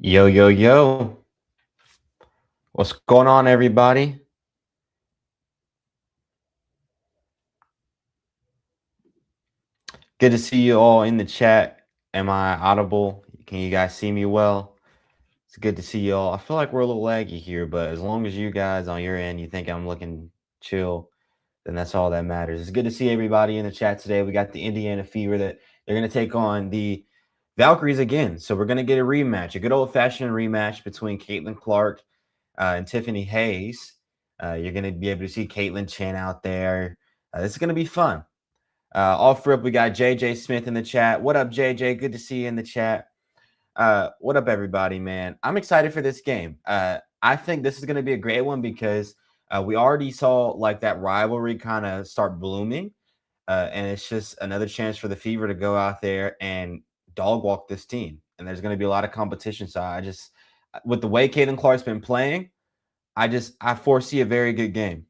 Yo, yo, yo. What's going on, everybody? Good to see you all in the chat. Am I audible? Can you guys see me well? It's good to see you all. I feel like we're a little laggy here, but as long as you guys on your end, you think I'm looking chill, then that's all that matters. It's good to see everybody in the chat today. We got the Indiana Fever that they're going to take on the Valkyries again. So we're going to get a rematch, a good old fashioned rematch between Caitlin Clark and Tiffany Hayes. You're going to be able to see Caitlin Chen out there. This is going to be fun. Off rip, we got JJ Smith in the chat. What up, JJ? Good to see you in the chat. What up, everybody, man? I'm excited for this game. I think this is going to be a great one because we already saw like that rivalry kind of start blooming. And it's just another chance for the Fever to go out there and dog walk this team. And there's going to be a lot of competition. So with the way Caitlin Clark's been playing, I foresee a very good game.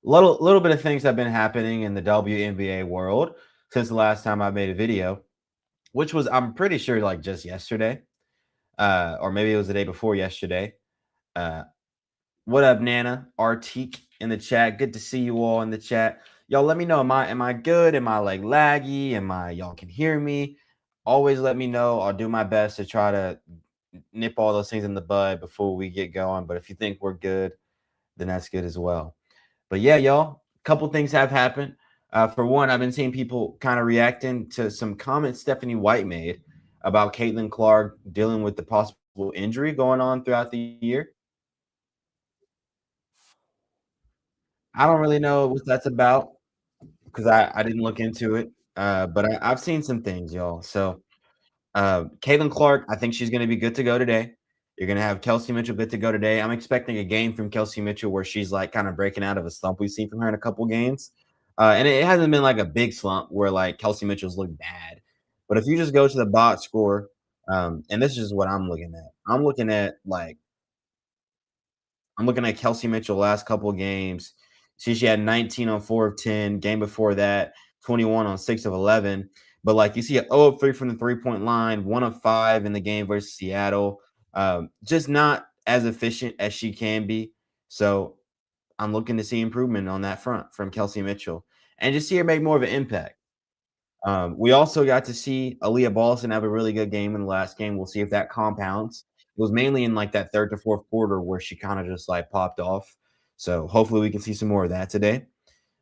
Little bit of things have been happening in the WNBA world since the last time I made a video, which was I'm pretty sure like just yesterday, or maybe it was the day before yesterday. Uh, what up, Nana? Artique in the chat. Good to see you all in the chat. Y'all, let me know. Am I good? Am I like laggy? Y'all can hear me? Always let me know. I'll do my best to try to nip all those things in the bud before we get going. But if you think we're good, then that's good as well. But yeah, y'all, a couple things have happened. For one, I've been seeing people kind of reacting to some comments Stephanie White made about Caitlin Clark dealing with the possible injury going on throughout the year. I don't really know what that's about because I didn't look into it. But I've seen some things, y'all. So Caitlin Clark, I think she's going to be good to go today. You're going to have Kelsey Mitchell good to go today. I'm expecting a game from Kelsey Mitchell where she's like kind of breaking out of a slump we've seen from her in a couple games. And it hasn't been like a big slump where like Kelsey Mitchell's looked bad. But if you just go to the box score, and this is what I'm looking at. I'm looking at Kelsey Mitchell last couple of games. See, she had 19 on 4 of 10. Game before that, 21 on 6 of 11. But like you see, 0 of 3 from the 3-point line, 1 of 5 in the game versus Seattle. Just not as efficient as she can be. So I'm looking to see improvement on that front from Kelsey Mitchell and just see her make more of an impact. We also got to see Aaliyah Boston have a really good game in the last game. We'll see if that compounds. It was mainly in like that third to fourth quarter where she kind of just like popped off. So hopefully we can see some more of that today.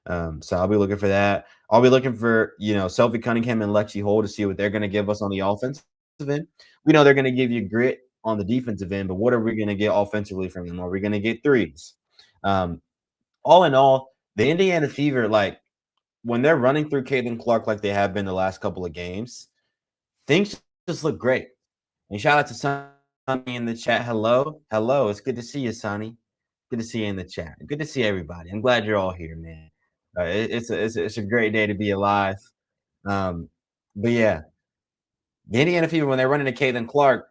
So I'll be looking for that. I'll be looking for, Sophie Cunningham and Lexi Hole to see what they're going to give us on the offensive end. We know they're going to give you grit on the defensive end, but what are we going to get offensively from them? Are we going to get threes? Um, all in all, the Indiana Fever, like when they're running through Caitlin Clark like they have been the last couple of games, things just look great. And shout out to Sonny in the chat. Hello. Hello. It's good to see you, Sonny. Good to see you in the chat. Good to see everybody. I'm glad you're all here, man. It's a great day to be alive. But yeah, the Indiana Fever, when they're running to Caitlin Clark,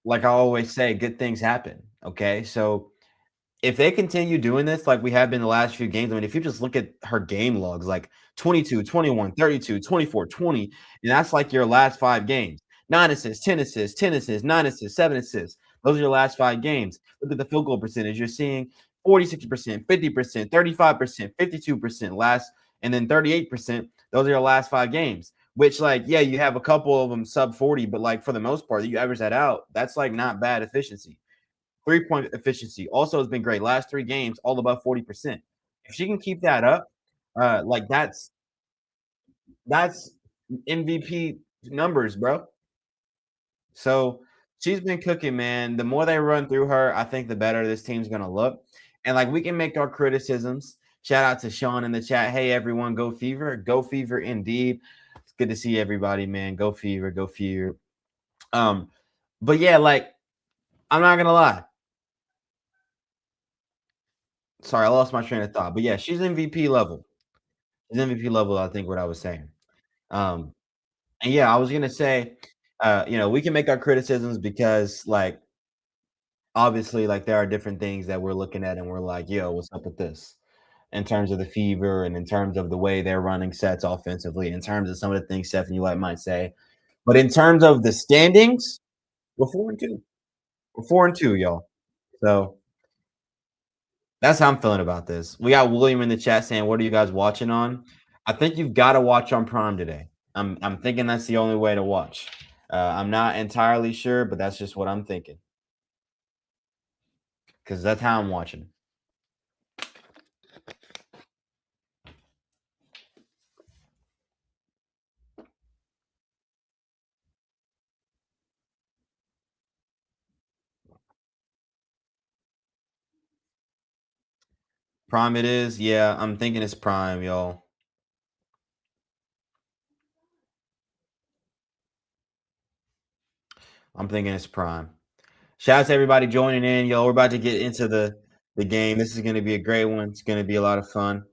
like I always say, good things happen. Okay. So if they continue doing this like we have been the last few games, I mean, if you just look at her game logs, like 22, 21, 32, 24, 20, and that's like your last 5 games. 9 assists, 10 assists, 10 assists, 9 assists, 7 assists. Those are your last 5 games. Look at the field goal percentage. You're seeing 46%, 50%, 35%, 52% last, and then 38%. Those are your last 5 games. Which, like, yeah, you have a couple of them sub 40, but like for the most part, you average that out. That's like not bad efficiency. 3-point efficiency also has been great. Last 3 games, all above 40%. If she can keep that up, like that's MVP numbers, bro. So she's been cooking, man. The more they run through her, I think the better this team's gonna look. And like we can make our criticisms. Shout out to Sean in the chat. Hey everyone, go Fever. Go Fever indeed. It's good to see everybody, man. Go Fever, go Fever. But yeah, like I'm not gonna lie. Sorry, I lost my train of thought. But yeah, she's MVP level. She's MVP level, I think what I was saying. Um, and yeah, I was gonna say, we can make our criticisms because like obviously like there are different things that we're looking at and we're like, yo, what's up with this? In terms of the Fever and in terms of the way they're running sets offensively, in terms of some of the things Stephanie White might say. But in terms of the standings, We're 4-2. We're 4-2, y'all. So that's how I'm feeling about this. We got William in the chat saying, "What are you guys watching on?" I think you've got to watch on Prime today. I'm thinking that's the only way to watch. I'm not entirely sure, but that's just what I'm thinking because that's how I'm watching. Prime it is. Yeah, I'm thinking it's Prime, y'all. I'm thinking it's Prime. Shout out to everybody joining in, yo. We're about to get into the game. This is going to be a great one. It's going to be a lot of fun.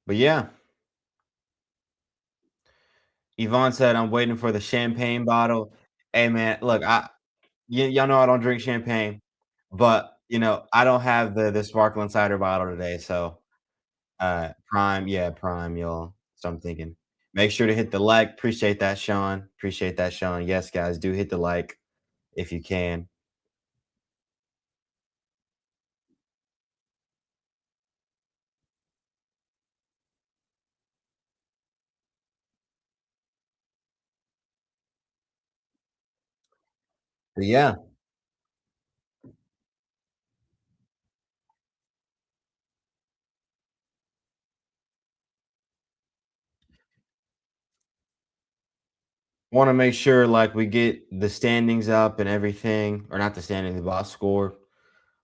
But yeah, Yvonne said, "I'm waiting for the champagne bottle." Hey man, look, y'all know I don't drink champagne, but I don't have the sparkling cider bottle today. So Prime, yeah, Prime, y'all. So I'm thinking. Make sure to hit the like. Appreciate that, Sean. Appreciate that, Sean. Yes, guys, do hit the like if you can. But yeah, want to make sure like we get the standings up and everything, or not the standings, the box score.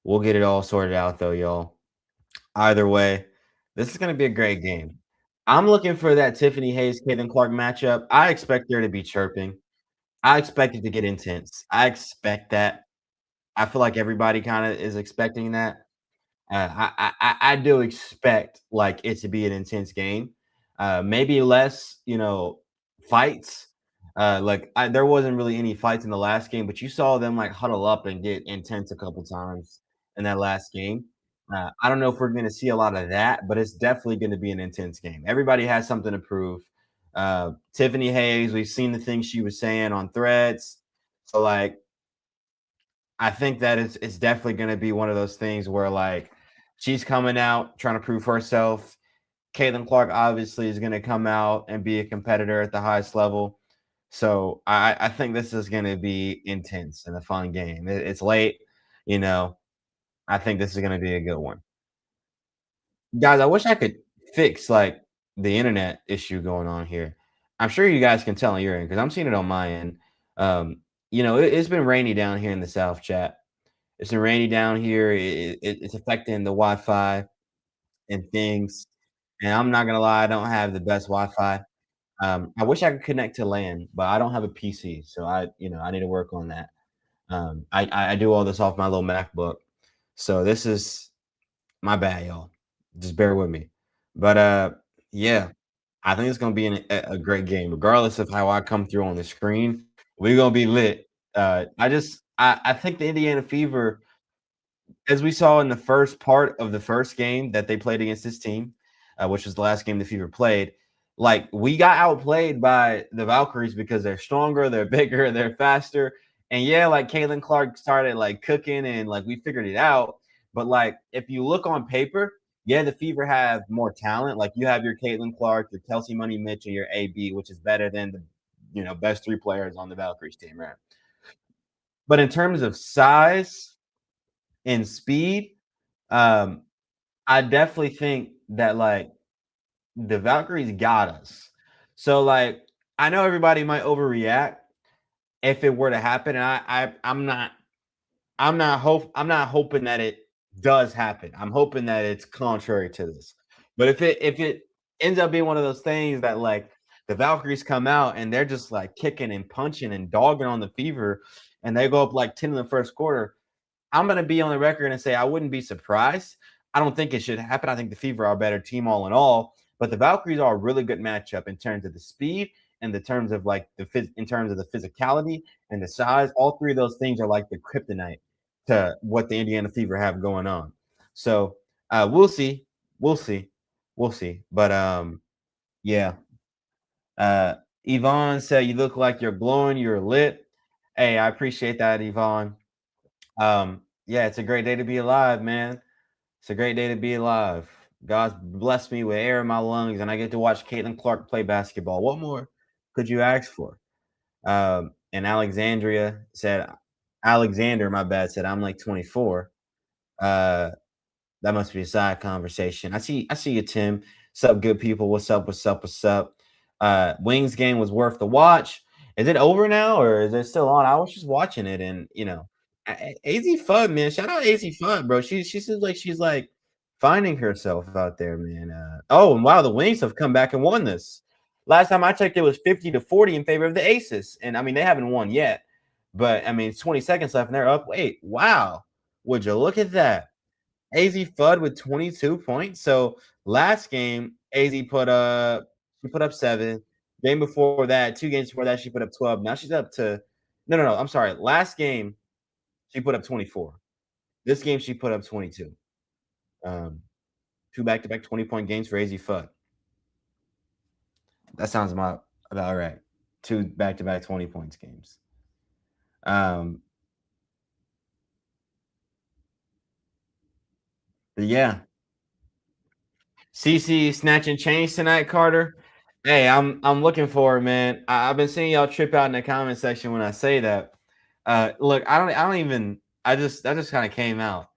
We'll get it all sorted out though, y'all. Either way, this is gonna be a great game. I'm looking for that Tiffany Hayes Caitlin Clark matchup. I expect there to be chirping. I expect it to get intense. I expect that. I feel like everybody kind of is expecting that. I do expect like it to be an intense game. Maybe less, fights. There wasn't really any fights in the last game, but you saw them like huddle up and get intense a couple times in that last game. I don't know if we're going to see a lot of that, but it's definitely going to be an intense game. Everybody has something to prove. Tiffany Hayes, we've seen the things she was saying on threads. So like I think that it's definitely gonna be one of those things where like she's coming out trying to prove herself. Caitlin Clark obviously is gonna come out and be a competitor at the highest level. So I think this is gonna be intense and a fun game. It's late, you know. I think this is gonna be a good one. Guys, I wish I could fix like the internet issue going on here. I'm sure you guys can tell on your end because I'm seeing it on my end. It's been rainy down here in the South chat. It's been rainy down here. It's affecting the Wi-Fi and things. And I'm not gonna lie, I don't have the best Wi-Fi. I wish I could connect to LAN, but I don't have a PC, so I need to work on that. I do all this off my little MacBook, so this is my bad, y'all. Just bear with me. But yeah, I think it's gonna be a great game, regardless of how I come through on the screen. We're gonna be lit. I think the Indiana Fever, as we saw in the first part of the first game that they played against this team, which was the last game the Fever played, like we got outplayed by the Valkyries because they're stronger, they're bigger, they're faster. And yeah, like Caitlin Clark started like cooking and like we figured it out. But like if you look on paper, yeah, the Fever have more talent. Like you have your Caitlin Clark, your Kelsey Money Mitch, and your AB, which is better than the best three players on the Valkyries team, right? But in terms of size and speed, um, I definitely think that like the Valkyries got us. So like I know everybody might overreact if it were to happen, and I'm not hoping that it does happen. I'm hoping that it's contrary to this. But if it ends up being one of those things that like the Valkyries come out and they're just like kicking and punching and dogging on the Fever, and they go up like 10 in the first quarter, I'm going to be on the record and say I wouldn't be surprised. I don't think it should happen. I think the Fever are a better team all in all, but the Valkyries are a really good matchup in terms of the speed and the terms of like in terms of the physicality and the size. All three of those things are like the kryptonite to what the Indiana Fever have going on. So we'll see. We'll see. We'll see. But yeah. Uh Yvonne said you look like you're glowing, you're lit. Hey, I appreciate that, Yvonne. Yeah, it's a great day to be alive, man. It's a great day to be alive. God's blessed me with air in my lungs, and I get to watch Caitlin Clark play basketball. What more could you ask for? And Alexander, my bad, said I'm like 24. Uh, that must be a side conversation. I see you, Tim. What's up, good people? What's up? What's up? What's up? Wings game was worth the watch. Is it over now or is it still on? I was just watching it and AZ Fudd, man. Shout out AZ Fudd, bro. She seems like she's like finding herself out there, man. Oh, and wow, the Wings have come back and won this. Last time I checked, it was 50-40 in favor of the Aces. And I mean, they haven't won yet. But I mean, it's 20 seconds left and they're up. Wait, wow. Would you look at that? AZ Fudd with 22 points. So last game, she put up 7. Game before that, 2 games before that, she put up 12. Now she's up to no. I'm sorry. Last game, she put up 24. This game, she put up 22. Um, 2 back-to-back 20-point games for AZ Fudd. That sounds about right. 2 back-to-back 20 points games. But yeah, CC snatching chains tonight, Carter. Hey, I'm looking for it, man. I've been seeing y'all trip out in the comment section when I say that. Look, I don't even. That just kind of came out,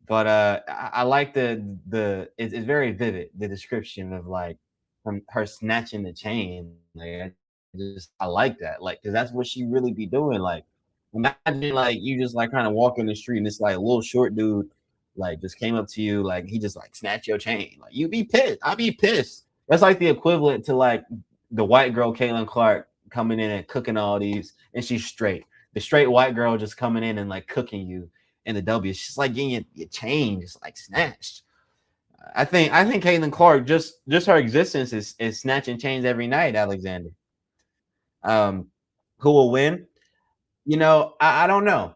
but I like it's very vivid the description of like from her snatching the chain. Like I like that, like because that's what she really be doing. Like imagine like you just like kind of walking the street and it's like a little short dude like just came up to you like he just like snatch your chain. Like you'd be pissed. I'd be pissed. That's like the equivalent to like the white girl Caitlin Clark coming in and cooking all these, and she's straight. The straight white girl just coming in and like cooking you in the W. It's just like getting your chain just like snatched. I think Caitlin Clark just her existence is snatching chains every night. Alexander, um, who will win? I don't know.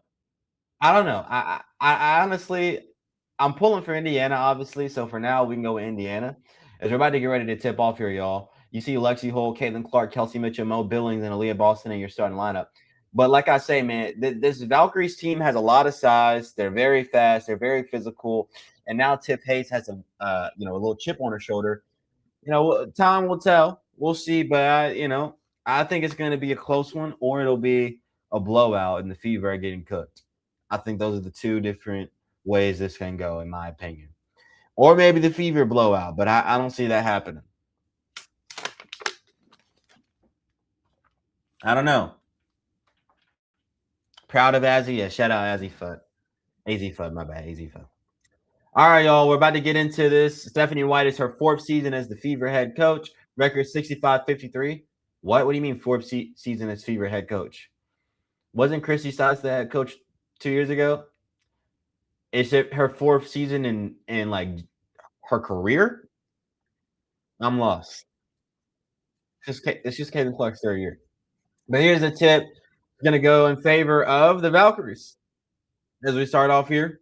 I don't know. I honestly, I'm pulling for Indiana, obviously. So for now, we can go with Indiana. As we're about to get ready to tip off here, y'all. You see Lexi Hull, Caitlin Clark, Kelsey Mitchell, Mo Billings, and Aaliyah Boston in your starting lineup. But like I say, man, this Valkyries team has a lot of size. They're very fast. They're very physical. And now Tip Hayes has a little chip on her shoulder. Time will tell. We'll see. But I think it's going to be a close one, or it'll be a blowout, and the Fever are getting cooked. I think those are the two different ways this can go, in my opinion. Or maybe the Fever blowout, but I don't see that happening. I don't know. Proud of Azzy. Yeah, shout out Azzy Fudd. AZ Fudd, my bad. AZ Fudd. All right, y'all. We're about to get into this. Stephanie White is her 4th season as the Fever head coach. Record 65-53. What? What do you mean 4th season as Fever head coach? Wasn't Christy Stotts the head coach 2 years ago? Is it her 4th season in like her career? I'm lost. It's just Caitlin Clark's 3rd year. But here's a tip. It's going to go in favor of the Valkyries. As we start off here,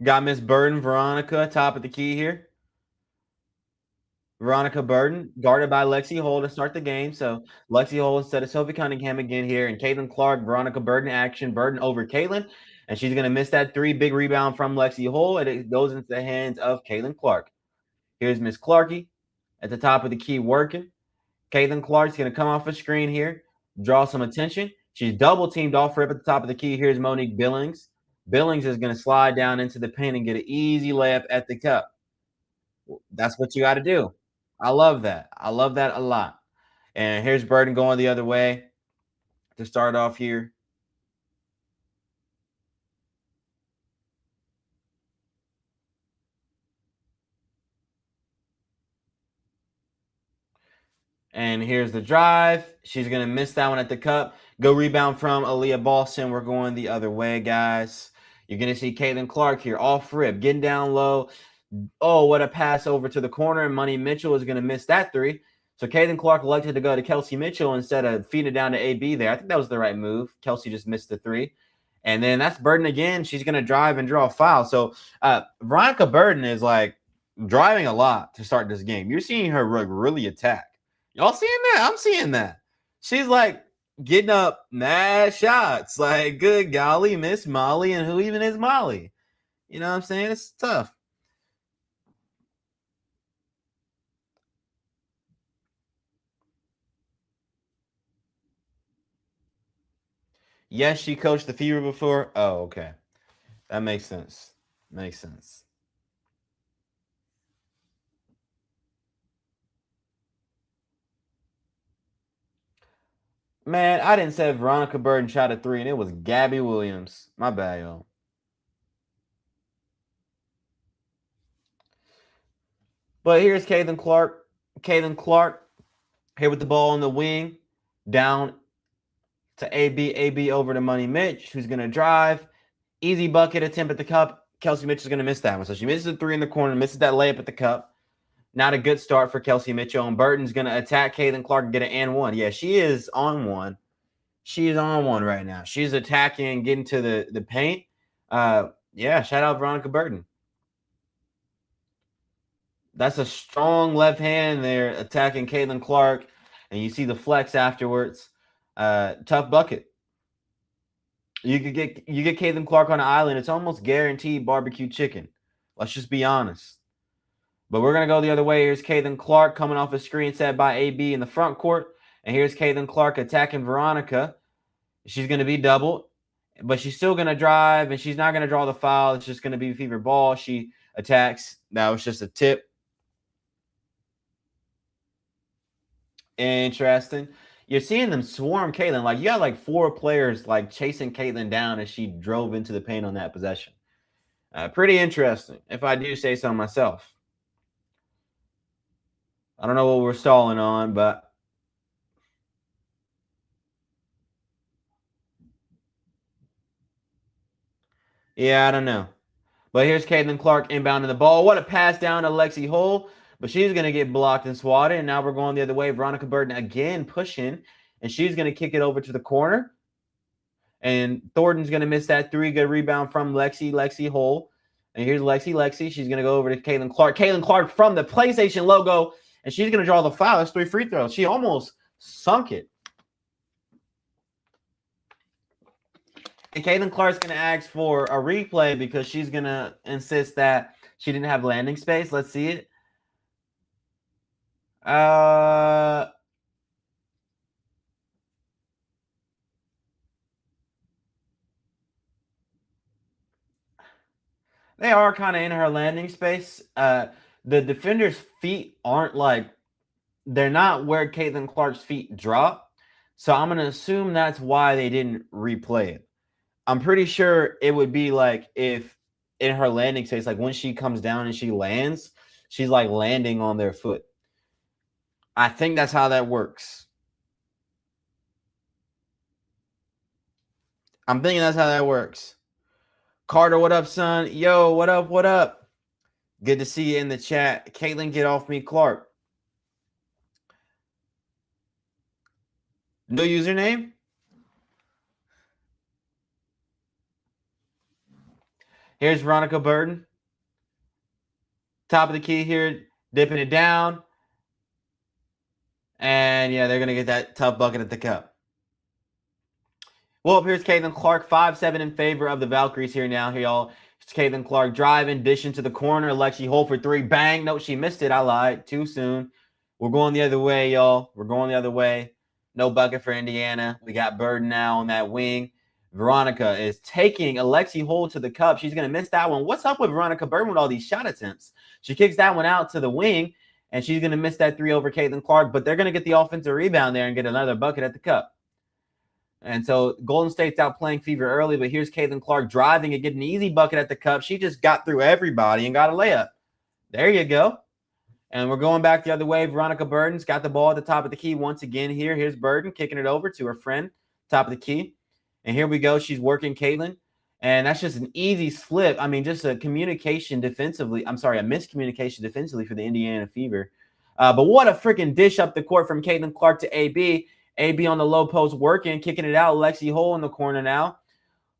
got Miss Burden, Veronica, top of the key here. Veronica Burden, guarded by Lexi Hull to start the game. So Lexi Hull instead of Sophie Cunningham again here. And Caitlin Clark, Veronica Burden action. Burden over Caitlin. And she's going to miss that 3. Big rebound from Lexi Hull. And it goes into the hands of Caitlin Clark. Here's Miss Clarky at the top of the key working. Caitlin Clark's going to come off a screen here, draw some attention. She's double teamed off rip at the top of the key. Here's Monique Billings. Billings is going to slide down into the paint and get an easy layup at the cup. That's what you got to do. I love that. I love that a lot. And here's Burden going the other way to start off here. And here's the drive. She's going to miss that one at the cup. Go rebound from Aaliyah Boston. We're going the other way, guys. You're going to see Caitlin Clark here off rip, getting down low. Oh, what a pass over to the corner. And Money Mitchell is going to miss that 3. So Caitlin Clark elected to go to Kelsey Mitchell instead of feeding it down to AB there. I think that was the right move. Kelsey just missed the three. And then that's Burden again. She's going to drive and draw a foul. So Veronica Burden is like driving a lot to start this game. You're seeing her really attack. Y'all seeing that? I'm seeing that. She's like getting up mad shots. Like, good golly, Miss Molly. And who even is Molly? You know what I'm saying? It's tough. Yes, she coached the Fever before. Oh, okay. That makes sense. Makes sense. Man, I didn't say Veronica Burden shot a three, and it was Gabby Williams. My bad, y'all. But here's Caitlin Clark. Caitlin Clark here with the ball on the wing. Down to AB. AB over to Money Mitch, who's going to drive. Easy bucket attempt at the cup. Kelsey Mitchell's going to miss that one. So she misses the three in the corner, misses that layup at the cup. Not a good start for Kelsey Mitchell. And Burton's going to attack Caitlin Clark and get an and one. Yeah, she is on one. She is on one right now. She's attacking, getting to the paint. Yeah, shout out Veronica Burton. That's a strong left hand there attacking Caitlin Clark. And you see the flex afterwards. Tough bucket. You get Caitlin Clark on an island. It's almost guaranteed barbecue chicken. Let's just be honest. But we're going to go the other way. Here's Caitlin Clark coming off a screen set by AB in the front court. And here's Caitlin Clark attacking Veronica. She's going to be doubled. But she's still going to drive. And she's not going to draw the foul. It's just going to be Fever ball. She attacks. That was just a tip. Interesting. You're seeing them swarm Caitlin. Like, you got like 4 players like chasing Caitlin down as she drove into the paint on that possession. Pretty interesting, if I do say so myself. I don't know what we're stalling on, but yeah, I don't know. But here's Caitlin Clark inbounding the ball. What a pass down to Lexi Hull. But she's going to get blocked and swatted. And now we're going the other way. Veronica Burton again pushing. And she's going to kick it over to the corner. And Thornton's going to miss that three. Good rebound from Lexi Hull. And here's Lexi. She's going to go over to Caitlin Clark. Caitlin Clark from the PlayStation logo. And she's going to draw the foul. That's 3 free throws. She almost sunk it. And Caitlin Clark's going to ask for a replay because she's going to insist that she didn't have landing space. Let's see it. They are kind of in her landing space. The defender's feet aren't like, they're not where Caitlin Clark's feet drop. So I'm going to assume that's why they didn't replay it. I'm pretty sure it would be like if in her landing space, like when she comes down and she lands, she's like landing on their foot. I think that's how that works. I'm thinking that's how that works. Carter, what up, son? Yo, what up? What up? Good to see you in the chat. Caitlin, get off me, Clark. No username? Here's Veronica Burton. Top of the key here, dipping it down. And yeah, they're going to get that tough bucket at the cup. Well, here's Caitlin Clark, 5-7 in favor of the Valkyries here now. Here, y'all. It's Caitlin Clark driving, dishing to the corner. Lexi Hull for 3. Bang. No, she missed it. I lied. Too soon. We're going the other way, y'all. We're going the other way. No bucket for Indiana. We got Burden now on that wing. Veronica is taking Alexi Hull to the cup. She's going to miss that one. What's up with Veronica Burden with all these shot attempts? She kicks that one out to the wing, and she's going to miss that 3 over Caitlin Clark, but they're going to get the offensive rebound there and get another bucket at the cup. And so Golden State's out playing Fever early, but here's Caitlin Clark driving and getting an easy bucket at the cup. She just got through everybody and got a layup. There you go. And we're going back the other way. Veronica Burden's got the ball at the top of the key once again here. Here's Burden kicking it over to her friend, top of the key. And here we go. She's working Caitlin. And that's just an easy slip. I mean, just a miscommunication defensively for the Indiana Fever. But what a freaking dish up the court from Caitlin Clark to AB. AB on the low post working, kicking it out. Lexi Hole in the corner now.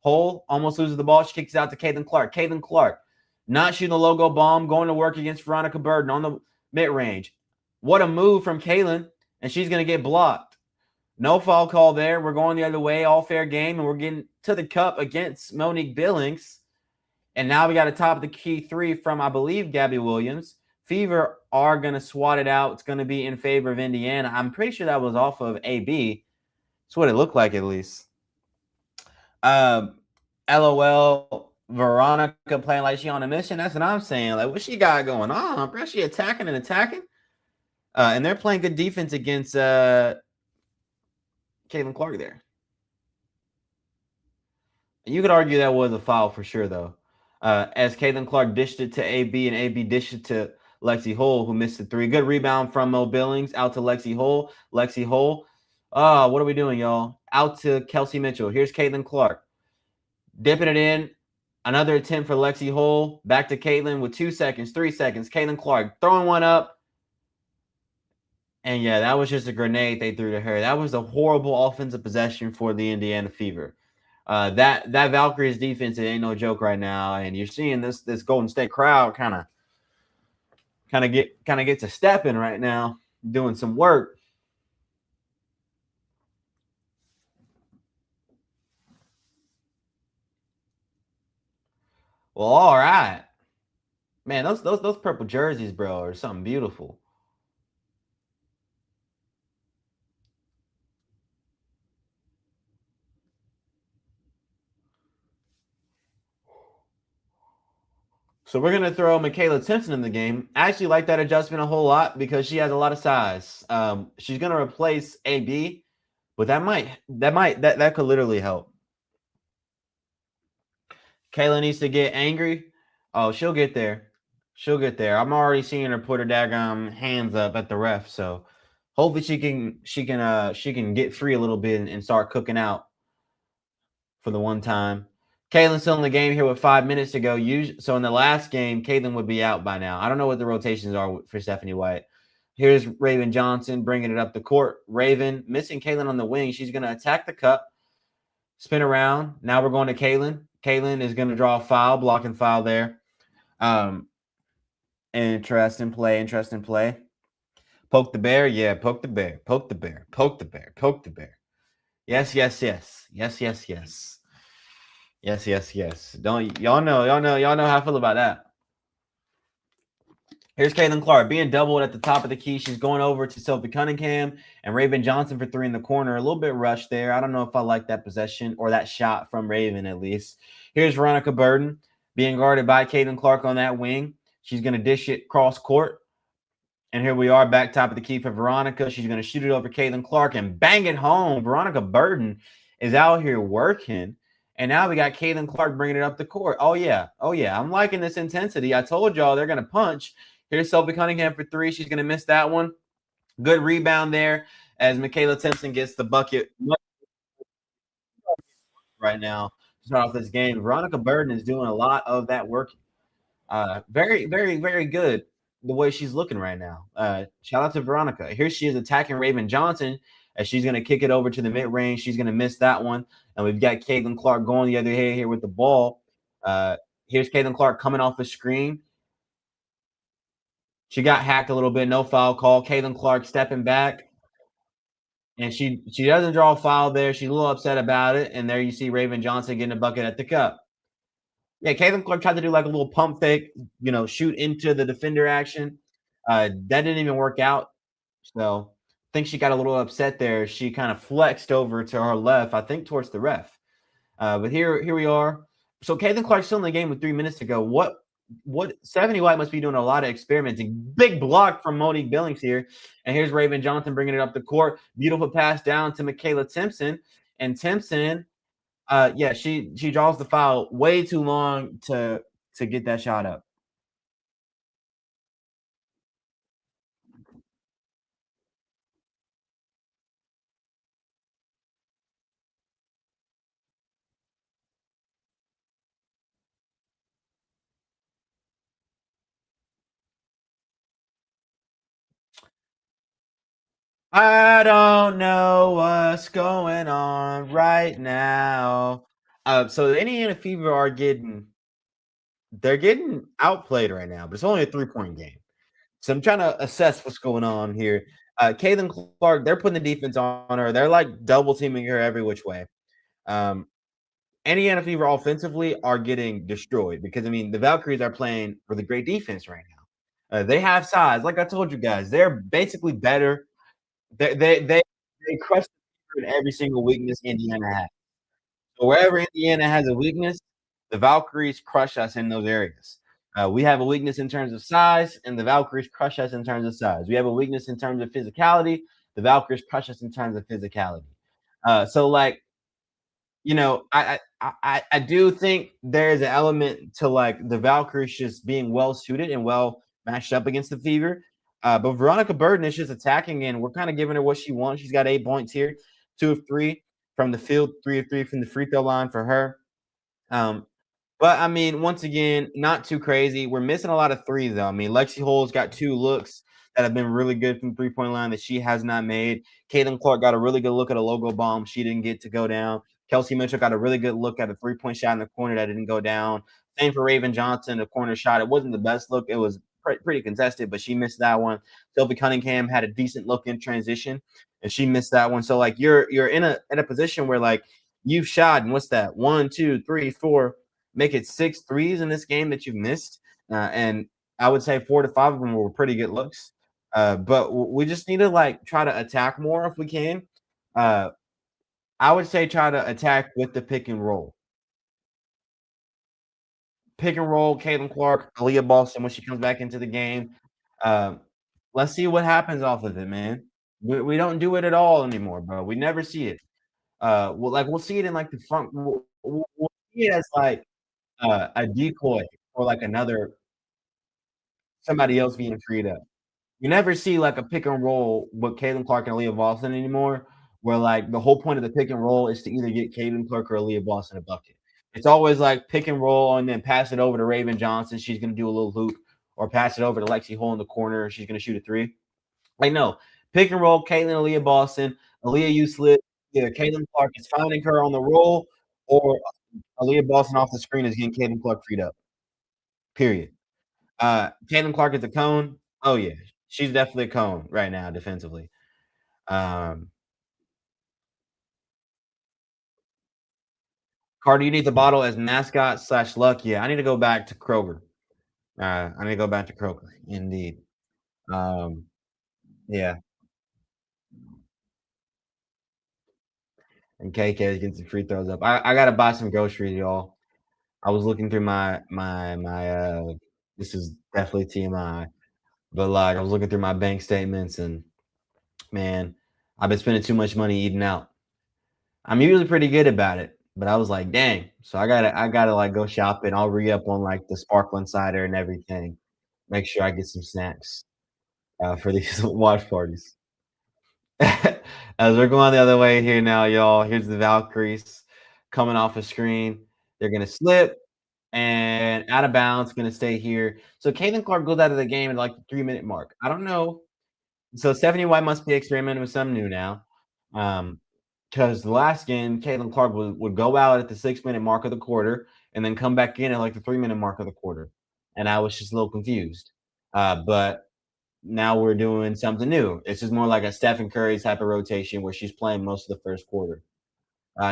Hole almost loses the ball. She kicks it out to Caitlin Clark. Caitlin Clark not shooting a logo bomb, going to work against Veronica Burden on the mid range. What a move from Caitlin, and she's going to get blocked. No foul call there. We're going the other way, all fair game, and we're getting to the cup against Monique Billings. And now we got a top of the key three from, I believe, Gabby Williams. Fever are going to swat it out. It's going to be in favor of Indiana. I'm pretty sure that was off of AB. That's what it looked like, at least. LOL, Veronica playing like she on a mission. That's what I'm saying. Like, what she got going on, bro? She attacking and attacking. And they're playing good defense against Caitlin Clark there. You could argue that was a foul for sure, though. As Caitlin Clark dished it to AB, and AB dished it to Lexi Hole, who missed the three. Good rebound from Mo Billings out to Lexi Hole. Lexi Hole. What are we doing, y'all? Out to Kelsey Mitchell. Here's Caitlin Clark. Dipping it in. Another attempt for Lexi Hole. Back to Caitlin with 2 seconds, 3 seconds. Caitlin Clark throwing one up. And yeah, that was just a grenade they threw to her. That was a horrible offensive possession for the Indiana Fever. That Valkyries defense, it ain't no joke right now. And you're seeing this Golden State crowd kind of get to stepping right now, doing some work. Well, all right. Man, those purple jerseys, bro, are something beautiful. So we're gonna throw Michaela Simpson in the game. I actually like that adjustment a whole lot because she has a lot of size. She's gonna replace AB, but that could literally help. Kayla needs to get angry. Oh, she'll get there. She'll get there. I'm already seeing her put her daggum hands up at the ref. So hopefully she can get free a little bit and start cooking out for the one time. Caitlyn's still in the game here with 5 minutes to go. So in the last game, Caitlyn would be out by now. I don't know what the rotations are for Stephanie White. Here's Raven Johnson bringing it up the court. Raven missing Caitlyn on the wing. She's going to attack the cup, spin around. Now we're going to Caitlyn. Caitlyn is going to draw a foul, blocking foul there. Interesting play. Poke the bear. Yeah, poke the bear. Poke the bear. Poke the bear. Poke the bear. Yes. Don't y'all know how I feel about that. Here's Caitlin Clark being doubled at the top of the key. She's going over to Sophie Cunningham and Raven Johnson for three in the corner. A little bit rushed there. I don't know if I like that possession or that shot from Raven at least. Here's Veronica Burden being guarded by Caitlin Clark on that wing. She's going to dish it cross court. And here we are back top of the key for Veronica. She's going to shoot it over Caitlin Clark and bang it home. Veronica Burden is out here working. And now we got Caitlin Clark bringing it up the court. Oh, yeah. I'm liking this intensity. I told y'all they're going to punch. Here's Sophie Cunningham for three. She's going to miss that one. Good rebound there as Michaela Simpson gets the bucket right now to start off this game. Veronica Burden is doing a lot of that work. Very, very, very good the way she's looking right now. Shout out to Veronica. Here she is attacking Raven Johnson as she's going to kick it over to the mid-range. She's going to miss that one. And we've got Caitlin Clark going the other way here with the ball. Here's Caitlin Clark coming off the screen. She got hacked a little bit. No foul call. Caitlin Clark stepping back. And she doesn't draw a foul there. She's a little upset about it. And there you see Raven Johnson getting a bucket at the cup. Yeah, Caitlin Clark tried to do like a little pump fake, shoot into the defender action. That didn't even work out. So I think she got a little upset there. She kind of flexed over to her left, I think towards the ref. But here we are. So Caitlin Clark's still in the game with 3 minutes to go. What Stephanie White must be doing a lot of experimenting. Big block from Monique Billings here. And here's Raven Johnson bringing it up the court. Beautiful pass down to Michaela Simpson. And Simpson, she draws the foul way too long to get that shot up. I don't know what's going on right now. So the Indiana Fever are getting outplayed right now, but it's only a 3-point game. So I'm trying to assess what's going on here. Caitlin Clark, they're putting the defense on her. They're like double teaming her every which way. Um, Indiana Fever offensively are getting destroyed because I mean the Valkyries are playing with a great defense right now. They have size, like I told you guys. They're basically better. They crush the Fever in every single weakness Indiana has. So wherever Indiana has a weakness, the Valkyries crush us in those areas. We have a weakness in terms of size, and the Valkyries crush us in terms of size. We have a weakness in terms of physicality. The Valkyries crush us in terms of physicality. So like I do think there's an element to like the Valkyries just being well suited and well matched up against the Fever. But Veronica Burton is just attacking, and we're kind of giving her what she wants. She's got 8 points here, 2 of 3 from the field, 3 of 3 from the free throw line for her. Um, but I mean, once again, not too crazy. We're missing a lot of threes, though. I mean, Lexi Hole's got 2 looks that have been really good from 3-point line that she has not made. Caitlin Clark got a really good look at a logo bomb. She didn't get to go down. Kelsey Mitchell got a really good look at a 3-point shot in the corner that didn't go down. Same for Raven Johnson, the corner shot. It wasn't the best look. It was pretty contested, but she missed that one. Sylvie Cunningham had a decent look in transition, and she missed that one. So like you're in a position where like you've shot, and what's that? 1, 2, 3, 4, make it 6 threes in this game that you've missed. And I would say 4 to 5 of them were pretty good looks. But we just need to like try to attack more if we can. Uh, I would say try to attack with the pick and roll. Pick and roll, Caitlin Clark, Aaliyah Boston when she comes back into the game. Um, let's see what happens off of it, man. We don't do it at all anymore, bro. We never see it. We'll see it in like the front. We'll see it as like a decoy or like another somebody else being freed up. You never see like a pick and roll with Caitlin Clark and Aaliyah Boston anymore, where like the whole point of the pick and roll is to either get Caitlin Clark or Aaliyah Boston a bucket. It's always like pick and roll and then pass it over to Raven Johnson. She's gonna do a little hoop, or pass it over to Lexi Hole in the corner. She's gonna shoot a three. Like no, pick and roll. Caitlin Aaliyah Boston. Aaliyah you slip. Either Caitlin Clark is finding her on the roll, or Aaliyah Boston off the screen is getting Caitlin Clark freed up. Period. Caitlin Clark is a cone. Oh yeah, she's definitely a cone right now defensively. Um, Carter, you need the bottle as mascot slash luck. Yeah, I need to go back to Kroger. I need to go back to Kroger. Indeed. Um, yeah, and KK is getting some free throws up. I gotta buy some groceries, y'all. I was looking through my. This is definitely TMI, but like I was looking through my bank statements, and man, I've been spending too much money eating out. I'm usually pretty good about it, but I was like, dang. So I gotta like go shopping. I'll re up on like the sparkling cider and everything. Make sure I get some snacks for these watch parties. As we're going the other way here now, y'all. Here's the Valkyries coming off a screen. They're gonna slip and out of bounds. Gonna stay here. So Caitlin Clark goes out of the game at like the 3 minute mark. I don't know. So Stephanie White must be experimenting with something new now. Because the last game, Caitlin Clark would go out at the 6 minute mark of the quarter and then come back in at like the 3 minute mark of the quarter. And I was just a little confused. But now we're doing something new. It's just more like a Stephen Curry type of rotation where she's playing most of the first quarter.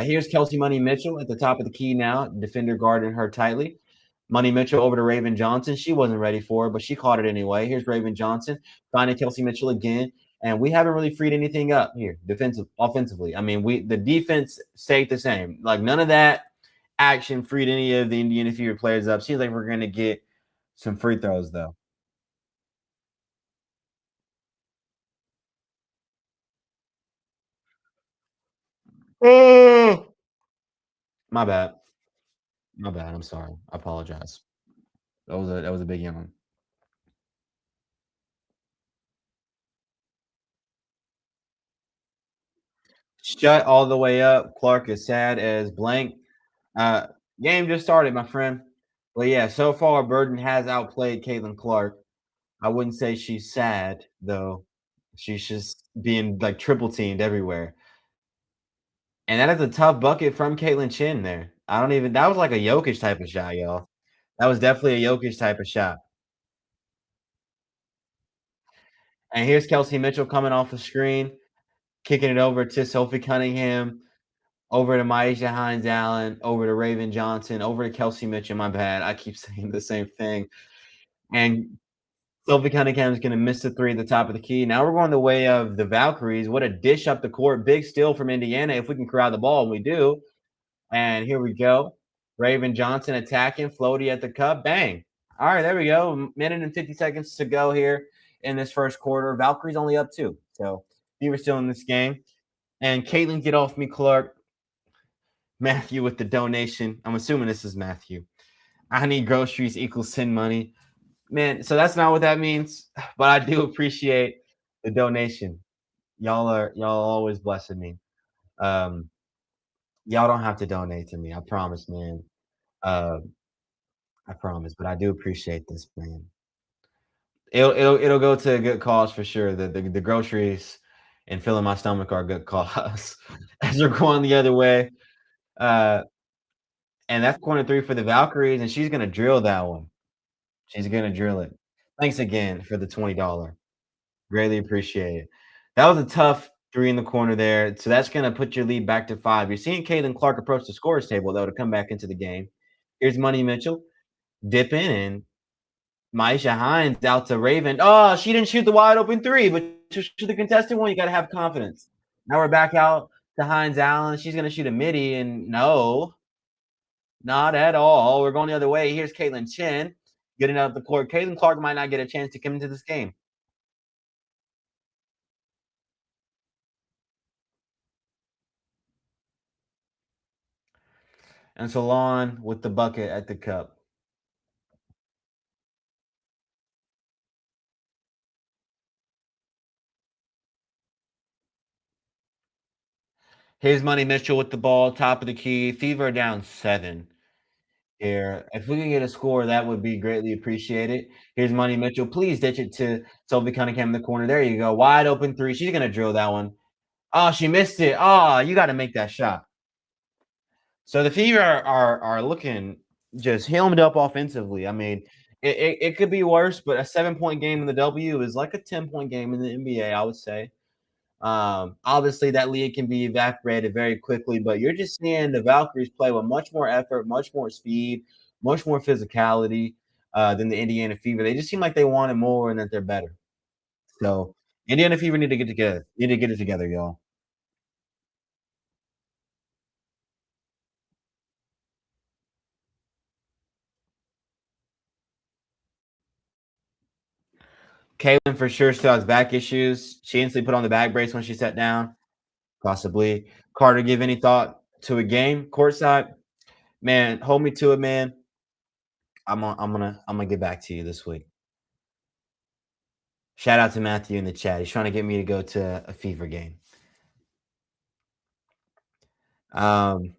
Here's Kelsey Money Mitchell at the top of the key now, defender guarding her tightly. Money Mitchell over to Raven Johnson. She wasn't ready for it, but she caught it anyway. Here's Raven Johnson finding Kelsey Mitchell again. And we haven't really freed anything up here offensively. I mean, the defense stayed the same. Like none of that action freed any of the Indiana Fever players up. Seems like we're gonna get some free throws though. Oh, my bad. My bad. I'm sorry. I apologize. That was a big yawn. Shut all the way up. Clark is sad as blank. Uh, Game just started, my friend. But yeah, so far Burden has outplayed Caitlin Clark. I wouldn't say she's sad though. She's just being, like, triple teamed everywhere. And that is a tough bucket from Caitlin Chin there. I don't even that was like a Jokic type of shot, y'all. That was definitely a Jokic type of shot. And here's Kelsey Mitchell coming off the screen, kicking it over to Sophie Cunningham, over to Myisha Hines-Allen, over to Raven Johnson, over to Kelsey Mitchell. My bad. I keep saying the same thing. And Sophie Cunningham's going to miss the three at the top of the key. Now we're going the way of the Valkyries. What a dish up the court. Big steal from Indiana if we can crowd the ball, and we do. And here we go. Raven Johnson attacking, floaty at the cup. Bang. All right, there we go. Minute and 50 seconds to go here in this first quarter. Valkyrie's only up two. So we were still in this game. And Caitlin, get off me, Clark. Matthew with the donation. I'm assuming this is Matthew. I need groceries equals send money. Man, so that's not what that means, but I do appreciate the donation. Y'all always blessing me. Um, y'all don't have to donate to me. I promise, man. Uh, I promise, but I do appreciate this, man. It'll go to a good cause for sure. The groceries and filling my stomach are a good cause. As we're going the other way, uh, and that's corner three for the Valkyries, and she's gonna drill that one. She's gonna drill it. Thanks again for the $20. Greatly appreciate it. That was a tough three in the corner there. So that's gonna put your lead back to five. You're seeing Caitlin Clark approach the scores table though to come back into the game. Here's Money Mitchell dip in and Myisha Hines out to Raven. Oh, she didn't shoot the wide open three, but to shoot the contested one, you got to have confidence. Now we're back out to Hines-Allen. She's going to shoot a midi, and no, not at all. We're going the other way. Here's Caitlin Chin getting out the court. Caitlin Clark might not get a chance to come into this game. And Salon with the bucket at the cup. Here's Money Mitchell with the ball, top of the key. Fever down 7 here. If we can get a score, that would be greatly appreciated. Here's Money Mitchell. Please ditch it to Sophie Cunningham in the corner. There you go. Wide open three. She's gonna drill that one. Oh, she missed it. Oh, you got to make that shot. So the Fever are looking just helmed up offensively. I mean, it could be worse, but a 7-point game in the W is like a 10-point game in the NBA, I would say. Obviously, that lead can be evaporated very quickly, but you're just seeing the Valkyries play with much more effort, much more speed, much more physicality than the Indiana Fever. They just seem like they want it more and that they're better. So Indiana Fever need to get together. Need to get it together, y'all. Caitlin for sure still has back issues. She instantly put on the back brace when she sat down. Possibly. Carter, give any thought to a game courtside? Man, hold me to it, man. I'm gonna get back to you this week. Shout out to Matthew in the chat. He's trying to get me to go to a Fever game. Um,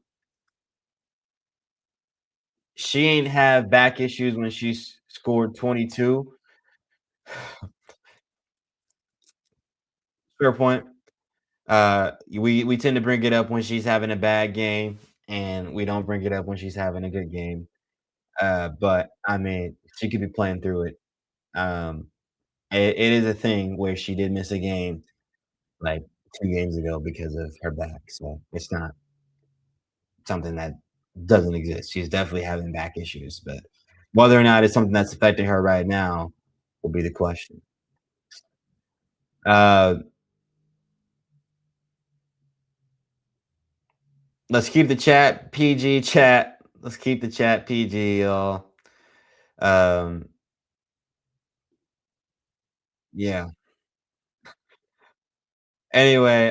she ain't have back issues when she scored 22. Fair point. We tend to bring it up when she's having a bad game, and we don't bring it up when she's having a good game. But I mean, she could be playing through it. Um, it is a thing where she did miss a game like 2 games ago because of her back. So it's not something that doesn't exist. She's definitely having back issues, but whether or not it's something that's affecting her right now will be the question. Uh, let's keep the chat PG chat. Let's keep the chat PG, y'all. Um, yeah. Anyway,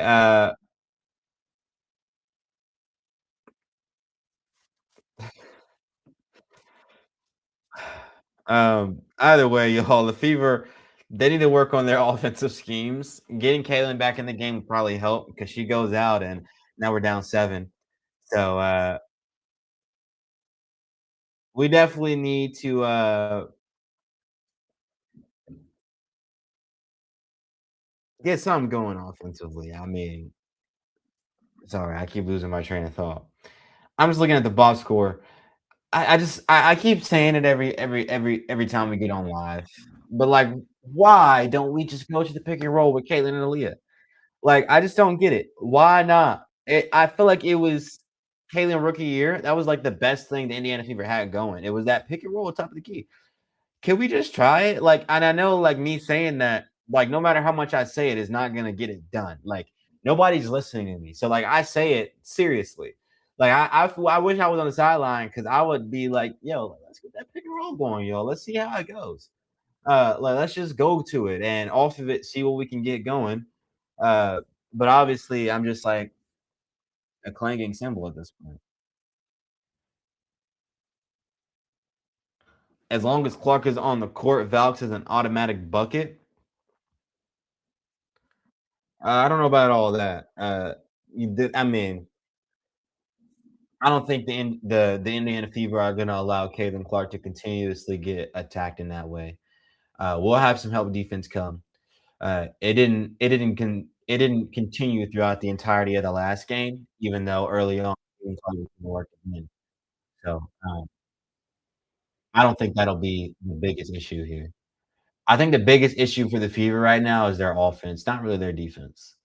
either way, y'all, the Fever, they need to work on their offensive schemes. Getting Kaylin back in the game would probably help because she goes out and now we're down 7. So we definitely need to get something going offensively. I mean, sorry, I keep losing my train of thought. I'm just looking at the box score. I keep saying it every time we get on live, but like, why don't we just go to the pick and roll with Caitlyn and Aaliyah? Like, I just don't get it. Why not? I feel like it was Caitlyn rookie year. That was like the best thing the Indiana Fever had going. It was that pick and roll at top of the key. Can we just try it? Like, and I know, like, me saying that, like, no matter how much I say it, is not gonna get it done. Like, nobody's listening to me. So, like, I say it seriously. Like, I wish I was on the sideline because I would be like, yo, let's get that pick and roll going, yo. Let's see how it goes. Like, let's just go to it and off of it, see what we can get going. Uh, but obviously, I'm just like a clanging cymbal at this point. As long as Clark is on the court, Valks is an automatic bucket. I don't know about all that. You did. I mean, I don't think the Indiana Fever are going to allow Caitlin Clark to continuously get attacked in that way. We'll have some help defense come. It didn't continue throughout the entirety of the last game, even though early on Caitlin Clark was working in. So I don't think that'll be the biggest issue here. I think the biggest issue for the Fever right now is their offense, not really their defense.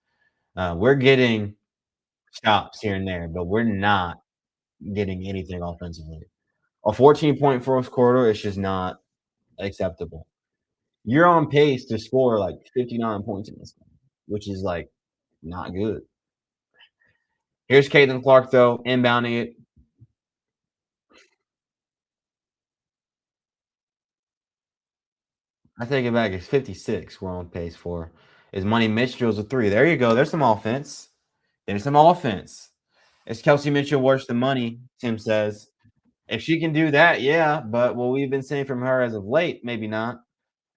We're getting stops here and there, but we're not getting anything offensively. A 14-point fourth quarter is just not acceptable. You're on pace to score like 59 points in this game, which is like not good. Here's Caitlin Clark though, inbounding it. I take it back. It's 56. We're on pace for. Is Money Mitch drills a three. There you go. There's some offense. There's some offense. Is Kelsey Mitchell worse than Money? Tim says. If she can do that, yeah. But what we've been seeing from her as of late, maybe not.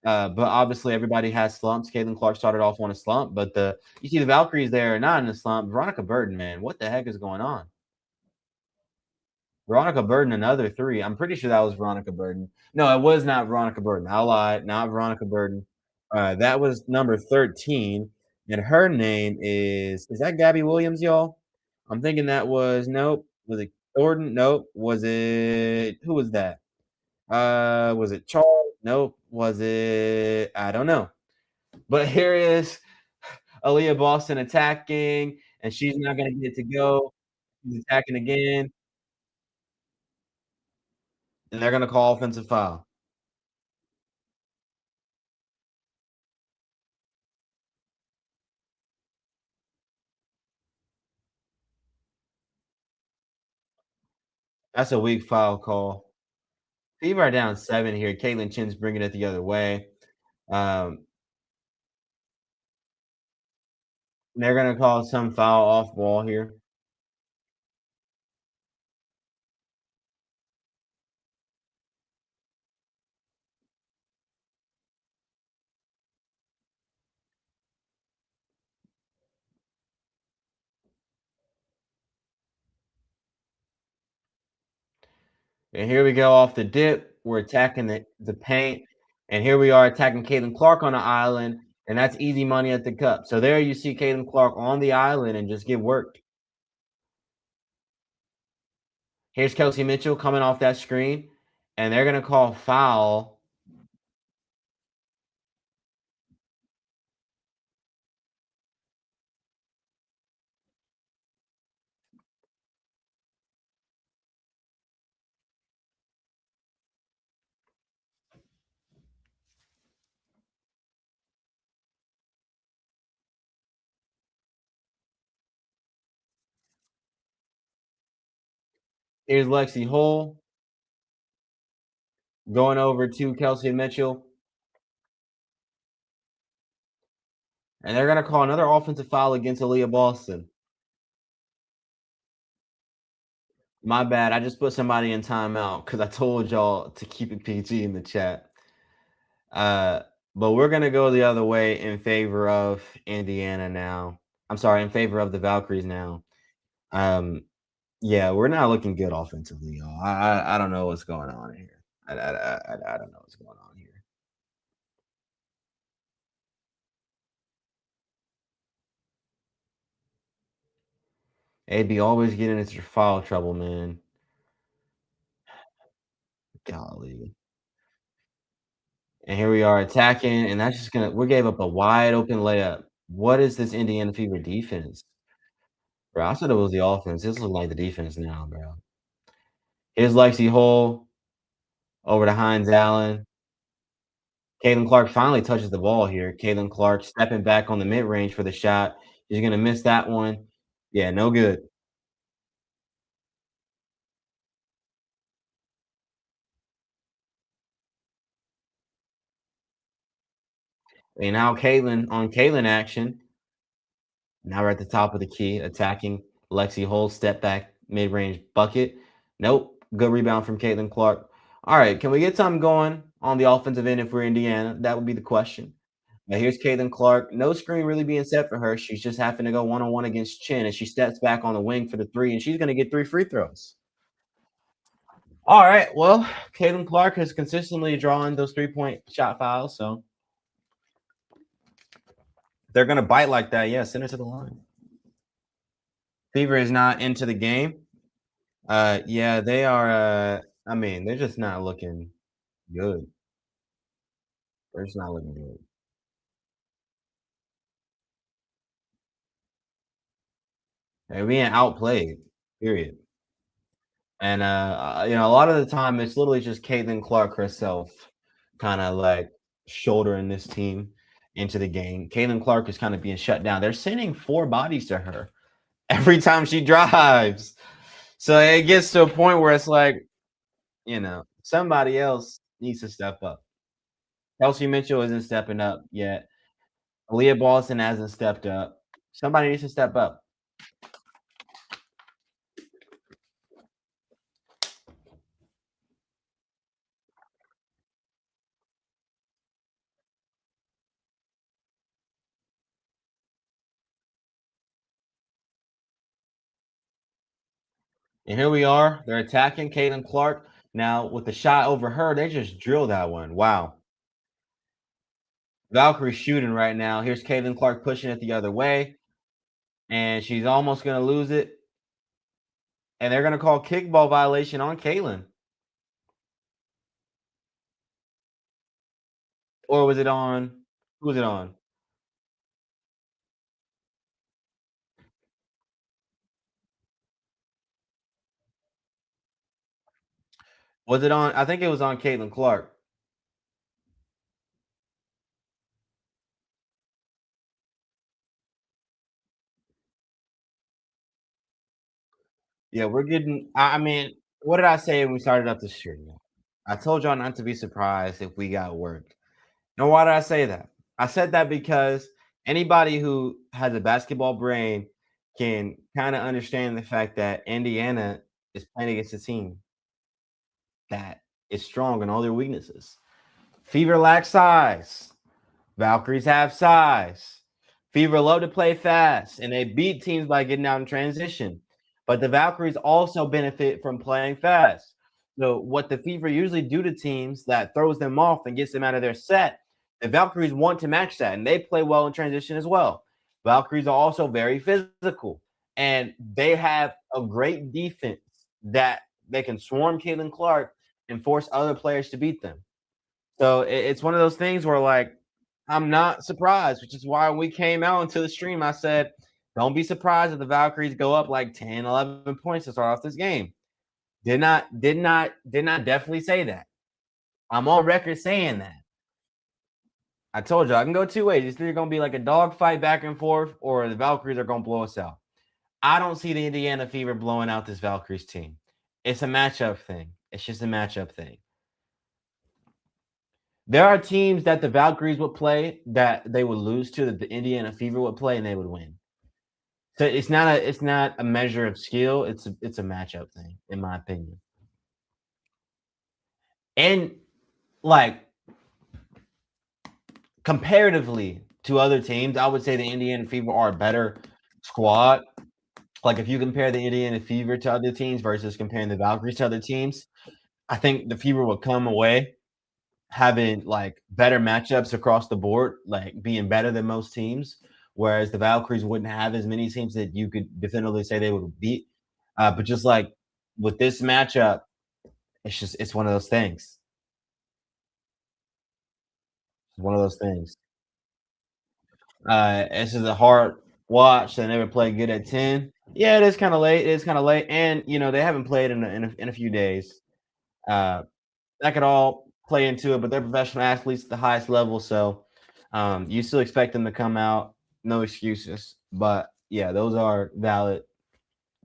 But obviously, everybody has slumps. Caitlin Clark started off on a slump, but you see the Valkyries there are not in a slump. Veronica Burton, man, what the heck is going on? Veronica Burton, another three. I'm pretty sure that was Veronica Burton. No, it was not Veronica Burton. I lied. Not Veronica Burton. That was number 13, and her name is that Gabby Williams, y'all? I'm thinking that was nope. Was it Jordan? Nope. Was it who was that? Was it Charles? Nope. Was it? I don't know. But here is Aaliyah Boston attacking, and she's not gonna get it to go. She's attacking again, and they're gonna call offensive foul. That's a weak foul call. Fever are down 7 here. Caitlin Chin's bringing it the other way. Um, they're gonna call some foul off ball here. And here we go off the dip. We're attacking the paint. And here we are attacking Caitlin Clark on the island. And that's easy money at the cup. So there you see Caitlin Clark on the island and just get worked. Here's Kelsey Mitchell coming off that screen. And they're gonna call foul. Here's Lexi Hull going over to Kelsey Mitchell. And they're gonna call another offensive foul against Aaliyah Boston. My bad. I just put somebody in timeout because I told y'all to keep it PG in the chat. Uh, but we're gonna go the other way in favor of Indiana now. I'm sorry, in favor of the Valkyries now. Um, yeah, we're not looking good offensively, y'all. I don't know what's going on here. I don't know what's going on here. AB always getting into foul trouble, man. Golly. And here we are attacking, and that's just gonna we gave up a wide open layup. What is this Indiana Fever defense? Bro, I said it was the offense. This looks like the defense now, bro. Here's Lexi Hole over to Hines Allen. Caitlin Clark finally touches the ball here. Caitlin Clark stepping back on the mid range for the shot. She's gonna miss that one. Yeah, no good. And now Caitlin on Caitlin action. Now we're at the top of the key, attacking Lexi Hole, step back, mid range bucket. Nope. Good rebound from Caitlin Clark. All right, can we get something going on the offensive end if we're Indiana? That would be the question. Now here's Caitlin Clark. No screen really being set for her. She's just having to go one on one against Chin, and she steps back on the wing for the three, and she's going to get 3 free throws. All right. Well, Caitlin Clark has consistently drawn those 3-point shot fouls, so they're going to bite like that. Yeah, send it to the line. Fever is not into the game. Yeah, they are. I mean, they're just not looking good. They're just not looking good. They're being outplayed. Period. And a lot of the time it's literally just Caitlin Clark herself, kind of like shouldering this team into the game. Caitlin Clark is kind of being shut down. They're sending 4 bodies to her every time she drives. So it gets to a point where it's like, somebody else needs to step up. Kelsey Mitchell isn't stepping up yet. Aaliyah Boston hasn't stepped up. Somebody needs to step up. And here we are. They're attacking Caitlin Clark. Now, with the shot over her, they just drilled that one. Wow. Valkyrie shooting right now. Here's Caitlin Clark pushing it the other way. And she's almost going to lose it. And they're going to call kickball violation on Caitlin. Or was it on? Who was it on? Was it on? I think it was on Caitlin Clark. Yeah, we're getting. I mean, what did I say when we started up this year? I told y'all not to be surprised if we got worked. And why did I say that? I said that because anybody who has a basketball brain can kind of understand the fact that Indiana is playing against a team that is strong in all their weaknesses. Fever lacks size. Valkyries have size. Fever love to play fast, and they beat teams by getting out in transition. But the Valkyries also benefit from playing fast. So what the Fever usually do to teams that throws them off and gets them out of their set, the Valkyries want to match that, and they play well in transition as well. Valkyries are also very physical, and they have a great defense that they can swarm Caitlin Clark and force other players to beat them. So it's one of those things where like I'm not surprised, which is why when we came out into the stream, I said, don't be surprised if the Valkyries go up like 10, 11 points to start off this game. Did not definitely say that. I'm on record saying that. I told you I can go 2 ways. It's either gonna be like a dog fight back and forth, or the Valkyries are gonna blow us out. I don't see the Indiana Fever blowing out this Valkyries team. It's a matchup thing. It's just a matchup thing. There are teams that the Valkyries would play that they would lose to, that the Indiana Fever would play and they would win. So it's not a measure of skill. It's a matchup thing, in my opinion. And like comparatively to other teams, I would say the Indiana Fever are a better squad. Like if you compare the Indiana Fever to other teams versus comparing the Valkyries to other teams, I think the Fever will come away having like better matchups across the board, like being better than most teams. whereas the Valkyries wouldn't have as many teams that you could definitively say they would beat. But just like with this matchup, it's one of those things. It's one of those things. This is a hard watch. They never played good at 10. Yeah, it is kind of late. It is kind of late, and they haven't played in a few days. Uh, that could all play into it, but they're professional athletes at the highest level, so you still expect them to come out. No excuses. But yeah, those are valid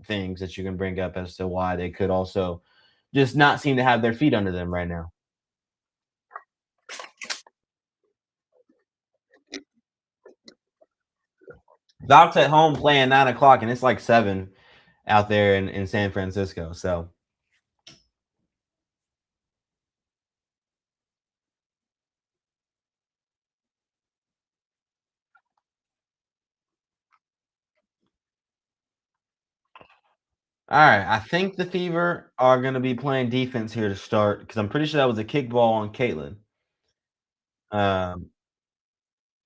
things that you can bring up as to why they could also just not seem to have their feet under them right now. Doc's at home playing 9 o'clock, and it's like 7 out there in San Francisco. So, all right, I think the Fever are going to be playing defense here to start because I'm pretty sure that was a kickball on Caitlin. Um,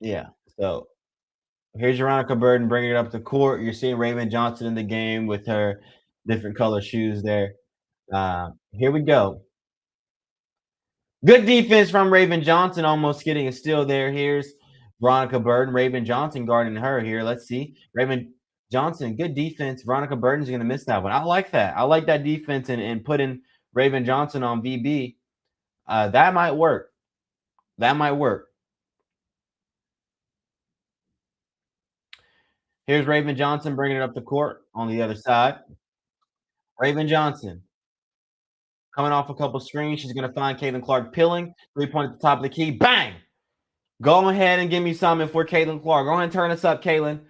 yeah. So here's Veronica Burden bringing it up the court. You're seeing Raven Johnson in the game with her different color shoes there. Here we go. Good defense from Raven Johnson, almost getting a steal there. Here's Veronica Burden, Raven Johnson guarding her here. Let's see. Raven Johnson, good defense. Veronica Burden's going to miss that one. I like that. I like that defense and putting Raven Johnson on VB. That might work. That might work. Here's Raven Johnson bringing it up the court on the other side. Raven Johnson coming off a couple screens. She's going to find Caitlin Clark pilling. 3 point at the top of the key. Bang! Go ahead and give me something for Caitlin Clark. Go ahead and turn us up, Caitlin.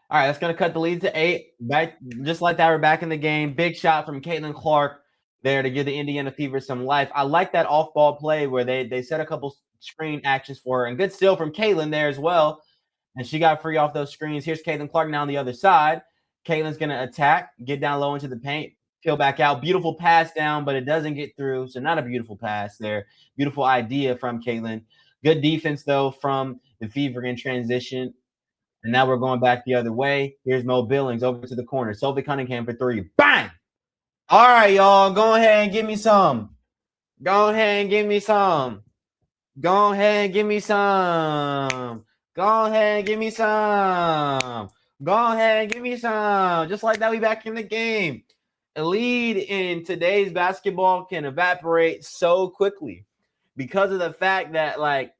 All right, that's going to cut the lead to 8. Back just like that, we're back in the game. Big shot from Caitlin Clark there to give the Indiana Fever some life. I like that off-ball play where they set a couple screen actions for her. And good steal from Caitlin there as well. And she got free off those screens. Here's Caitlin Clark now on the other side. Caitlin's going to attack, get down low into the paint, peel back out. Beautiful pass down, but it doesn't get through. So not a beautiful pass there. Beautiful idea from Caitlin. Good defense, though, from the Fever in transition. And now we're going back the other way. Here's Mo Billings over to the corner. Sophie Cunningham for 3. Bang! All right, y'all. Go ahead and give me some. Go ahead and give me some. Go ahead and give me some. Go ahead and give me some. Go ahead and give me some. Just like that, we back in the game. A lead in today's basketball can evaporate so quickly because of the fact that, like,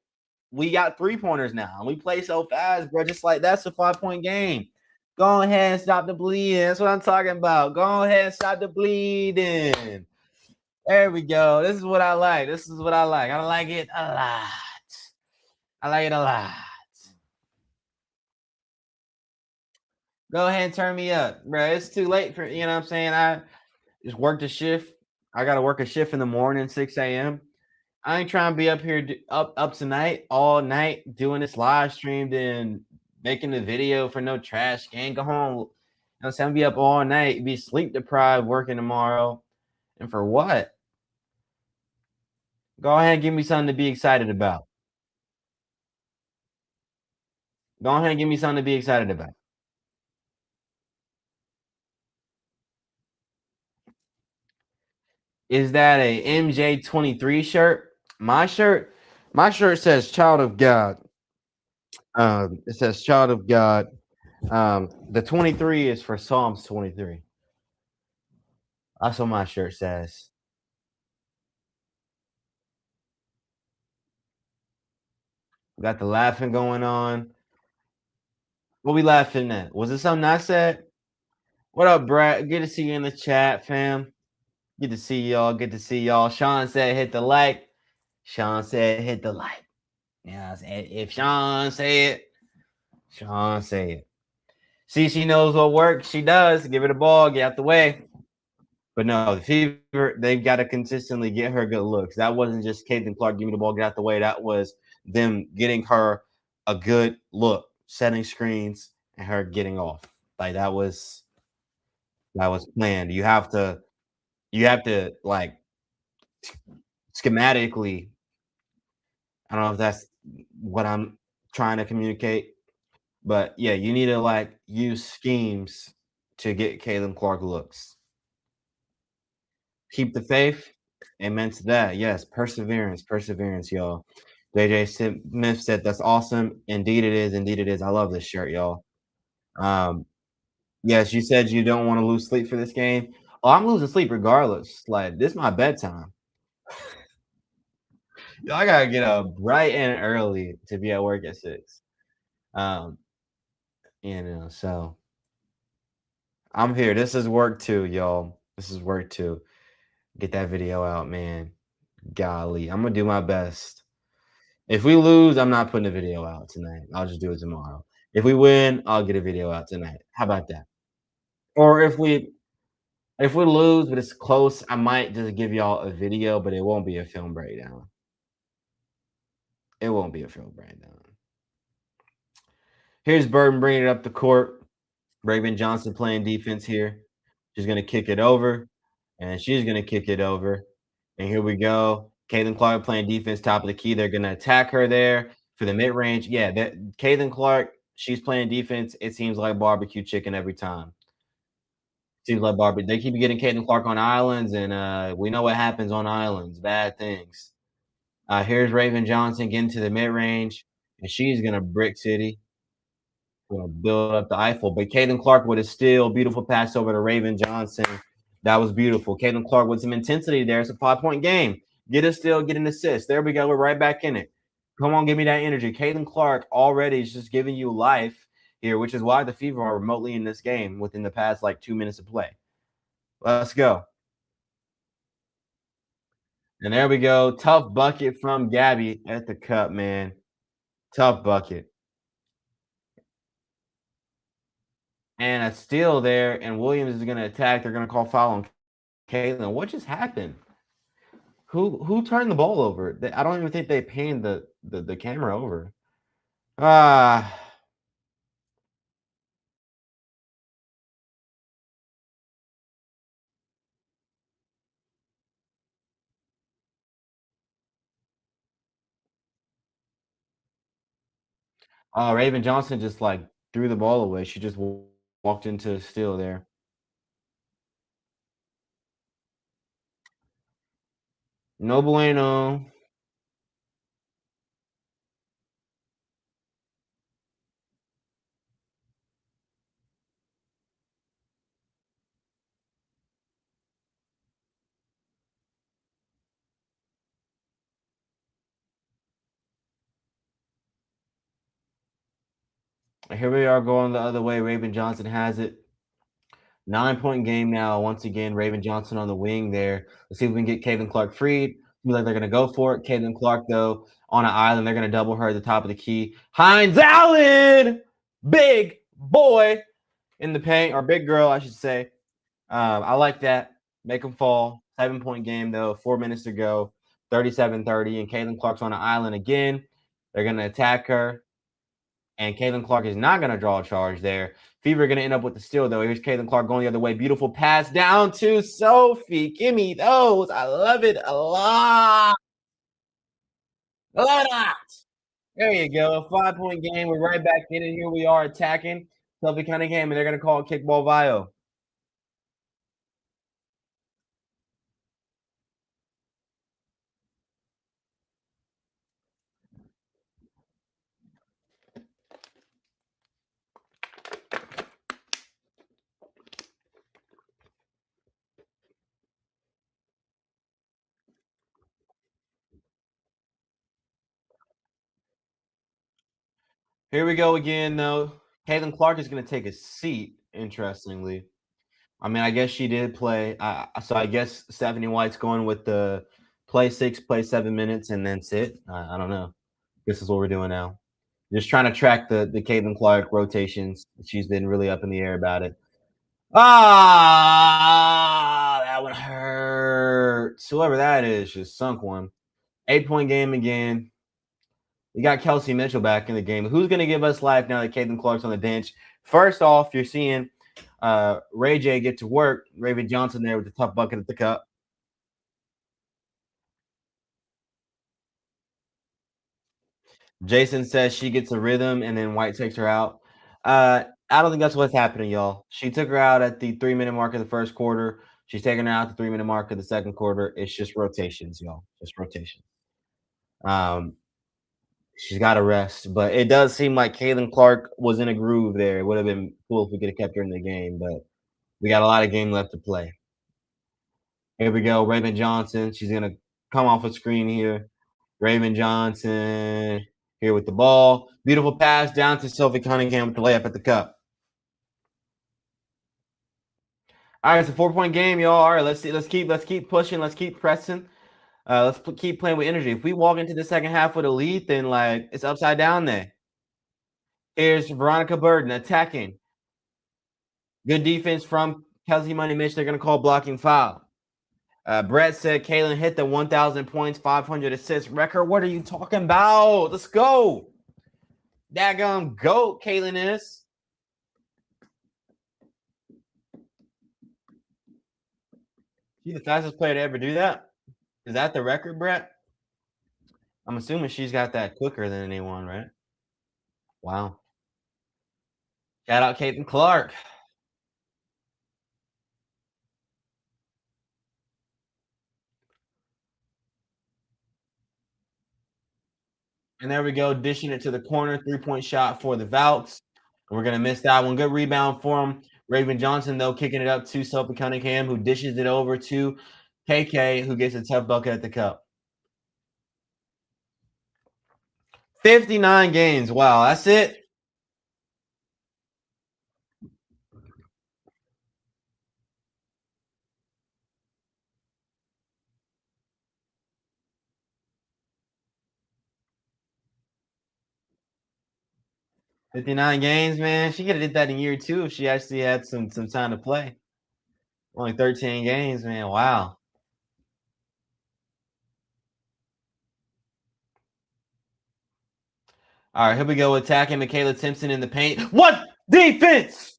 we got 3-pointers now. We play so fast, bro. Just like that's a 5-point game. Go ahead and stop the bleeding. That's what I'm talking about. Go ahead and stop the bleeding. There we go. This is what I like. This is what I like. I like it a lot. I like it a lot. Go ahead and turn me up, bro. It's too late for what I'm saying. I just worked a shift. I got to work a shift in the morning, 6 a.m. I ain't trying to be up here up tonight all night doing this live stream, then making the video for no trash can. Go home. I'm saying be up all night, be sleep deprived, working tomorrow, and for what? Go ahead and give me something to be excited about. Go ahead and give me something to be excited about. Is that a MJ23 shirt? My shirt says "Child of God." It says "Child of God." The 23 is for Psalms 23. That's what my shirt says. Got the laughing going on. What we laughing at? Was it something I said? What up, Brad? Good to see you in the chat, fam. Good to see y'all. Good to see y'all. Sean said hit the like. Sean said hit the like. Yeah, if Sean say it, Sean say it. See, she knows what works. She does. Give her the ball. Get out the way. But no, the Fever, they've got to consistently get her good looks. That wasn't just Caitlin Clark, give me the ball, get out the way. That was them getting her a good look, setting screens, and her getting off. Like that was planned. You have to like schematically. I don't know if that's what I'm trying to communicate. But yeah, you need to like use schemes to get Caitlin Clark looks. Keep the faith. Amen to that. Yes, perseverance, perseverance, y'all. JJ Smith said that's awesome. Indeed it is. Indeed it is. I love this shirt, y'all. Um, yes, you said you don't want to lose sleep for this game. Oh, I'm losing sleep regardless. Like this is my bedtime. I gotta get up bright and early to be at work at 6. Um, so I'm here. This is work too, y'all. This is work too. Get that video out, man. Golly, I'm gonna do my best. If we lose, I'm not putting a video out tonight. I'll just do it tomorrow. If we win, I'll get a video out tonight. How about that? Or if we lose, but it's close, I might just give y'all a video, but it won't be a film breakdown. It won't be a film breakdown. Here's Burton bringing it up the court. Raven Johnson playing defense here. She's gonna kick it over, and she's gonna kick it over. And here we go. Caitlin Clark playing defense, top of the key. They're gonna attack her there for the mid range. Yeah, that Caitlin Clark. She's playing defense. It seems like barbecue chicken every time. Seems like barbecue. They keep getting Caitlin Clark on islands, and we know what happens on islands. Bad things. Here's Raven Johnson getting to the mid range, and she's gonna brick city. Gonna build up the Eiffel. But Caitlin Clark with a steal, beautiful pass over to Raven Johnson. That was beautiful. Caitlin Clark with some intensity there. It's a 5-point game. Get a steal, get an assist. There we go. We're right back in it. Come on, give me that energy. Caitlin Clark already is just giving you life here, which is why the Fever are remotely in this game within the past like 2 minutes of play. Let's go. And there we go. Tough bucket from Gabby at the cup, man. Tough bucket. And a steal there, and Williams is going to attack. They're going to call foul on Caitlin. What just happened? Who turned the ball over? I don't even think they panned the camera over. Ah, Raven Johnson just like threw the ball away. She just walked into a steal there. No bueno. Here we are going the other way. Raven Johnson has it. 9-point game now. Once again, Raven Johnson on the wing there. Let's see if we can get Caitlin Clark freed. Seems like they're going to go for it. Caitlin Clark, though, on an island. They're going to double her at the top of the key. Hines Allen! Big boy in the paint, or big girl, I should say. I like that. Make them fall. 7-point game, though. 4 minutes to go. 37-30. And Caitlin Clark's on an island again. They're going to attack her. And Caitlin Clark is not going to draw a charge there. Fever going to end up with the steal, though. Here's Caitlin Clark going the other way. Beautiful pass down to Sophie. Give me those. I love it a lot. A lot. There you go. A 5-point game. We're right back in it. Here we are attacking Sophie Cunningham, and they're going to call it kickball Vio. Here we go again, though. Caitlin Clark is going to take a seat, interestingly. I mean, I guess she did play. So I guess Stephanie White's going with the play 6, play 7 minutes, and then sit. I don't know. This is what we're doing now. Just trying to track the Caitlin Clark rotations. She's been really up in the air about it. That one hurts. Whoever that is just sunk one. 8-point game again. We got Kelsey Mitchell back in the game. Who's going to give us life now that Caitlin Clark's on the bench? First off, you're seeing Ray J get to work. Raven Johnson there with the tough bucket at the cup. Jason says she gets a rhythm and then White takes her out. I don't think that's what's happening, y'all. She took her out at the 3-minute mark of the first quarter. She's taking her out at the 3-minute mark of the second quarter. It's just rotations, y'all. Just rotation. Um, she's got to rest, but it does seem like Caitlin Clark was in a groove there. It would have been cool if we could have kept her in the game, but we got a lot of game left to play. Here we go. Raven Johnson. She's gonna come off a screen here. Raven Johnson here with the ball. Beautiful pass down to Sophie Cunningham with the layup at the cup. All right, it's a 4-point game, y'all. All right, let's see. Let's keep pushing. Let's keep pressing. Keep playing with energy. If we walk into the second half with a lead, then like it's upside down there. Here's Veronica Burden attacking. Good defense from Kelsey Money Mitch. They're gonna call blocking foul. Brett said Kaylin hit the 1,000 points, 500 assists record. What are you talking about? Let's go. Daggum goat, Kaylin is. She's the fastest player to ever do that. Is that the record, Brett? I'm assuming she's got that quicker than anyone, right? Wow. Shout out Caitlin Clark. And there we go, dishing it to the corner. 3-point shot for the Valks. We're going to miss that one. Good rebound for him. Raven Johnson, though, kicking it up to Sophie Cunningham, who dishes it over to KK, who gets a tough bucket at the cup. 59 games. Wow, that's it. $59 games, man. She could have did that in year 2 if she actually had some time to play. Only 13 games, man. Wow. All right, here we go. Attacking Michaela Timpson in the paint. What defense?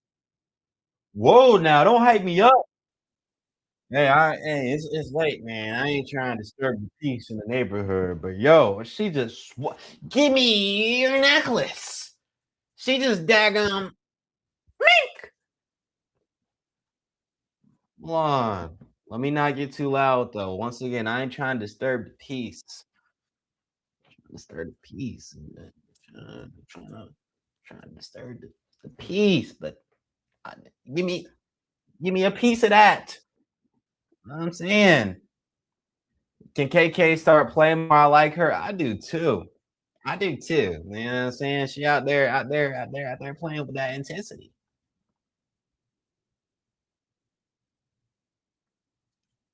Whoa, now don't hype me up. Hey, it's late, man. I ain't trying to disturb the peace in the neighborhood, but yo, she just give me your necklace. She just daggum mink. Hold on. Let me not get too loud though. Once again, I ain't trying to disturb the peace. Disturb the peace. Trying to disturb the peace, but give me a piece of that. You know what I'm saying? Can KK start playing more? I like her. I do too. I do too. You know what I'm saying? She out there playing with that intensity.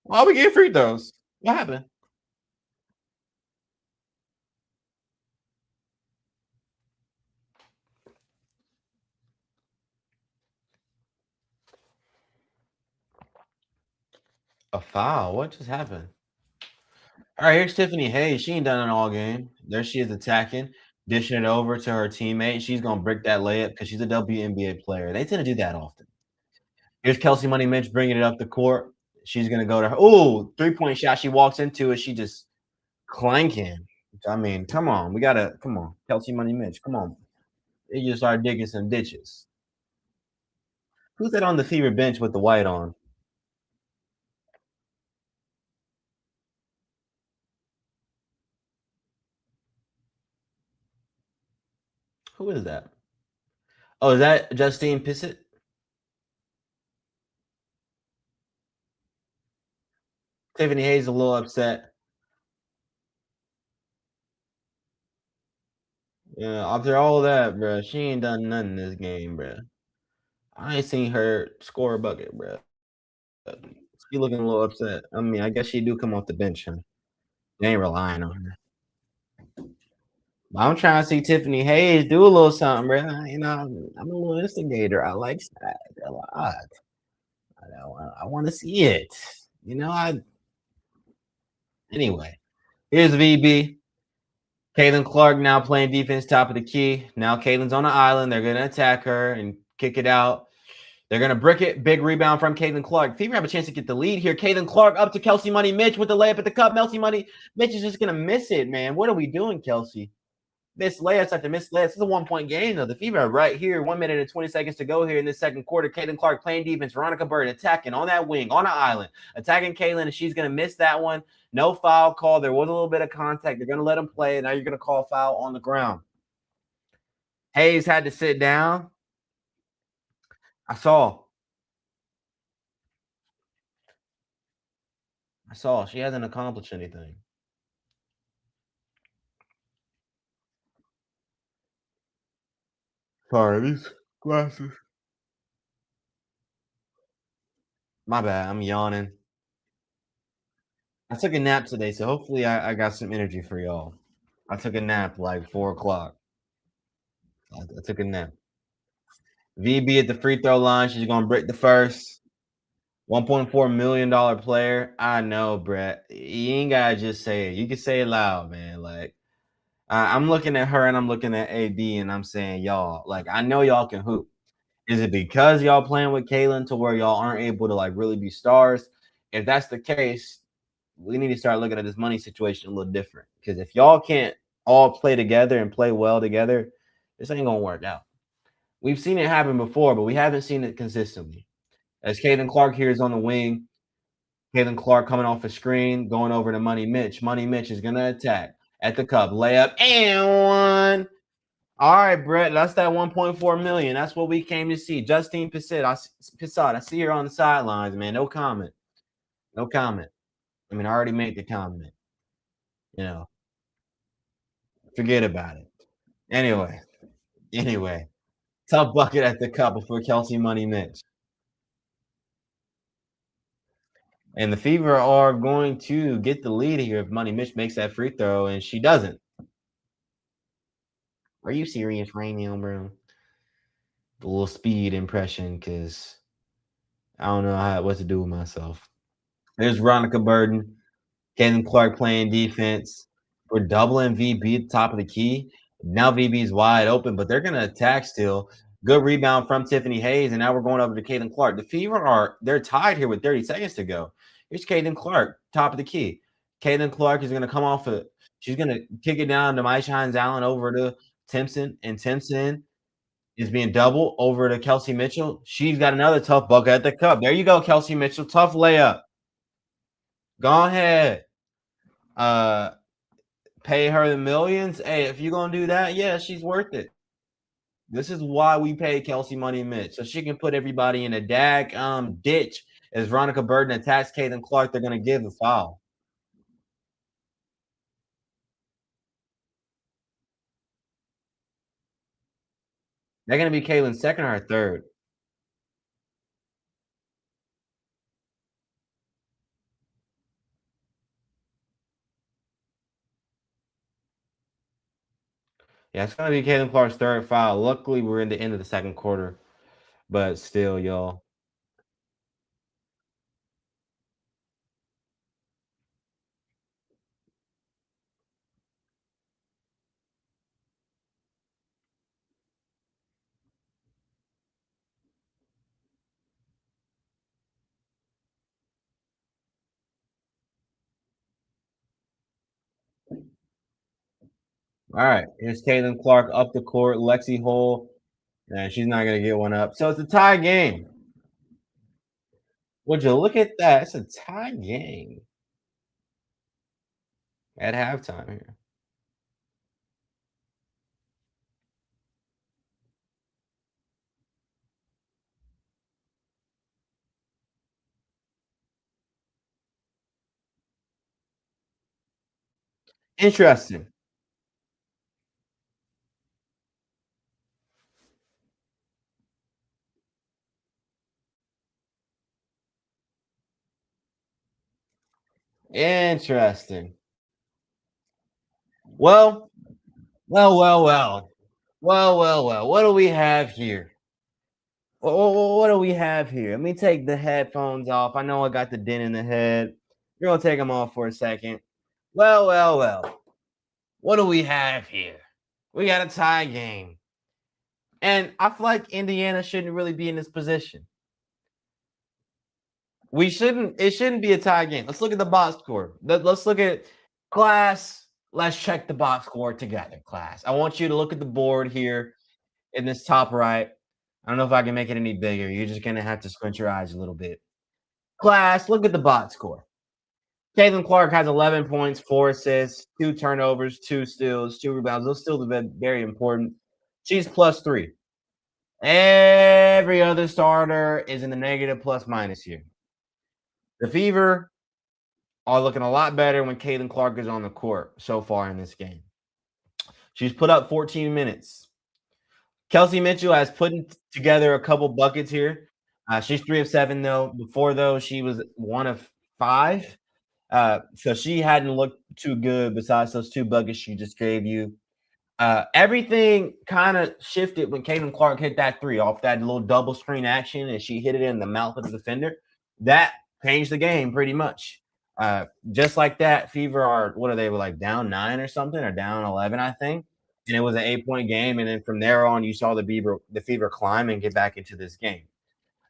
Why we get free throws? What happened? A foul. What just happened? All right, here's Tiffany Hayes. She ain't done it all game. There she is attacking, dishing it over to her teammate. She's gonna brick that layup because she's a WNBA player. They tend to do that often. Here's Kelsey Money Mitch bringing it up the court. She's gonna go to her. Oh, 3-point shot. She walks into it. She just clanking. I mean, come on. Come on. Kelsey Money Mitch. Come on. They just start digging some ditches. Who's that on the Fever bench with the white on? Who is that? Oh, is that Justine Pissett? Tiffany Hayes a little upset. Yeah, after all that, bro, she ain't done nothing in this game, bro. I ain't seen her score a bucket, bro. She looking a little upset. I mean, I guess she do come off the bench, huh? They ain't relying on her. I'm trying to see Tiffany Hayes do a little something, bro. You know, I'm a little instigator. I like that a lot. I want to see it. You know, anyway. Here's VB. Caitlin Clark now playing defense, top of the key. Now Caitlin's on the island. They're gonna attack her and kick it out. They're gonna brick it. Big rebound from Caitlin Clark. Fever have a chance to get the lead here. Caitlin Clark up to Kelsey Money Mitch with the layup at the cup. Kelsey Money Mitch is just gonna miss it, man. What are we doing, Kelsey? Missed layups after missed layups. It's a 1 point game though. The Fever are right here. 1 minute and 20 seconds to go here in the second quarter. Caitlin Clark playing defense. Veronica Bird attacking on that wing on the island, attacking Caitlin, and she's gonna miss that one. No foul call. There was a little bit of contact. They're gonna let him play. Now you're gonna call foul on the ground. Hayes had to sit down. I saw. I saw. She hasn't accomplished anything. Sorry, these glasses. My bad. I'm yawning. I took a nap today, so hopefully I got some energy for y'all. I took a nap like 4 o'clock. I took a nap. VB at the free throw line. She's gonna break the first. $1.4 million player. I know, Brett. You ain't gotta just say it. You can say it loud, man. Like I'm looking at her and I'm looking at AB and I'm saying, y'all, like I know y'all can hoop. Is it because y'all playing with Kaylin to where y'all aren't able to like really be stars? If that's the case, we need to start looking at this money situation a little different. Because if y'all can't all play together and play well together, this ain't gonna work out. We've seen it happen before, but we haven't seen it consistently. As Caden Clark here is on the wing, Caden Clark coming off a screen, going over to Money Mitch. Money Mitch is gonna attack at the cup, layup and one. All right, Brett, that's that 1.4 million. That's what we came to see. Justine Pissot, I see her on the sidelines, man. No comment. No comment. I mean, I already made the comment. You know, forget about it. Anyway, tough bucket at the cup before Kelsey Money Mitch. And the Fever are going to get the lead here if Money Mitch makes that free throw, and she doesn't. Are you serious right now, bro? The little speed impression, because I don't know what to do with myself. There's Veronica Burden. Caitlin Clark playing defense. We're doubling VB at the top of the key. Now VB's wide open, but they're going to attack still. Good rebound from Tiffany Hayes, and now we're going over to Caitlin Clark. The Fever they're tied here with 30 seconds to go. Here's Caitlin Clark, top of the key. Caitlin Clark is going to come off it. She's going to kick it down to My Shines Allen over to Timpson, and Timpson is being doubled over to Kelsey Mitchell. She's got another tough bucket at the cup. There you go, Kelsey Mitchell. Tough layup. Go ahead. Pay her the millions. Hey, if you're gonna do that, yeah, she's worth it. This is why we pay Kelsey Money Mitch, so she can put everybody in a ditch. As Veronica Burden attacks Caitlin Clark, they're gonna give a foul. They're gonna be Caitlin's second or third. Yeah, it's gonna be Caitlin Clark's third foul. Luckily, we're in the end of the second quarter, but still, y'all. All right, here's Caitlin Clark up the court. Lexi Hole, and she's not gonna get one up. So it's a tie game. Would you look at that? It's a tie game at halftime here. Interesting. Interesting. Well, well. What do we have here? What do we have here? Let me take the headphones off. I know I got the dent in the head. You're gonna take them off for a second. Well. What do we have here? We got a tie game. And I feel like Indiana shouldn't really be in this position. It shouldn't be a tie game. Let's look at the box score. Let's look at class Let's check the box score together, class. I want you to look at the board here in this top right. I don't know if I can make it any bigger. You're just gonna have to squint your eyes a little bit. Class, look at the box score. Caitlin Clark has 11 points, 4 assists, 2 turnovers, 2 steals, 2 rebounds. Those steals have been very important. She's +3. Every other starter is in the negative plus minus here. The Fever are looking a lot better when Caitlin Clark is on the court so far in this game. She's put up 14 minutes. Kelsey Mitchell has put together a couple buckets here. She's 3 of 7 though. Before though, she was 1 of 5. So she hadn't looked too good besides those 2 buckets she just gave you. Everything kind of shifted when Caitlin Clark hit that three off that little double screen action and she hit it in the mouth of the defender. That changed the game pretty much. Just like that, Fever are what are they were like down 9 or something or down 11, I think. And it was an 8 point game. And then from there on, you saw the Fever climb and get back into this game.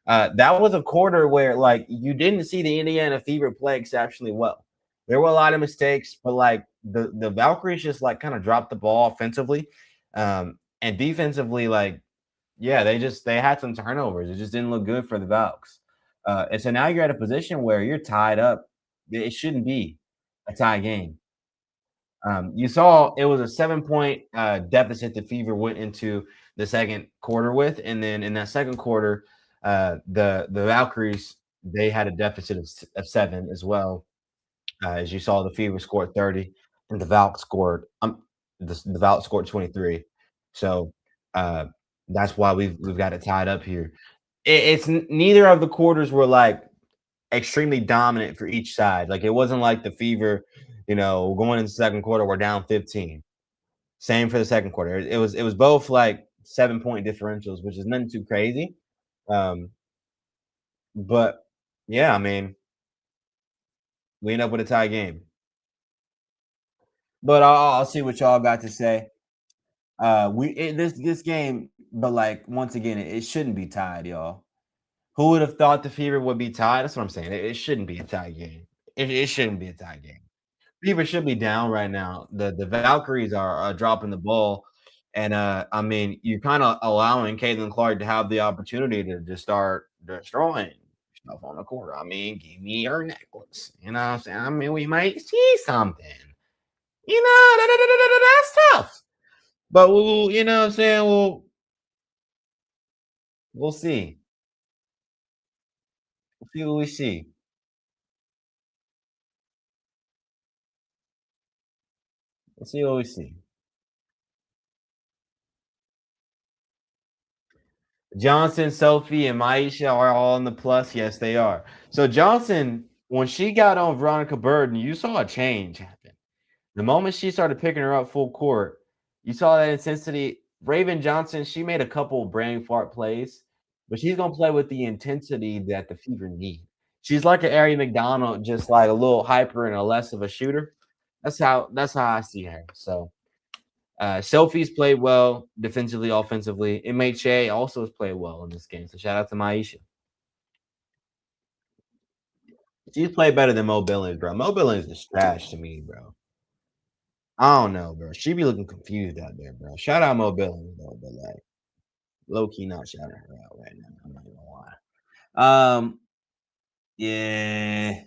That was a quarter where like you didn't see the Indiana Fever play exceptionally well. There were a lot of mistakes, but like the Valkyries just like kind of dropped the ball offensively, and defensively, like yeah, they had some turnovers. It just didn't look good for the Valks. And so now you're at a position where you're tied up. It shouldn't be a tie game. You saw it was a 7 point deficit the Fever went into the second quarter with, and then in that second quarter, the Valkyries they had a deficit of 7 as well. As you saw, the Fever scored 30, and the Valk scored 23. So uh, that's why we've got it tied up here. Neither of the quarters were like extremely dominant for each side. Like it wasn't like the Fever, going into the second quarter, we're down 15. Same for the second quarter. It was both like 7 point differentials, which is nothing too crazy. Um, but yeah, I mean, we end up with a tie game. But I'll see what y'all got to say. This game, but like once again, it shouldn't be tied, y'all. Who would have thought the Fever would be tied? That's what I'm saying. It shouldn't be a tie game. It shouldn't be a tie game. Fever should be down right now. The Valkyries are dropping the ball, and I mean, you're kind of allowing Caitlin Clark to have the opportunity to just start destroying stuff on the court. I mean, give me your necklace. You know what I'm saying? I mean, we might see something. That's tough. But we'll, you know what I'm saying? We'll see. We'll see what we see. We'll see what we see. Johnson, Sophie, and Maisha are all in the plus. Yes, they are. So Johnson, when she got on Veronica Burden, you saw a change happen. The moment she started picking her up full court, you saw that intensity. Raven Johnson, she made a couple brain fart plays, but she's gonna play with the intensity that the Fever need. She's like an Ari McDonald, just like a little hyper and a less of a shooter. That's how I see her. So Sophie's played well defensively, offensively. MHA also has played well in this game. So shout out to Maisha. She's played better than Mo Billings, bro. Mo Billings is trash to me, bro. I don't know, bro. She be looking confused out there, bro. Shout out Mo Billings, though, but like low key not shouting her out right now. I'm not gonna lie. Yeah.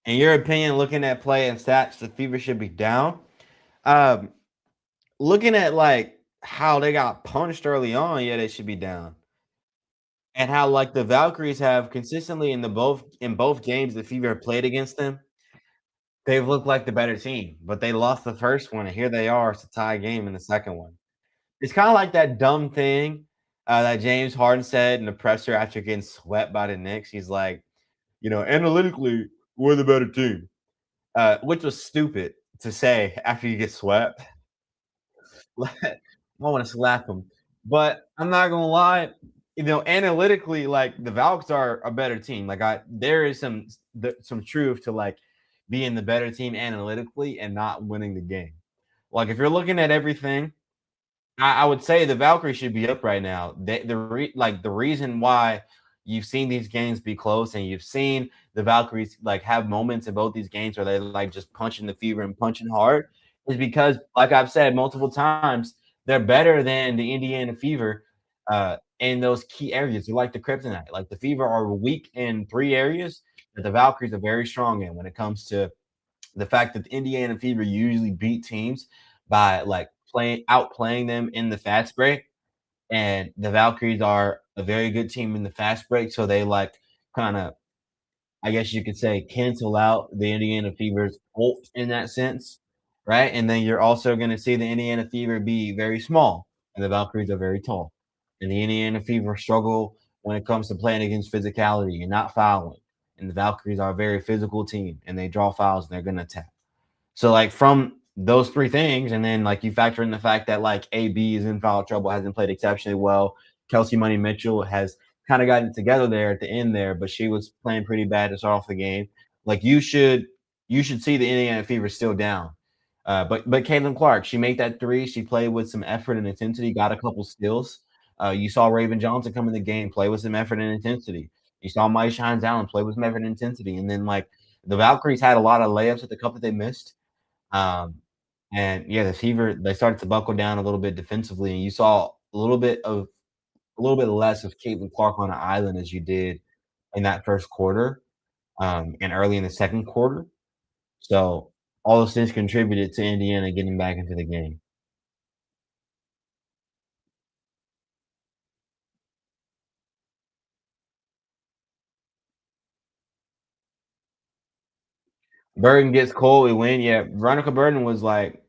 In your opinion, looking at play and stats, the Fever should be down. Um, Looking at like how they got punched early on, yeah, they should be down. And how like the Valkyries have consistently in both games the Fever have played against them, they've looked like the better team, but they lost the first one, and here they are. It's a tie game in the second one. It's kind of like that dumb thing that James Harden said in the presser after getting swept by the Knicks. He's like, analytically, we're the better team, which was stupid to say after you get swept. I want to slap him, but I'm not gonna lie. Analytically, like the Valks are a better team. Like there is some truth to like being the better team analytically and not winning the game. Like if you're looking at everything, I would say the Valkyries should be up right now. The reason why you've seen these games be close, and you've seen the Valkyries like have moments in both these games where they're like just punching the fever and punching hard, is because, like I've said multiple times, they're better than the Indiana Fever in those key areas. They're like the Kryptonite. Like the Fever are weak in three areas that the Valkyries are very strong in when it comes to the fact that the Indiana Fever usually beat teams by like outplaying them in the fast break, and the Valkyries are a very good team in the fast break, so they like kind of, I guess you could say, cancel out the Indiana Fever's ult in that sense, right? And then you're also going to see the Indiana Fever be very small, and the Valkyries are very tall. And the Indiana Fever struggle when it comes to playing against physicality and not fouling. And the Valkyries are a very physical team, and they draw fouls and they're going to attack. So like from those three things, and then like you factor in the fact that like AB is in foul trouble, hasn't played exceptionally well. Kelsey Money Mitchell has kind of gotten together there at the end there, but she was playing pretty bad to start off the game. Like you should see the Indiana Fever still down. But Caitlin Clark, she made that three. She played with some effort and intensity, got a couple steals. You saw Raven Johnson come in the game, play with some effort and intensity. You saw Mike Shines Allen play with some effort and intensity. And then like the Valkyries had a lot of layups at the cup that they missed. Um, and yeah, the Fever, they started to buckle down a little bit defensively, and you saw a little bit less of Caitlin Clark on an island as you did in that first quarter, and early in the second quarter. So all those things contributed to Indiana getting back into the game. Burden gets cold, we win. Yeah, Veronica Burden was like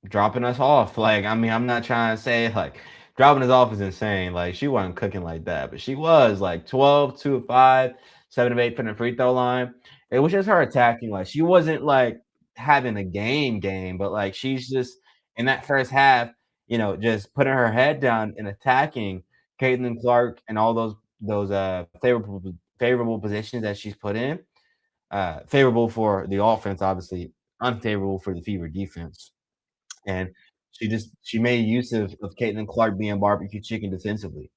dropping us off. Like, I mean, I'm not trying to say like dropping us off is insane. Like, she wasn't cooking like that, but she was like 12, 2 of 5, 7 of 8 from the free throw line. It was just her attacking. Like, she wasn't like having a game, but like she's just in that first half, just putting her head down and attacking Caitlin Clark and all those favorable positions that she's put in. Favorable for the offense, obviously, unfavorable for the Fever defense. And she made use of Caitlin Clark being barbecue chicken defensively.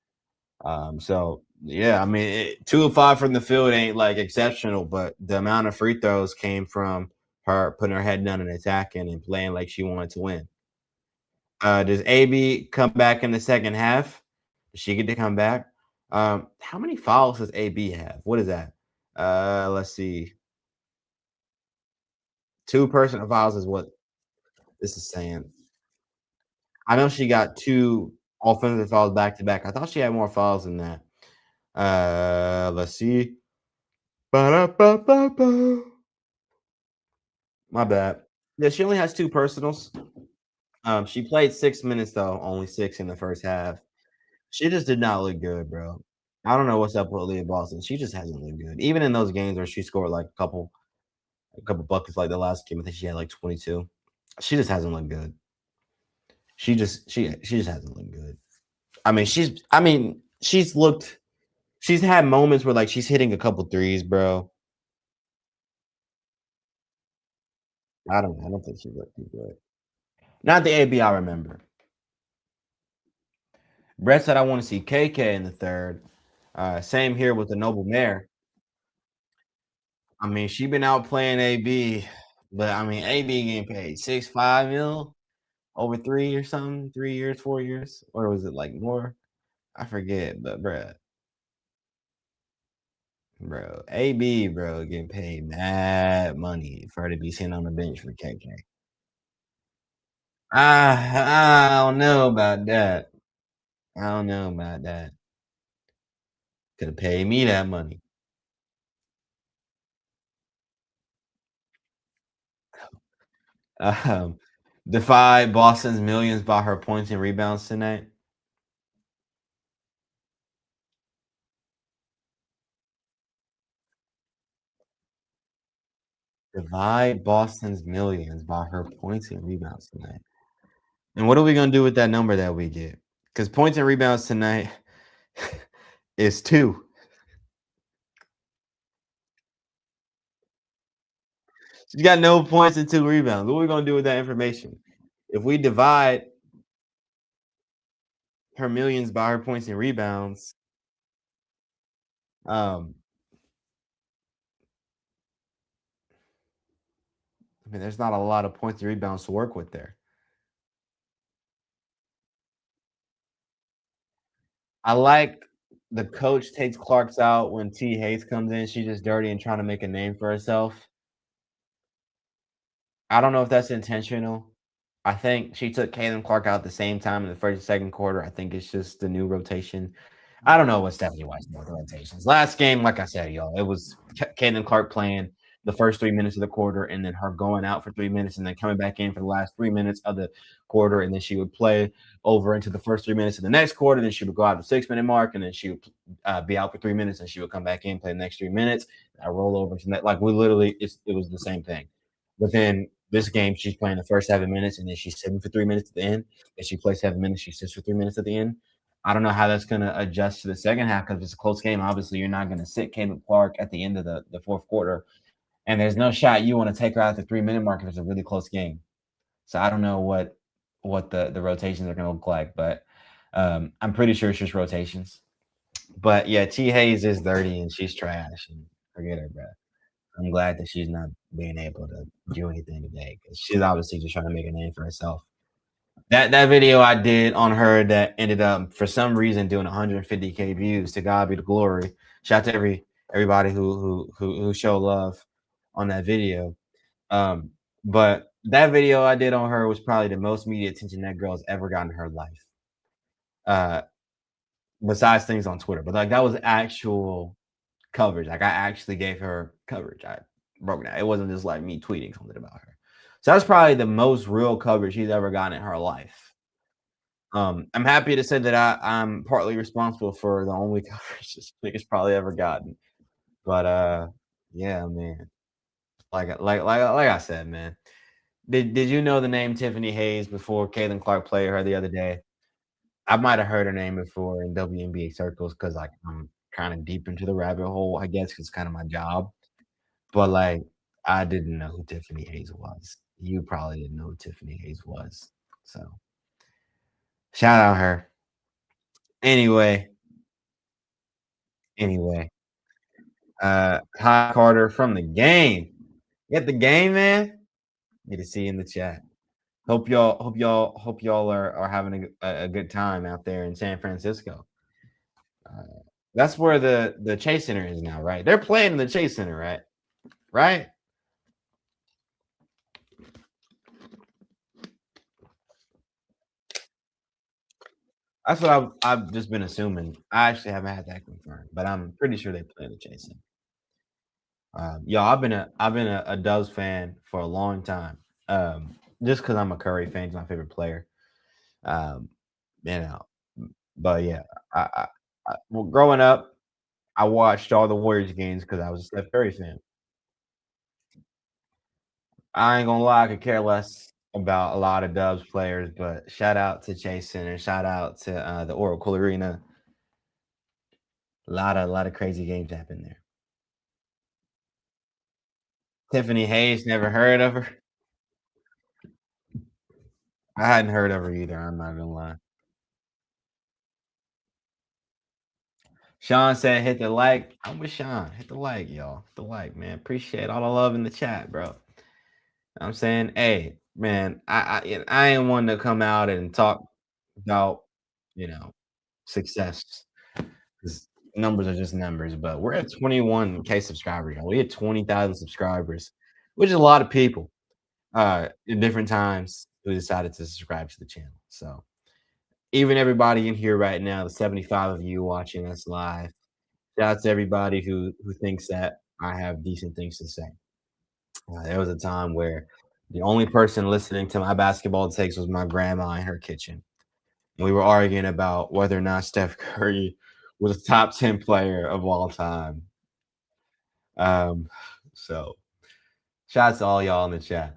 So yeah, I mean, 2 of 5 from the field ain't like exceptional, but the amount of free throws came from her putting her head down and attacking and playing like she wanted to win. Does AB come back in the second half? Does she get to come back? How many fouls does AB have? What is that? Let's see. Two personal fouls is what this is saying. I know she got 2 offensive fouls back to back. I thought she had more fouls than that. Let's see. Ba-da-ba-ba-ba. My bad. Yeah, she only has 2 personals. She played 6 minutes though, only 6 in the first half. She just did not look good, bro. I don't know what's up with Leah Boston. She just hasn't looked good. Even in those games where she scored like a couple buckets like the last game, I think she had like 22. She just hasn't looked good. She just hasn't looked good. She's had moments where like she's hitting a couple threes, bro. I don't think she looked too good. Not the AB I remember. Brett said I want to see KK in the third. Same here with the Noble Mare. I mean, she been out playing AB, but I mean AB getting paid 6.5 mil over 3 or something, 3 years, 4 years, or was it like more? I forget, but bro, AB, bro, getting paid mad money for her to be sitting on the bench for KK. I don't know about that. I don't know about that. Could have paid me that money. Um, defy Boston's millions by her points and rebounds tonight. Divide Boston's millions by her points and rebounds tonight. And what are we gonna do with that number that we get? Because points and rebounds tonight is 2. She's got no points and 2 rebounds. What are we gonna do with that information? If we divide her millions by her points and rebounds, Um, I mean, there's not a lot of points and rebounds to work with there. I like the coach takes Clark's out when T. Hayes comes in. She's just dirty and trying to make a name for herself. I don't know if that's intentional. I think she took Caitlin Clark out at the same time in the first and second quarter. I think it's just the new rotation. I don't know what Stephanie White's doing with the rotations. Last game, like I said, y'all, it was Caitlin Clark playing the first 3 minutes of the quarter and then her going out for 3 minutes and then coming back in for the last 3 minutes of the quarter. And then she would play over into the first 3 minutes of the next quarter. Then she would go out the 6 minute mark and then she would be out for 3 minutes and she would come back in, play the next 3 minutes. I roll over to that. Like we literally, it was the same thing. But then this game, she's playing the first 7 minutes and then she's sitting for 3 minutes at the end. And she plays 7 minutes, she sits for 3 minutes at the end. I don't know how that's going to adjust to the second half because it's a close game. Obviously, you're not going to sit Caitlin Clark at the end of the fourth quarter. And there's no shot you want to take her out at the 3 minute mark if it's a really close game. So I don't know what the rotations are going to look like, but I'm pretty sure it's just rotations. But yeah, T Hayes is dirty and she's trash and forget her, bro. I'm glad that she's not being able to do anything today because she's obviously just trying to make a name for herself. That video I did on her that ended up for some reason doing 150K views. To God be the glory. Shout out to everybody who showed love on that video. But that video I did on her was probably the most media attention that girl's ever gotten in her life. Uh, besides things on Twitter, but like that was actual coverage. Like I actually gave her coverage. I broke that. It wasn't just like me tweeting something about her. So that's probably the most real coverage she's ever gotten in her life. I'm happy to say that I'm partly responsible for the only coverage this nigga's probably ever gotten. But yeah, man. Like I said, man. Did you know the name Tiffany Hayes before Caitlin Clark played her the other day? I might have heard her name before in WNBA circles because like I'm kind of deep into the rabbit hole, I guess, 'cause it's kind of my job. But like I didn't know who Tiffany Hayes was. You probably didn't know who Tiffany Hayes was. So shout out her. Anyway, anyway. Hi Carter from the game. Get the game, man. Good to see you in the chat. Hope y'all are having a good time out there in San Francisco. Uh, that's where the Chase Center is now, right? They're playing in the Chase Center, right? Right? That's what I've just been assuming. I actually haven't had that confirmed, but I'm pretty sure they play the Chase Center. Yo, I've been a Dubs fan for a long time. Just because I'm a Curry fan, he's my favorite player. Um, you know, but yeah, well, growing up, I watched all the Warriors games because I was a Steph Curry fan. I ain't gonna lie, I could care less about a lot of Dubs players, but shout out to Chase Center, shout out to the Oracle Arena. A lot of crazy games happen there. Tiffany Hayes, never heard of her. I hadn't heard of her either. I'm not gonna lie. Sean said, "Hit the like." I'm with Sean. Hit the like, y'all. Hit the like, man. Appreciate all the love in the chat, bro. I'm saying, hey, man, I ain't one to come out and talk about, you know, success. 'Cause numbers are just numbers, but we're at 21K subscribers. Y'all. We had 20,000 subscribers, which is a lot of people. In different times, who decided to subscribe to the channel. So even everybody in here right now, the 75 of you watching us live, shout out to everybody who thinks that I have decent things to say. There was a time where the only person listening to my basketball takes was my grandma in her kitchen. We were arguing about whether or not Steph Curry was a top 10 player of all time. Um, so shout out to all y'all in the chat.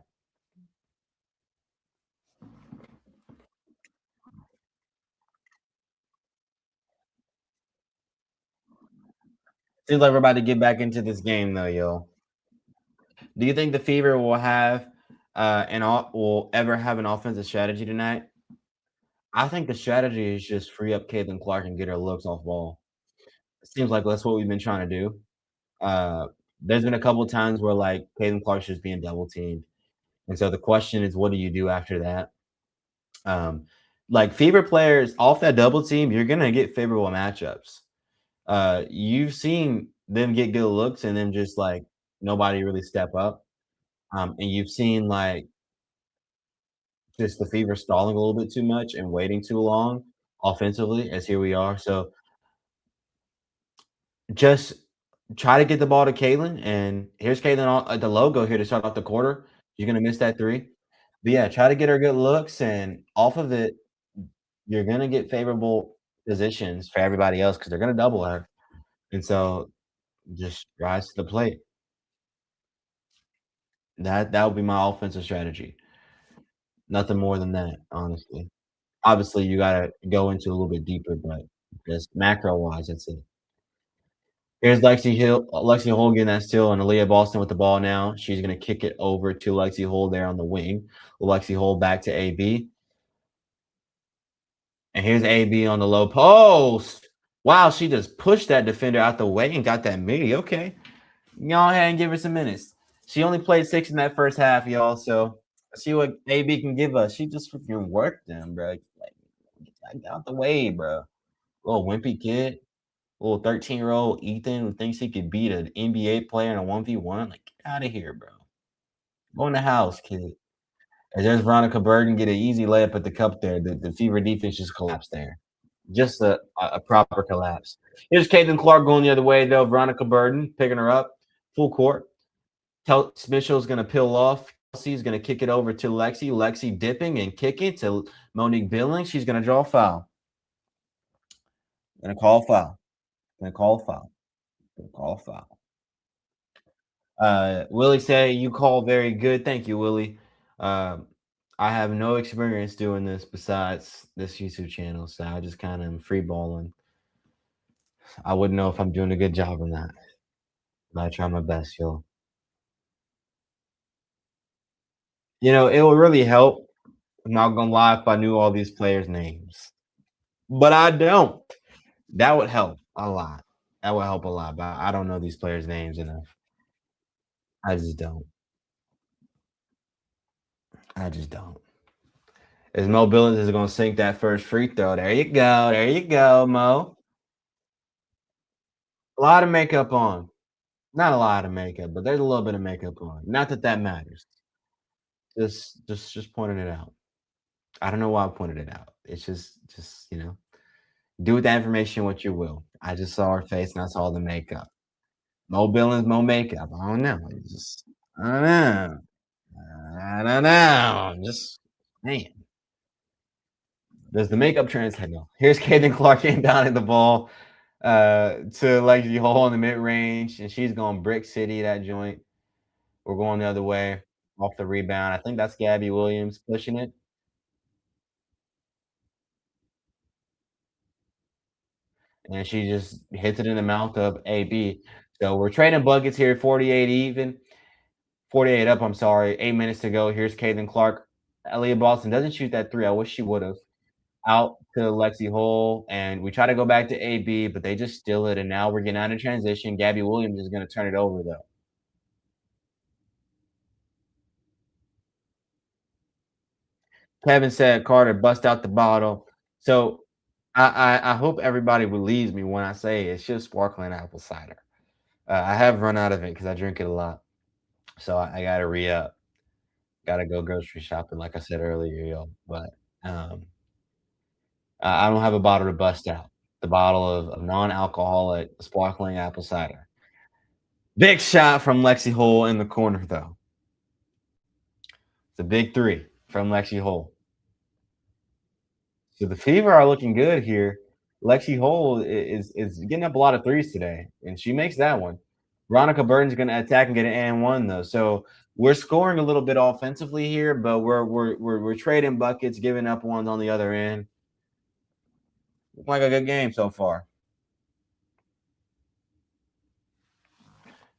Seems like we're about to get back into this game though, yo. Do you think the Fever will have will ever have an offensive strategy tonight? I think the strategy is just free up Caitlin Clark and get her looks off ball. Seems like that's what we've been trying to do. Uh, there's been a couple of times where like Caitlin Clark's just being double teamed, and so the question is, what do you do after that? Um, like fever players off that double team, you're gonna get favorable matchups. You've seen them get good looks and then just like nobody really step up. And you've seen like just the fever stalling a little bit too much and waiting too long offensively, as here we are. So just try to get the ball to Caitlin, and here's Caitlin at the logo here to start off the quarter. She's gonna miss that three. But yeah, try to get her good looks, and off of it, you're gonna get favorable positions for everybody else because they're gonna double her. And so just rise to the plate. That would be my offensive strategy. Nothing more than that, honestly. Obviously, you gotta go into a little bit deeper, but just macro wise, that's it. Here's Lexi Hill getting that steal, and Aaliyah Boston with the ball now. She's gonna kick it over to Lexi Hill there on the wing. Lexi Hill back to AB, and here's AB on the low post. Wow, she just pushed that defender out the way and got that midi. Okay, y'all ahead and give her some minutes. She only played 6 in that first half, y'all. So let's see what AB can give us. She just freaking worked them, bro. Like, get out the way, bro. Little wimpy kid, little 13-year-old Ethan who thinks he could beat an NBA player in a 1v1. Like, get out of here, bro. Go in the house, kid. And there's Veronica Burden get an easy layup at the cup there. The Fever defense just collapsed there. Just a proper collapse. Here's Caitlin Clark going the other way, though. Veronica Burden picking her up full court. Mitchell's going to peel off. Kelsey's going to kick it over to Lexi. Lexi dipping and kicking to Monique Billings. She's going to draw a foul. Going to call a foul. Going to call a foul. Going to call a foul. Willie say you call very good. Thank you, Willie. Um, I have no experience doing this besides this YouTube channel, so I just kind of am free balling. I wouldn't know if I'm doing a good job or not, but I try my best, yo. It would really help. I'm not gonna lie if I knew all these players' names, but I don't. That would help a lot. That would help a lot, but I don't know these players' names enough. I just don't. I just don't. As Mo Billings is gonna sink that first free throw. There you go. There you go, Mo. A lot of makeup on. Not a lot of makeup, but there's a little bit of makeup on. Not that that matters. Just pointing it out. I don't know why I pointed it out. It's just do with that information what you will. I just saw her face and I saw the makeup. Mo Billings, Mo makeup. I don't know. I don't know. I don't know. Just man. Does the makeup translate? No. Here's Kaden Clark down in the ball to Lexi Hole in the mid range, and she's going brick city that joint. We're going the other way off the rebound. I think that's Gabby Williams pushing it, and she just hits it in the mouth of AB. So we're trading buckets here, 48 even, 48 up. I'm sorry, 8 minutes to go. Here's Kaden Clark. Aaliyah Boston doesn't shoot that three. I wish she would have. Out to Lexi Hole, and we try to go back to AB, but they just steal it. And now we're getting out of transition. Gabby Williams is going to turn it over though. Kevin said Carter bust out the bottle. So I hope everybody believes me when I say it's just sparkling apple cider. I have run out of it because I drink it a lot, so I got to re up. Got to go grocery shopping, like I said earlier, yo. But um, I don't have a bottle to bust out. The bottle of non-alcoholic sparkling apple cider. Big shot from Lexi Hole in the corner, though. It's a big three from Lexi Hole. So the Fever are looking good here. Lexi Hole is getting up a lot of threes today, and she makes that one. Veronica Burton's going to attack and get an and one though. So we're scoring a little bit offensively here, but we're trading buckets, giving up ones on the other end. Looks like a good game so far.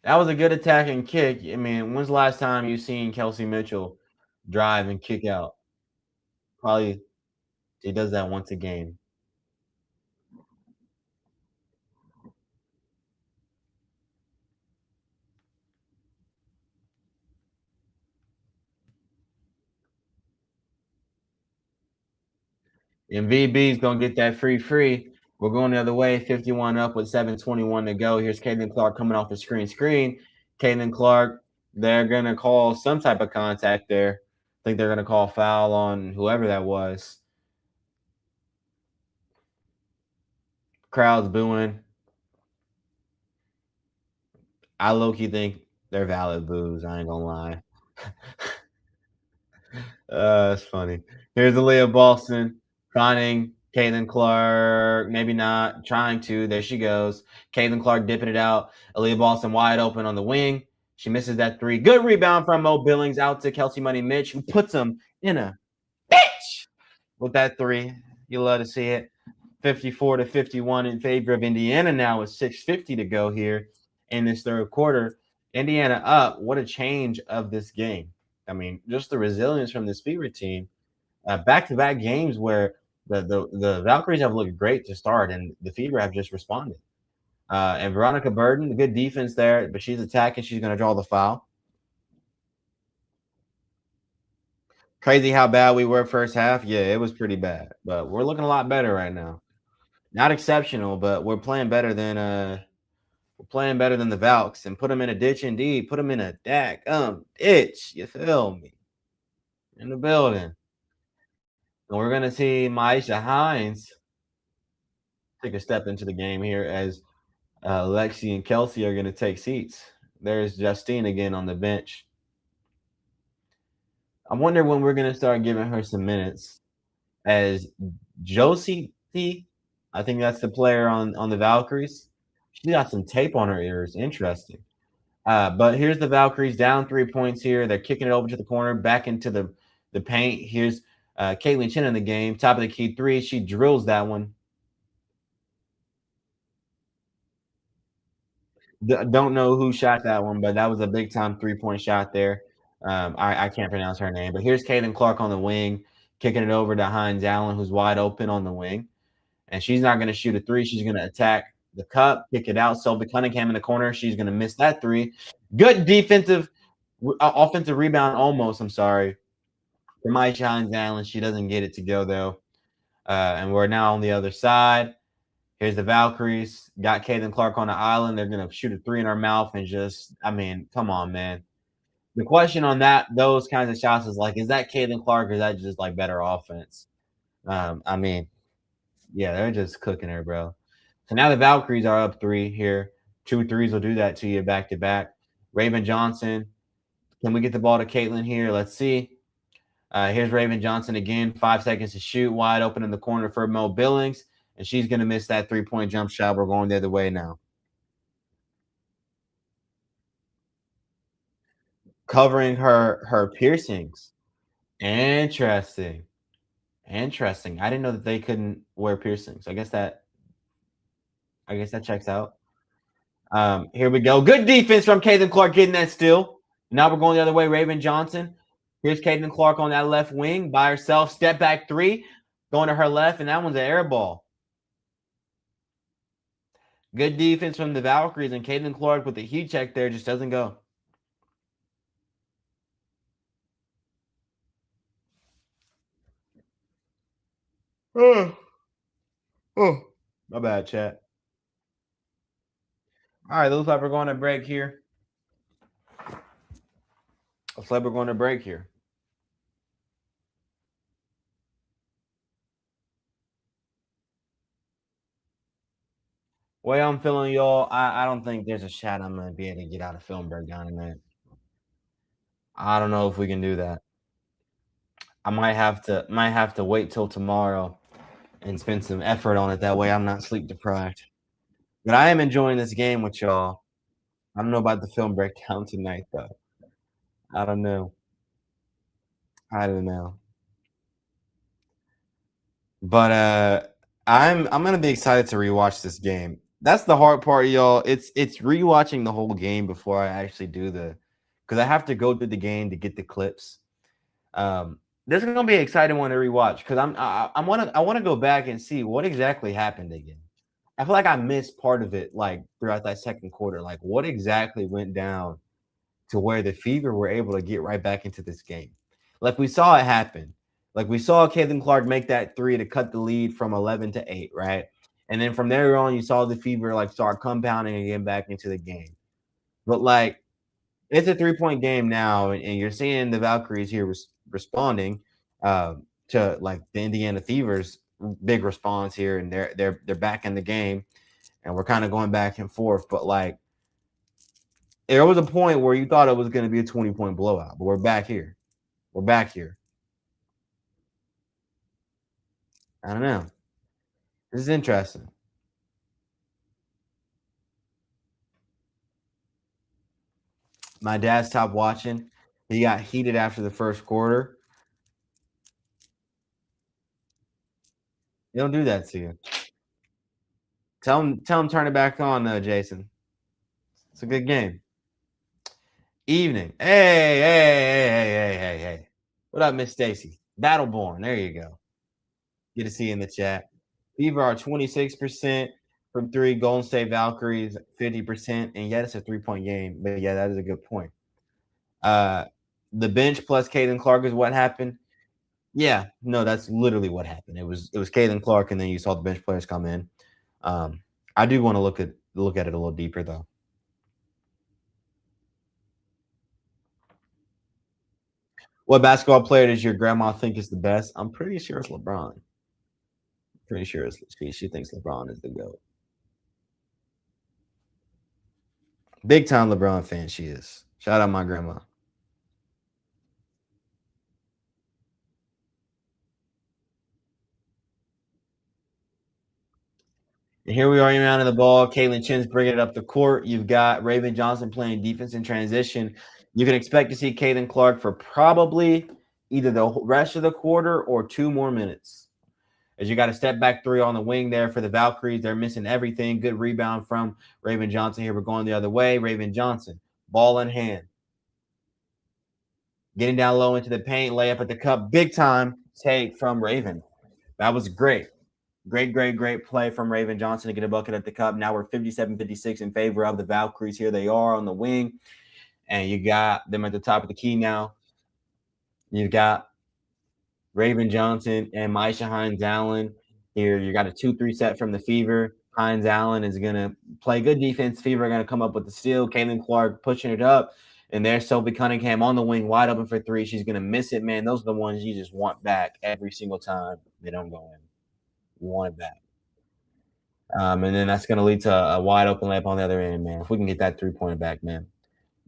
That was a good attack and kick. I mean, when's the last time you seen Kelsey Mitchell drive and kick out? Probably he does that once a game. And VB's gonna get that free. We're going the other way, 51 up with 7:21 to go. Here's Caitlin Clark coming off the screen. Caitlin Clark, they're gonna call some type of contact there. I think they're gonna call foul on whoever that was. Crowd's booing. I low-key think they're valid boos. I ain't gonna lie. It's funny. Here's Aaliyah Boston finding Caitlin Clark. Maybe not trying to. There she goes. Caitlin Clark dipping it out. Aaliyah Boston wide open on the wing. She misses that three. Good rebound from Mo Billings out to Kelsey Money Mitch, who puts him in a bitch with that three. You love to see it. 54 to 51 in favor of Indiana now with 6:50 to go here in this third quarter. Indiana up. What a change of this game. I mean, just the resilience from this Fever team. Back-to-back games where the Valkyries have looked great to start, and the Fever have just responded. And Veronica Burden, good defense there, but she's attacking. She's going to draw the foul. Crazy how bad we were first half. Yeah, it was pretty bad, but we're looking a lot better right now. Not exceptional, but we're playing better than the Valks, and put them in a ditch indeed. Put them in a ditch. You feel me? In the building. And we're gonna see Maisha Hines take a step into the game here as Lexi and Kelsey are gonna take seats. There's Justine again on the bench. I wonder when we're gonna start giving her some minutes as Josie T. I think that's the player on the Valkyries. She got some tape on her ears. Interesting. But here's the Valkyries down 3 points here. They're kicking it over to the corner, back into the paint. Here's Caitlin Chin in the game. Top of the key three. She drills that one. Don't know who shot that one, but that was a big time 3-point shot there. I can't pronounce her name, but here's Caitlin Clark on the wing, kicking it over to Hines Allen, who's wide open on the wing. And she's not going to shoot a three. She's going to attack the cup, kick it out. Sylvie Cunningham in the corner. She's going to miss that three. Good offensive rebound almost. I'm sorry. For my Hines Allen, she doesn't get it to go, though. And we're now on the other side. Here's the Valkyries. Got Caitlin Clark on the island. They're going to shoot a three in her mouth and just, I mean, come on, man. The question on those kinds of shots is like, is that Caitlin Clark or is that just like better offense? I mean, yeah, they're just cooking her, bro. So now the Valkyries are up three here. 2 threes will do that to you back to back. Raven Johnson. Can we get the ball to Caitlin here? Let's see. Here's Raven Johnson again. 5 seconds to shoot. Wide open in the corner for Mo Billings. And she's going to miss that 3-point jump shot. We're going the other way now. Covering her piercings. Interesting. Interesting. I didn't know that they couldn't wear piercings. I guess that checks out. Here we go. Good defense from Caitlin Clark getting that steal. Now we're going the other way. Raven Johnson. Here's Caitlin Clark on that left wing by herself. Step back three. Going to her left, and that one's an air ball. Good defense from the Valkyries, and Caitlin Clark with the heat check there just doesn't go. Oh, my bad, chat. All right, looks like we're going to break here. Looks like we're going to break here. Way I'm feeling, y'all, I don't think there's a shot I'm going to be able to get out of film breakdown tonight. I don't know if we can do that. I might have to wait till tomorrow and spend some effort on it. That way I'm not sleep deprived. But I am enjoying this game with y'all. I don't know about the film breakdown tonight, though. I don't know. I don't know. But I'm gonna be excited to rewatch this game. That's the hard part, y'all. It's rewatching the whole game before I actually do because I have to go through the game to get the clips. This is gonna be an exciting one to rewatch because I want to go back and see what exactly happened again. I feel like I missed part of it, like throughout that second quarter. Like, what exactly went down to where the Fever were able to get right back into this game? Like we saw it happen. Like we saw Caitlin Clark make that three to cut the lead from 11 to 8, right? And then from there on, you saw the Fever like start compounding and getting back into the game. But like it's a 3-point game now, and you're seeing the Valkyries here responding to like the Indiana Fever's big response here, and they're back in the game, and we're kind of going back and forth. But like there was a point where you thought it was going to be a 20-point blowout, but we're back here. We're back here. I don't know. This is interesting. My dad stopped watching. He got heated after the first quarter. He don't do that to you. Tell him turn it back on, Jason. It's a good game. Evening. Hey. What up, Miss Stacy? Battleborn. There you go. Good to see you in the chat. Fever are 26% from three. Golden State Valkyries 50%. And yet it's a 3-point game. But yeah, that is a good point. The bench plus Caitlin Clark is what happened. Yeah, no, that's literally what happened. It was Caitlin Clark, and then you saw the bench players come in. I do want to look at it a little deeper though. What basketball player does your grandma think is the best? I'm pretty sure it's LeBron. Pretty sure she thinks LeBron is the GOAT. Big time LeBron fan she is. Shout out my grandma. And here we are around the ball. Caitlin Chin's bringing it up the court. You've got Raven Johnson playing defense in transition. You can expect to see Caitlin Clark for probably either the rest of the quarter or 2 more minutes. As you got a step back three on the wing there for the Valkyries. They're missing everything. Good rebound from Raven Johnson here. We're going the other way. Raven Johnson, ball in hand. Getting down low into the paint, layup at the cup. Big time take from Raven. That was great. Great play from Raven Johnson to get a bucket at the cup. Now we're 57-56 in favor of the Valkyries. Here they are on the wing. And you got them at the top of the key now. You've got Raven Johnson and Maisha Hines Allen. Here you got a 2-3 set from the Fever. Hines Allen is going to play good defense. Fever are going to come up with the steal. Caitlin Clark pushing it up. And there's Sophie Cunningham on the wing, wide open for three. She's going to miss it, man. Those are the ones you just want back every single time they don't go in. You want it back. And then that's going to lead to a wide open layup on the other end, man. If we can get that 3-pointer back, man.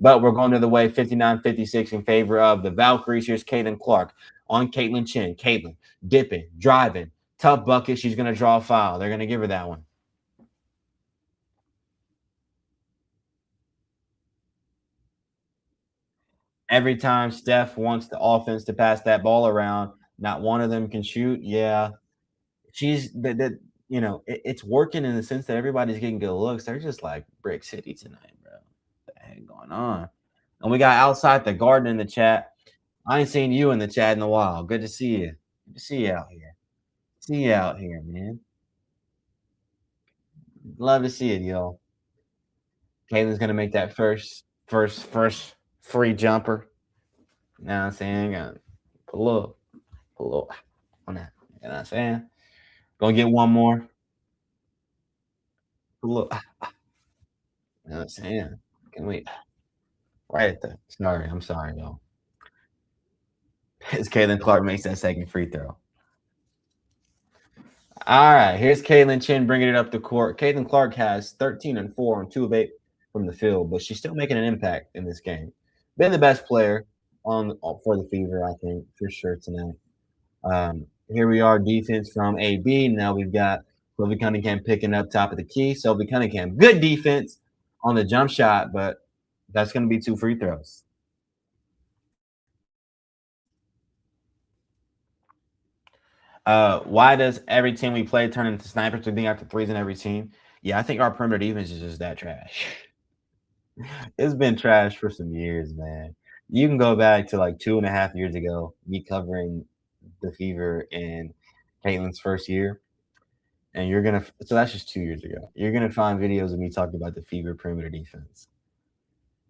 But we're going the other way, 59-56 in favor of the Valkyries. Here's Caitlin Clark on Caitlin Chin. Caitlin dipping, driving, tough bucket. She's going to draw a foul. They're going to give her that one. Every time Steph wants the offense to pass that ball around, not one of them can shoot. Yeah, she's that. You know, it's working in the sense that everybody's getting good looks. They're just like Brick City tonight, bro. What the heck going on? And we got outside the garden in the chat. I ain't seen you in the chat in a while. Good to see you. Good to see you out here. See you out here, man. Love to see it, y'all. Caitlin's gonna make that first free jumper. You know what I'm saying? Gonna put a little on that. You know what I'm saying? Gonna get one more. Put a little, you know what I'm saying? Can we right at the sorry, I'm sorry, y'all. As Caitlin Clark makes that second free throw. All right, here's Caitlin Chin bringing it up the court. Caitlin Clark has 13 and 4 on 2 of 8 from the field, but she's still making an impact in this game. Been the best player on for the Fever, I think, for sure tonight. Here we are, defense from AB. Now we've got Sylvie Cunningham picking up top of the key. Sylvie Cunningham, good defense on the jump shot, but that's going to be 2 free throws. Why does every team we play turn into snipers to think after threes in every team? Yeah, I think our perimeter defense is just that trash. It's been trash for some years, man. You can go back to like 2.5 years ago, me covering the Fever in Caitlin's first year, and you're gonna. So that's just 2 years ago. You're gonna find videos of me talking about the Fever perimeter defense.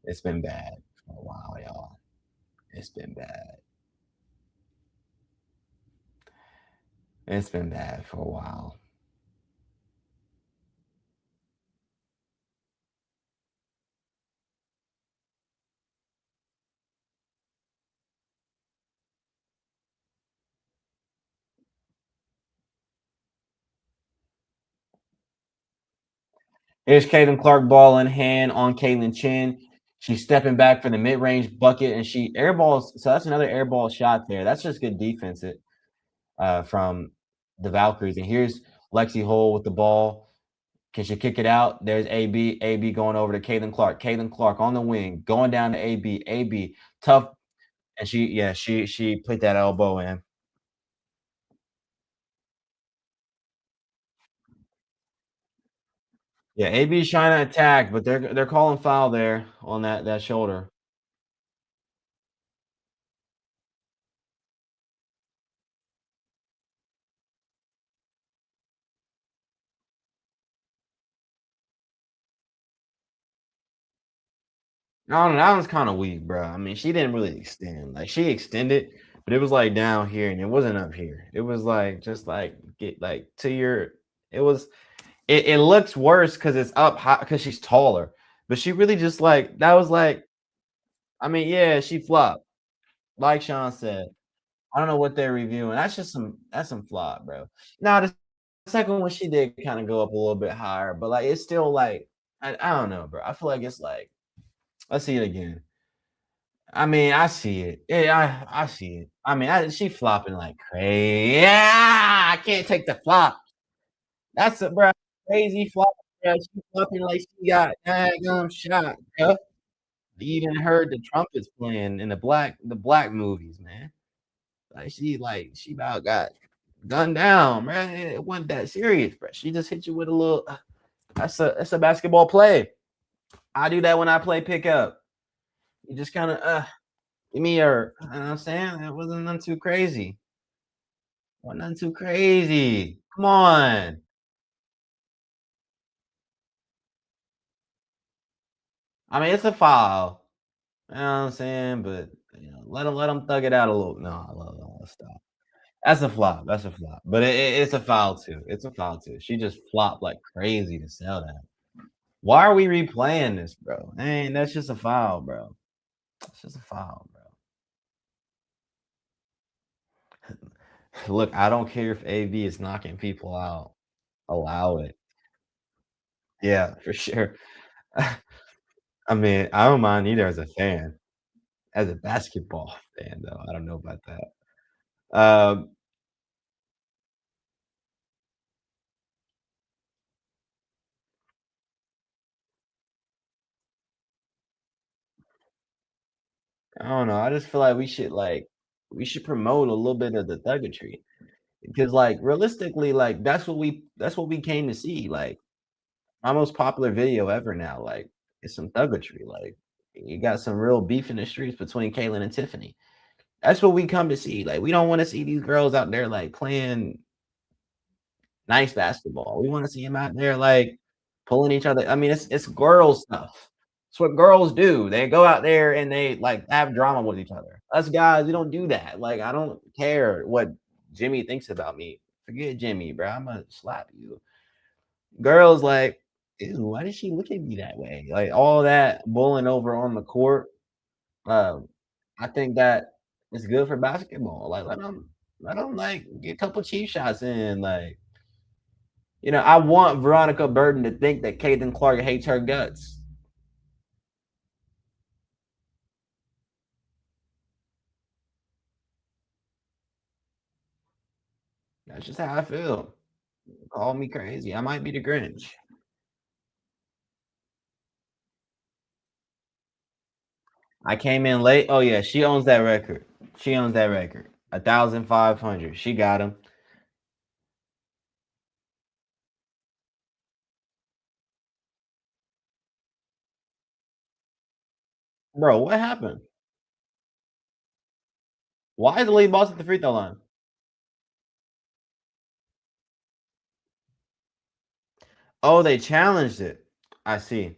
It's been bad for a while, y'all. It's been bad. It's been bad for a while. Here's Caitlin Clark ball in hand on Caitlin Chin. She's stepping back for the mid-range bucket, and she airballs. So that's another airball shot there. That's just good defense from the Valkyries. And here's Lexi Hole with the ball. Can she kick it out? There's AB. AB going over to Caitlin Clark. Caitlin Clark on the wing, going down to AB. AB tough, and she put that elbow in. Yeah, AB's trying to attack, but they're calling foul there on that shoulder. I don't know. That one's kind of weak, bro. I mean, she didn't really extend. Like she extended, but it was like down here, and it wasn't up here. It was like just like get like to your. It was. It looks worse because it's up high because she's taller, but she really just like that was like. I mean, yeah, she flopped, like Sean said. I don't know what they're reviewing. That's some flop, bro. Now the second one she did kind of go up a little bit higher, but like it's still like I don't know, bro. I feel like it's like let's see it again. I mean, I see it. Yeah, I see it. I mean, she flopping like crazy. Yeah, I can't take the flop. That's a bro crazy flop. Yeah, she flopping like she got daggum shot, bro. You even heard the trumpets playing in the black movies, man. Like she about got gunned down, man. It wasn't that serious, bro. She just hit you with a little. That's a basketball play. I do that when I play pickup. You just kind of give me your. You know what I'm saying? It wasn't nothing too crazy. Wasn't nothing too crazy. Come on. I mean, it's a foul. You know what I'm saying? But let them thug it out a little. No, stop. That's a flop. That's a flop. But it's a foul too. It's a foul too. She just flopped like crazy to sell that. Why are we replaying this, bro? Man, that's just a foul, bro. It's just a foul, bro. Look, I don't care if AB is knocking people out. Allow it. Yeah, for sure. I mean, I don't mind either as a fan. As a basketball fan, though, I don't know about that. I don't know. I just feel like we should promote a little bit of the thuggetry because, like, realistically, like that's what we came to see. Like, my most popular video ever now, like, it's some thuggetry. Like, you got some real beef in the streets between Kaylin and Tiffany. That's what we come to see. Like, we don't want to see these girls out there like playing nice basketball. We want to see them out there like pulling each other. I mean, it's girl stuff. It's what girls do. They go out there and they like have drama with each other. Us guys, we don't do that. Like, I don't care what Jimmy thinks about me. Forget Jimmy, bro. I'm gonna slap you. Girls like, ew, why did she look at me that way? Like all that bullying over on the court. Um, I think that it's good for basketball. Like let them like get a couple cheap shots in. Like, I want Veronica Burton to think that Caitlin Clark hates her guts. That's just how I feel. Call me crazy. I might be the Grinch. I came in late. Oh yeah, she owns that record. She owns that record. 1,500. She got him. Bro, what happened? Why is the lead boss at the free throw line? Oh, they challenged it. I see.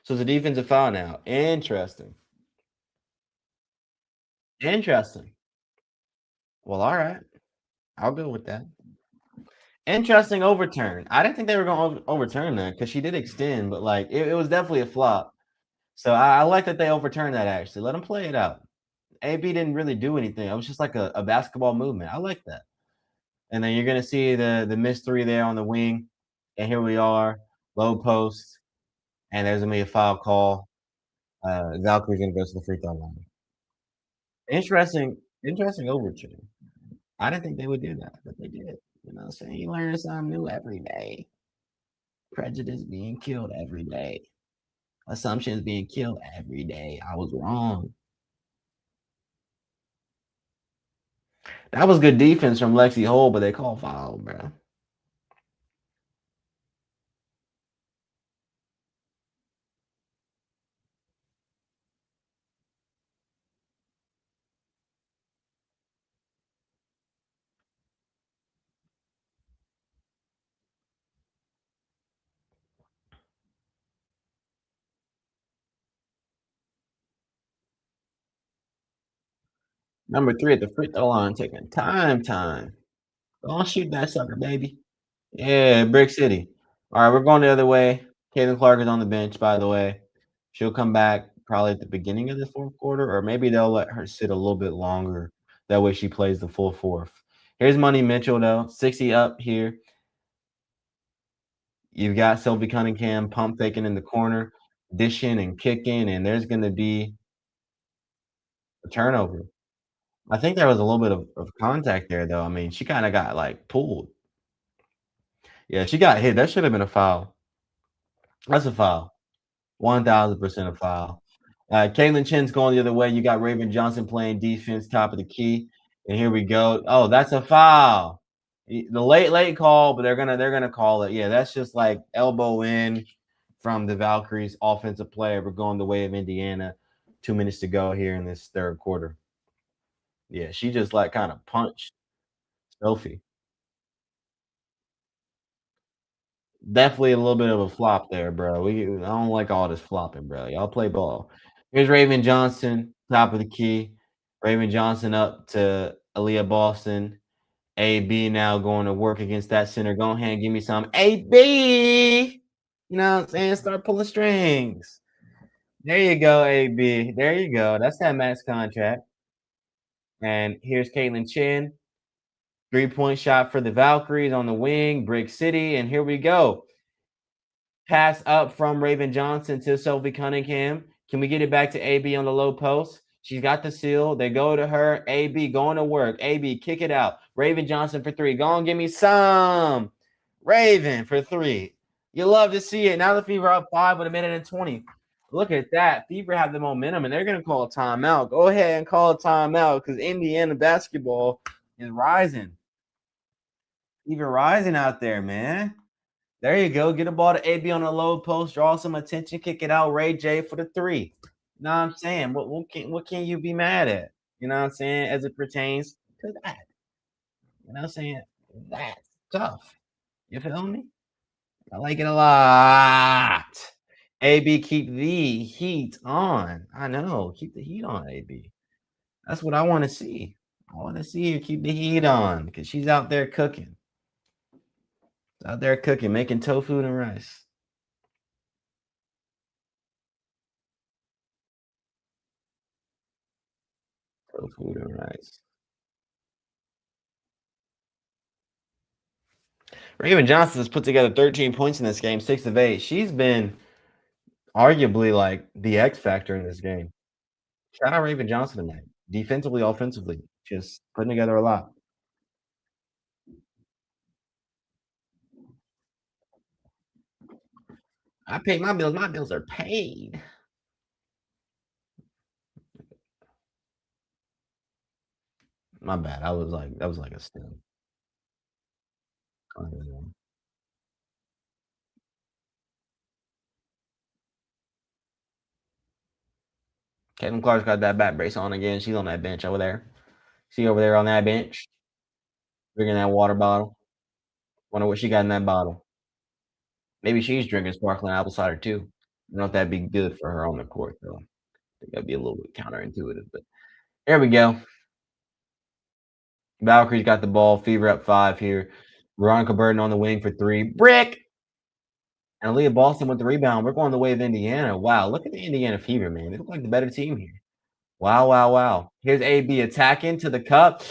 So it's a defensive foul now. Interesting. Interesting. Well, all right. I'll go with that. Interesting overturn. I didn't think they were going to overturn that because she did extend, but like it was definitely a flop. So I like that they overturned that actually. Let them play it out. AB didn't really do anything. It was just like a basketball movement. I like that. And then you're gonna see the missed three there on the wing. And here we are, low post, and there's gonna be a foul call. Valkyrie's gonna go to the free throw line. Interesting overturn. I didn't think they would do that, but they did. You know what I'm saying? You learn something new every day. Prejudice being killed every day. Assumptions being killed every day. I was wrong. That was good defense from Lexi Hole, but they called foul, bro. Number three at the free throw line taking time. Don't shoot that sucker, baby. Yeah, Brick City. All right, we're going the other way. Caitlin Clark is on the bench, by the way. She'll come back probably at the beginning of the fourth quarter, or maybe they'll let her sit a little bit longer. That way she plays the full fourth. Here's Money Mitchell, though. 60 up here. You've got Sylvie Cunningham pump faking in the corner, dishing and kicking, and there's going to be a turnover. I think there was a little bit of contact there, though. I mean, she kind of got like pulled. Yeah, she got hit. That should have been a foul. That's a foul. 1000% a foul. Caitlin Chen's going the other way. You got Raven Johnson playing defense, top of the key. And here we go. Oh, that's a foul. The late call, but they're gonna call it. Yeah, that's just like elbow in from the Valkyries offensive player. We're going the way of Indiana. 2 minutes to go here in this third quarter. Yeah, she just like kind of punched Sophie. Definitely a little bit of a flop there, bro. I don't like all this flopping, bro. Y'all play ball. Here's Raven Johnson, top of the key. Raven Johnson up to Aaliyah Boston. AB now going to work against that center. Go ahead and give me some AB. You know what I'm saying? Start pulling strings. There you go, AB. There you go. That's that max contract. And here's Caitlin Chin. 3-point shot for the Valkyries on the wing, Brick City. And here we go. Pass up from Raven Johnson to Sophie Cunningham. Can we get it back to AB on the low post? She's got the seal. They go to her. AB going to work. AB, kick it out. Raven Johnson for three. Go on, give me some. Raven for three. You love to see it. Now the Fever up 5 with 1:20. Look at that. Fever have the momentum, and they're going to call a timeout. Go ahead and call a timeout because Indiana basketball is rising. Fever rising out there, man. There you go. Get a ball to AB on the low post. Draw some attention. Kick it out. Ray J for the three. You know what I'm saying? What can you be mad at? You know what I'm saying? As it pertains to that. You know what I'm saying? That's tough. You feel me? I like it a lot. AB, keep the heat on. I know. Keep the heat on, AB. That's what I want to see. I want to see her keep the heat on because she's out there cooking. Out there cooking, making tofu and rice. Tofu and rice. Raven Johnson has put together 13 points in this game, 6 of 8. She's been arguably like the X factor in this game. Shout out Raven Johnson tonight. Defensively, offensively, just putting together a lot. I paid my bills. My bills are paid. My bad. I was like, that was like a stem. Caitlin Clark's got that back brace on again. She's on that bench over there. See over there on that bench, drinking that water bottle. Wonder what she got in that bottle. Maybe she's drinking sparkling apple cider too. I don't know if that'd be good for her on the court though. I think that'd be a little bit counterintuitive, but there we go. Valkyries got the ball. Fever up 5 here. Veronica Burton on the wing for three. Brick! And Leah Boston with the rebound. We're going the way of Indiana. Wow, look at the Indiana Fever, man. They look like the better team here. Wow, wow, wow. Here's AB attacking to the cup.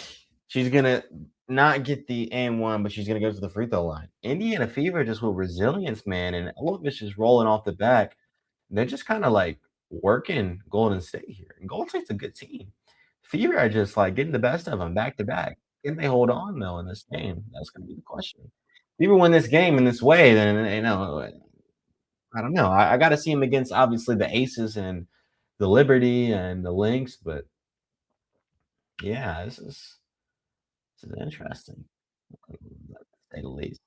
She's gonna not get the and one, but she's gonna go to the free throw line. Indiana Fever just with resilience, man, and all of it's just rolling off the back. They're just kind of like working Golden State here. And Golden State's a good team. Fever are just like getting the best of them back to back. Can they hold on though in this game? That's gonna be the question. Fever win this game in this way, then I don't know. I got to see him against obviously the Aces and the Liberty and the Lynx, but yeah, this is interesting, to say the least.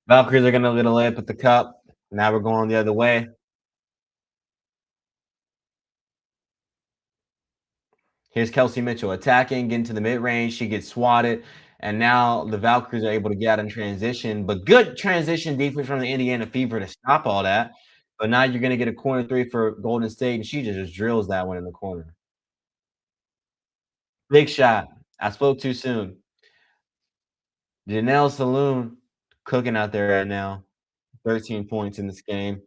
Valkyries are gonna get a layup at the cup. Now we're going the other way. Here's Kelsey Mitchell attacking, getting to the mid range. She gets swatted, and now the Valkyries are able to get out in transition. But good transition defense from the Indiana Fever to stop all that. But now you're gonna get a corner three for Golden State, and she just drills that one in the corner. Big shot. I spoke too soon. Janelle Saloon cooking out there right now. 13 points in this game.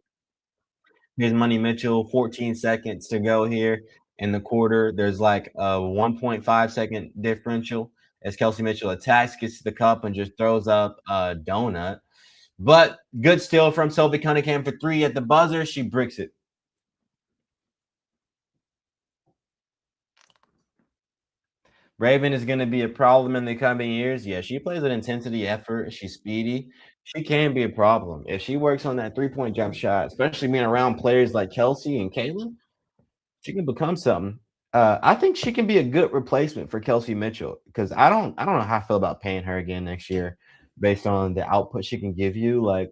Here's Money Mitchell, 14 seconds to go here in the quarter. There's like a 1.5-second differential as Kelsey Mitchell attacks, gets to the cup, and just throws up a donut. But good steal from Sophie Cunningham for three at the buzzer. She bricks it. Raven is going to be a problem in the coming years. Yeah, she plays with intensity, effort. She's speedy. She can be a problem. If she works on that three-point jump shot, especially being around players like Kelsey and Caitlin, she can become something. I think she can be a good replacement for Kelsey Mitchell because I don't know how I feel about paying her again next year based on the output she can give you. Like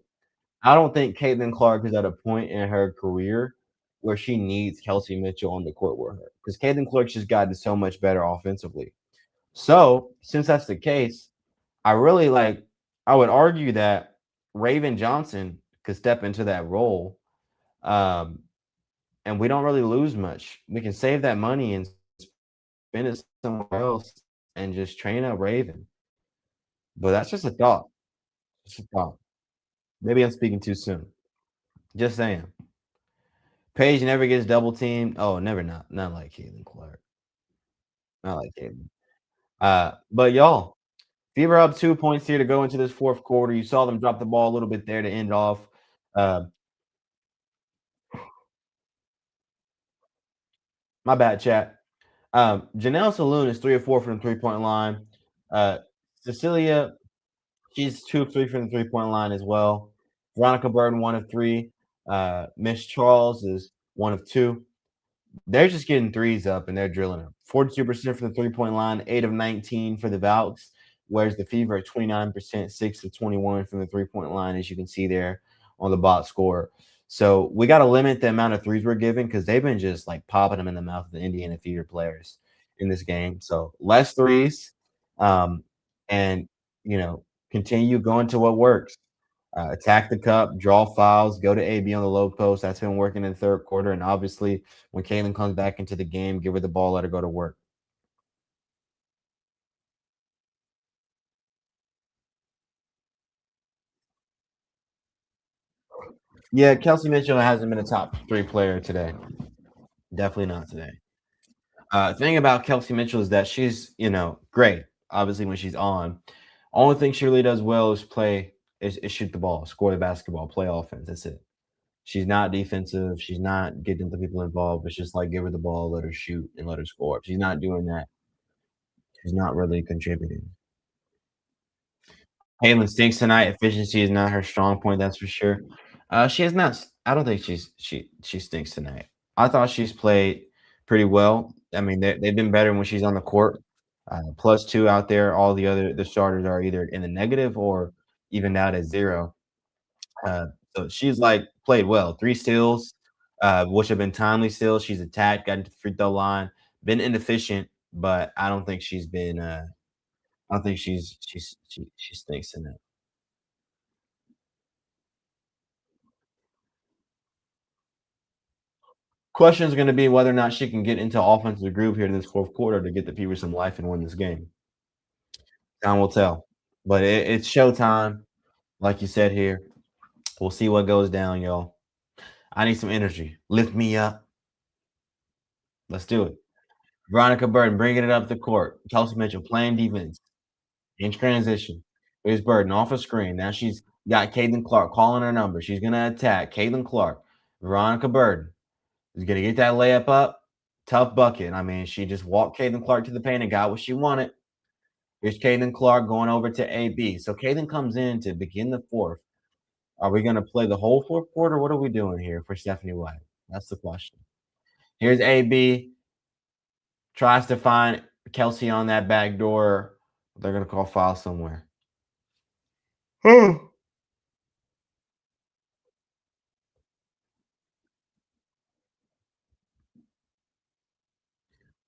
I don't think Caitlin Clark is at a point in her career where she needs Kelsey Mitchell on the court with her because Caitlin Clark's just gotten so much better offensively. So since that's the case, I really like. I would argue that Raven Johnson could step into that role. Um, and we don't really lose much. We can save that money and spend it somewhere else and just train up Raven. But that's just a thought. Just a thought. Maybe I'm speaking too soon. Just saying. Paige never gets double teamed. Oh, never not like Caitlin Clark. Not like Caitlin. But y'all, Fever up 2 points here to go into this fourth quarter. You saw them drop the ball a little bit there to end off. Uh, my bad, chat. Janelle Saloon is 3 or 4 from the 3-point line. Uh, Cecilia She's 2 of 3 from the three-point line as well. Veronica Burton, 1 of 3. Miss Charles is 1 of 2. They're just getting threes up and they're drilling them. 42% from the three-point line, 8 of 19 for the Valks, whereas the Fever at 29%, 6 of 21 from the three-point line, as you can see there on the box score. So we got to limit the amount of threes we're giving because they've been just like popping them in the mouth of the Indiana Fever players in this game. So less threes, um, and continue going to what works. Attack the cup, draw fouls, go to AB on the low post. That's been working in the third quarter. And obviously, when Kaylin comes back into the game, give her the ball, let her go to work. Yeah, Kelsey Mitchell hasn't been a top three player today. Definitely not today. Thing about Kelsey Mitchell is that she's, great. Obviously, when she's on, only thing she really does well is is shoot the ball, score the basketball, play offense. That's it. She's not defensive. She's not getting the people involved. It's just like give her the ball, let her shoot, and let her score. If she's not doing that, she's not really contributing. Caitlin stinks tonight. Efficiency is not her strong point, that's for sure. She has not. I don't think she stinks tonight. I thought she's played pretty well. I mean, they've been better when she's on the court. +2 out there. All the starters are either in the negative or even out at 0. Uh, so she's like played well. 3 steals, which have been timely still. She's attacked, gotten to the free throw line, been inefficient, but I don't think she's been. I don't think she stinks in it. Question is going to be whether or not she can get into offensive groove here in this fourth quarter to get the Fever some life and win this game. Time will tell. But it's showtime, like you said here. We'll see what goes down, y'all. I need some energy. Lift me up. Let's do it. Veronica Burton bringing it up the court. Kelsey Mitchell playing defense in transition. Here's Burton off a screen. Now she's got Caitlin Clark calling her number. She's going to attack Caitlin Clark. Veronica Burton is going to get that layup up. Tough bucket. I mean, she just walked Caitlin Clark to the paint and got what she wanted. Here's Caitlin Clark going over to AB. So Caitlin comes in to begin the fourth. Are we going to play the whole fourth quarter? What are we doing here for Stephanie White? That's the question. Here's AB. Tries to find Kelsey on that back door. They're going to call foul somewhere.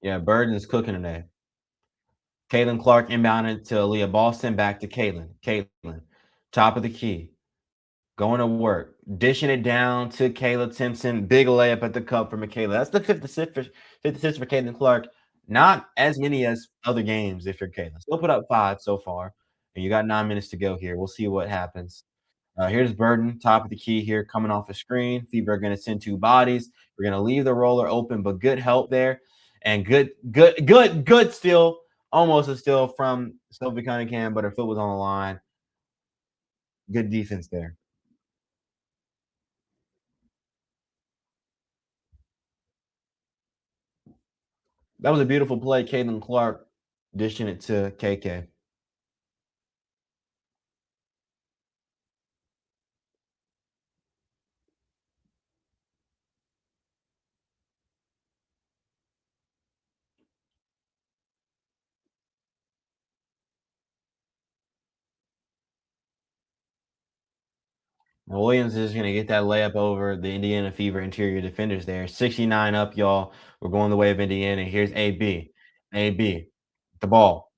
Yeah, Burden's cooking today. Caitlin Clark inbounded to Leah Boston. Back to Caitlin. Caitlin, top of the key. Going to work, dishing it down to Kayla Timpson. Big layup at the cup for Michaela. That's the fifth assist for Caitlin Clark. Not as many as other games if you're Kayla. Still put up 5 so far, and you got 9 minutes to go here. We'll see what happens. Here's Burden, top of the key here, coming off the screen. Fever are going to send 2 bodies. We're going to leave the roller open, but good help there. And good steal. Almost a steal from Sophie Cunningham, but her foot was on the line. Good defense there. That was a beautiful play. Caitlin Clark dishing it to KK. Now Williams is going to get that layup over the Indiana Fever interior defenders there. 69 up, y'all. We're going the way of Indiana. Here's AB. AB, the ball.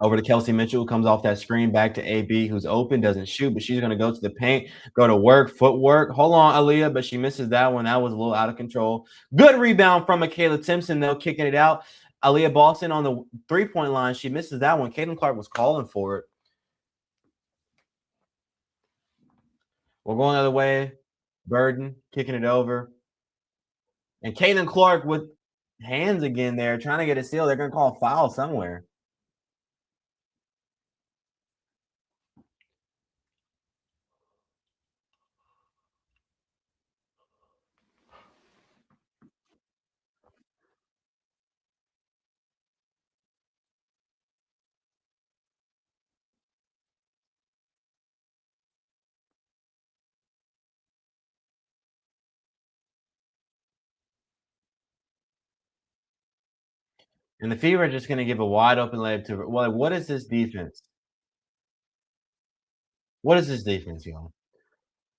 Over to Kelsey Mitchell, comes off that screen back to AB, who's open, doesn't shoot, but she's going to go to the paint, go to work, footwork. Hold on, Aaliyah, but she misses that one. That was a little out of control. Good rebound from Michaela Timpson, though, kicking it out. Aaliyah Boston on the three-point line. She misses that one. Caitlin Clark was calling for it. We're going the other way. Burden kicking it over. And Caitlin Clark with hands again there, trying to get a steal. They're going to call a foul somewhere. And the Fever are just going to give a wide open layup to. Well, what is this defense? What is this defense, y'all?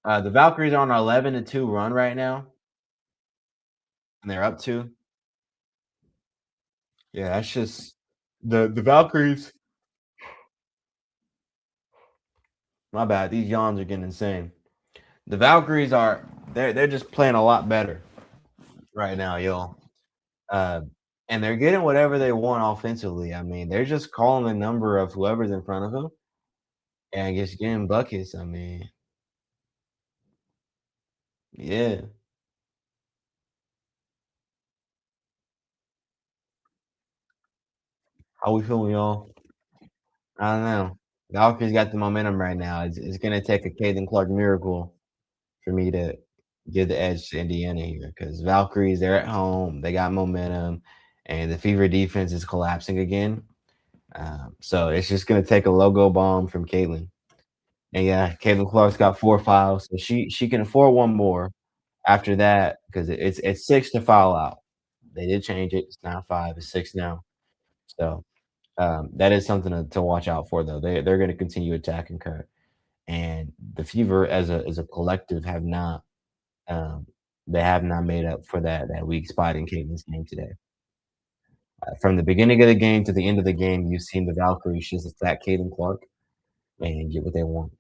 The Valkyries are on an 11-2 run right now, and they're up 2. Yeah, that's just the Valkyries. My bad. These yawns are getting insane. The Valkyries are they're just playing a lot better right now, y'all. Uh, and they're getting whatever they want offensively. I mean, they're just calling the number of whoever's in front of them and just getting buckets. I mean, yeah. How we feeling, y'all? I don't know. Valkyries got the momentum right now. It's gonna take a Caitlin Clark miracle for me to give the edge to Indiana here because Valkyries, they're at home, they got momentum, and the Fever defense is collapsing again. So it's just gonna take a logo bomb from Caitlin. And yeah, Caitlin Clark's got 4 fouls, so she can afford one more after that because it's 6 to foul out. They did change it. It's not 5, it's 6 now. So that is something to watch out for though. They're gonna continue attacking Kurt. And the Fever as a collective have not um, They have not made up for that weak spot in Caitlin's game today. From the beginning of the game to the end of the game, you've seen the Valkyries just attack Caitlin Clark and get what they want.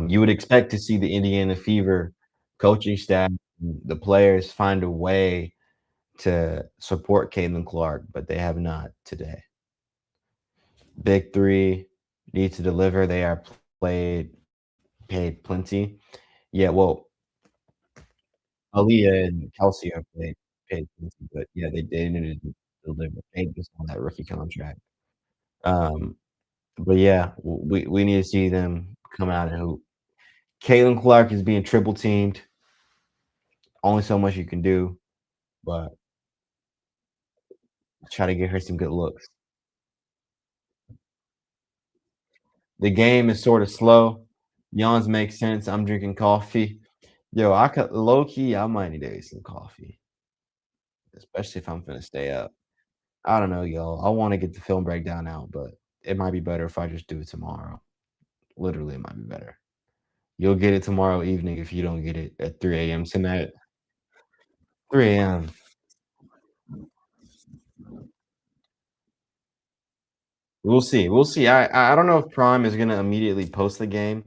You would expect to see the Indiana Fever coaching staff, the players find a way to support Caitlin Clark, but they have not today. Big three need to deliver. They are played paid plenty. Yeah, well, Aaliyah and Kelsey are paid plenty, but yeah, they needed to deliver. They just on that rookie contract. Um, but yeah, we need to see them come out and hoop. Caitlin Clark is being triple teamed. Only so much you can do, but try to get her some good looks. The game is sort of slow. Yawns make sense. I'm drinking coffee. Yo, I could low key, I might need to get some coffee, especially if I'm finna stay up. I don't know, y'all. I want to get the film breakdown out, but it might be better if I just do it tomorrow. Literally, it might be better. You'll get it tomorrow evening if you don't get it at 3 a.m. tonight. 3 a.m. We'll see. We'll see. I don't know if Prime is gonna immediately post the game,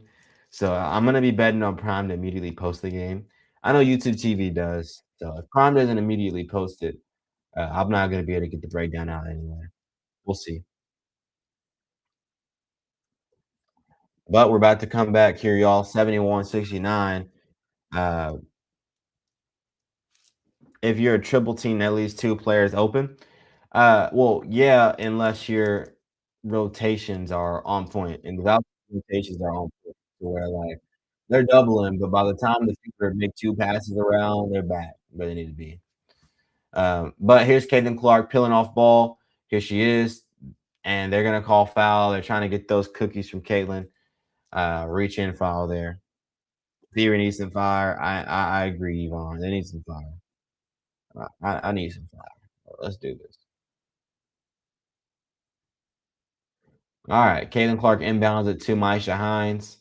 so I'm gonna be betting on Prime to immediately post the game. I know YouTube TV does, so if Prime doesn't immediately post it, I'm not gonna be able to get the breakdown out anyway. We'll see. But we're about to come back here, y'all. 71-69. Uh, if you're a triple team, at least two players open. Well, yeah, unless your rotations are on point, and without rotations are on point, to where like they're doubling, but by the time the keeper make two passes around, they're back where they need to be. But here's Caitlin Clark peeling off ball. Here she is, and they're gonna call foul. They're trying to get those cookies from Caitlin. Reach in foul there. Fever needs some fire. I agree, Yvonne. They need some fire. I need some fire. Let's do this. All right, Caitlin Clark inbounds it to Maisha Hines,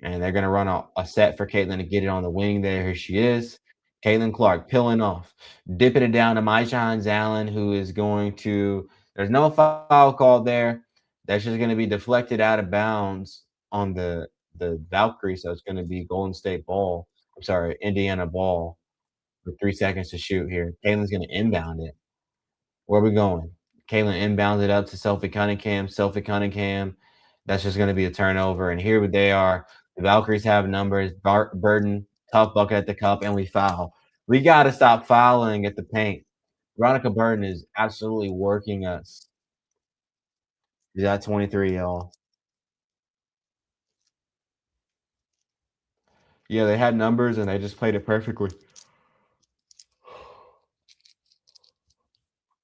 and they're gonna run a set for Caitlin to get it on the wing there. Here she is. Caitlin Clark peeling off, dipping it down to Maisha Hines Allen, who is going to. There's no foul called there. That's just gonna be deflected out of bounds on the Valkyrie, so it's gonna be Golden State ball. I'm sorry, Indiana ball with 3 seconds to shoot here. Caitlin's gonna inbound it. Where are we going? Caitlin inbounds it up to Sophie Cunningham. Sophie Cunningham. That's just going to be a turnover. And here they are. The Valkyries have numbers. Burden, tough bucket at the cup, and we foul. We got to stop fouling at the paint. Veronica Burden is absolutely working us. She's at 23, y'all. Yeah, they had numbers and they just played it perfectly.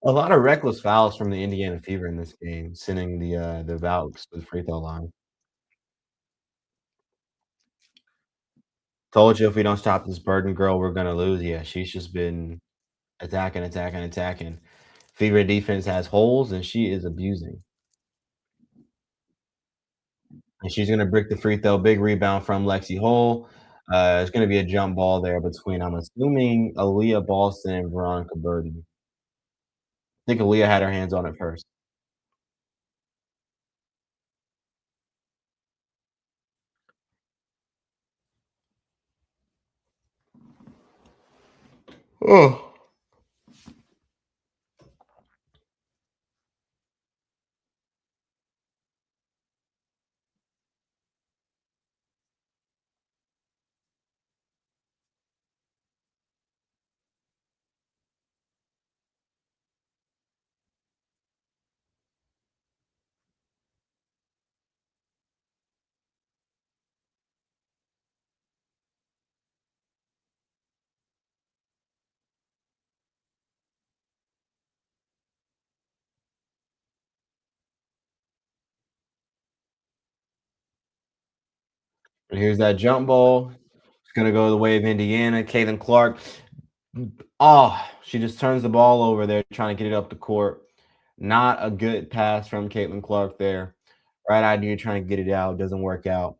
A lot of reckless fouls from the Indiana Fever in this game, sending the Valks to the free throw line. Told you if we don't stop this Burden girl, we're gonna lose. Yeah, she's just been attacking, attacking, attacking. Fever defense has holes, and she is abusing. And she's gonna brick the free throw. Big rebound from Lexi Hole. It's gonna be a jump ball there between, I'm assuming, Aaliyah Boston and Veronica Burden. I think Aaliyah had her hands on it first. Oh. And here's that jump ball. It's gonna go the way of Indiana. Caitlin Clark. Oh, she just turns the ball over there, trying to get it up the court. Not a good pass from Caitlin Clark there. Right idea, trying to get it out, doesn't work out.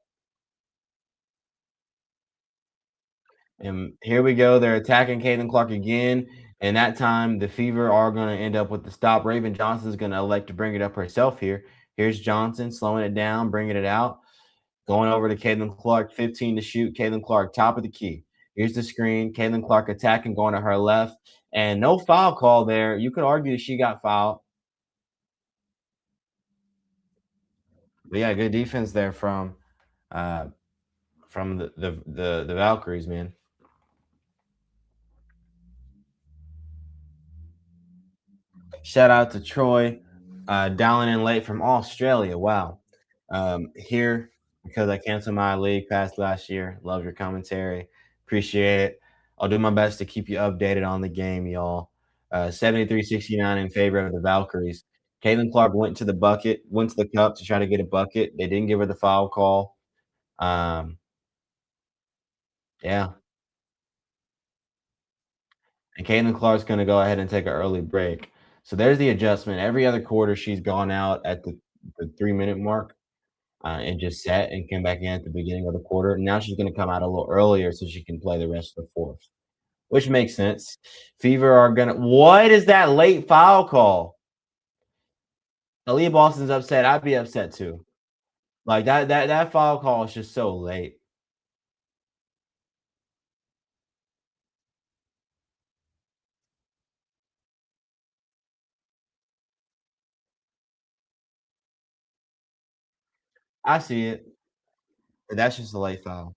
And here we go. They're attacking Caitlin Clark again. And that time, the Fever are going to end up with the stop. Raven Johnson's going to elect to bring it up herself here. Here's Johnson slowing it down, bringing it out, going over to Caitlin Clark, 15 to shoot. Caitlin Clark, top of the key. Here's the screen. Caitlin Clark attacking, going to her left. And no foul call there. You could argue that she got fouled. But yeah, good defense there uh, from the Valkyries, man. Shout out to Troy, dialing in late from Australia. Wow. Here because I canceled my league pass last year. Love your commentary. Appreciate it. I'll do my best to keep you updated on the game, y'all. 73-69 in favor of the Valkyries. Caitlin Clark went to the cup to try to get a bucket. They didn't give her the foul call. Um, yeah. And Caitlin Clark's going to go ahead and take an early break. So there's the adjustment. Every other quarter, she's gone out at the 3 minute mark and just sat and came back in at the beginning of the quarter. Now she's going to come out a little earlier so she can play the rest of the fourth, which makes sense. Fever are going to. What is that late foul call? Aaliyah Boston's upset. I'd be upset too. Like that foul call is just so late. I see it, but that's just a late foul.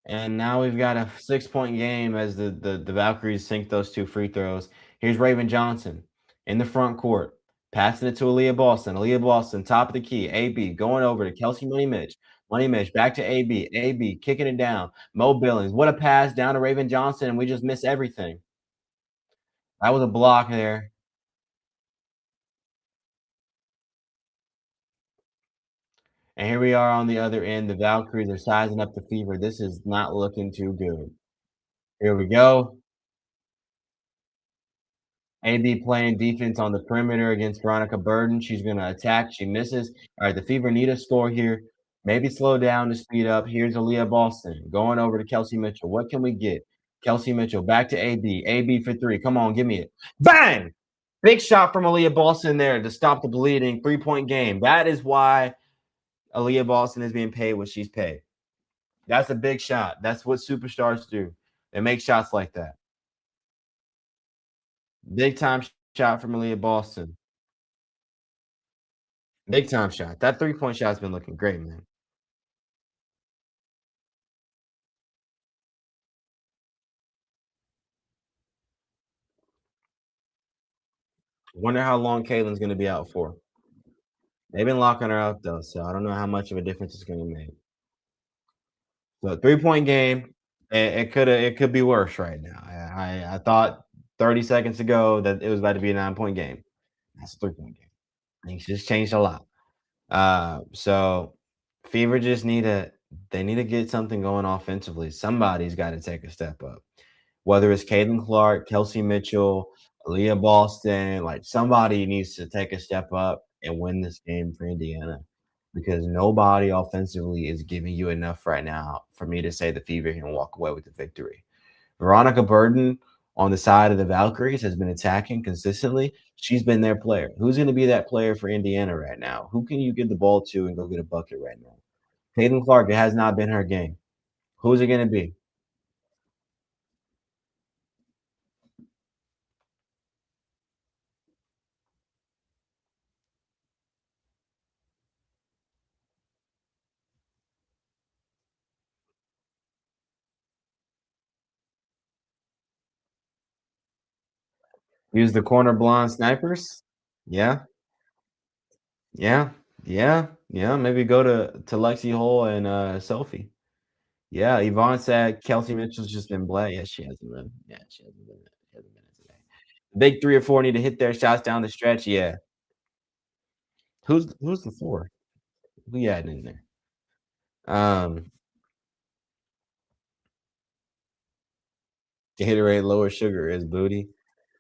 And now we've got a 6 point game as the Valkyries sink those two free throws. Here's Raven Johnson in the front court, passing it to Aaliyah Boston. Aaliyah Boston, top of the key. AB going over to Kelsey Money Mitch. Money Mitch back to AB. AB kicking it down. Mo Billings. What a pass down to Raven Johnson, and we just miss everything. That was a block there. And here we are on the other end. The Valkyries are sizing up the Fever. This is not looking too good. Here we go. AB playing defense on the perimeter against Veronica Burden. She's going to attack. She misses. All right, the Fever need a score here. Maybe slow down to speed up. Here's Aaliyah Boston going over to Kelsey Mitchell. What can we get? Kelsey Mitchell back to AB. AB for three. Come on, give me it. Bang! Big shot from Aaliyah Boston there to stop the bleeding. 3 point game. That is why Aaliyah Boston is being paid what she's paid. That's a big shot. That's what superstars do. They make shots like that. Big time shot from Aaliyah Boston. Big time shot. That 3 point shot's been looking great, man. Wonder how long Caitlin's gonna be out for. They've been locking her up though, so I don't know how much of a difference it's gonna make. So 3 point game, it could be worse right now. I thought 30 seconds ago that it was about to be a 9 point game. That's a 3 point game. Things just changed a lot. So Fever just need to they need to get something going offensively. Somebody's got to take a step up. Whether it's Caitlin Clark, Kelsey Mitchell, Aaliyah Boston, like somebody needs to take a step up and win this game for Indiana because nobody offensively is giving you enough right now for me to say the Fever can walk away with the victory. Veronica Burden on the side of the Valkyries has been attacking consistently. She's been their player. Who's going to be that player for Indiana right now? Who can you give the ball to and go get a bucket right now? Caitlin Clark, it has not been her game. Who's it going to be? Use the corner blonde snipers? Yeah, yeah, yeah. Maybe go to Lexi Hole and Sophie. Yeah, Yvonne said Kelsey Mitchell's just been bland. Yeah, she hasn't been. Yeah, she hasn't been today. Big 3 or 4 need to hit their shots down the stretch. Yeah. Who's the four? Who you adding in there? Um, Gatorade lower sugar is booty.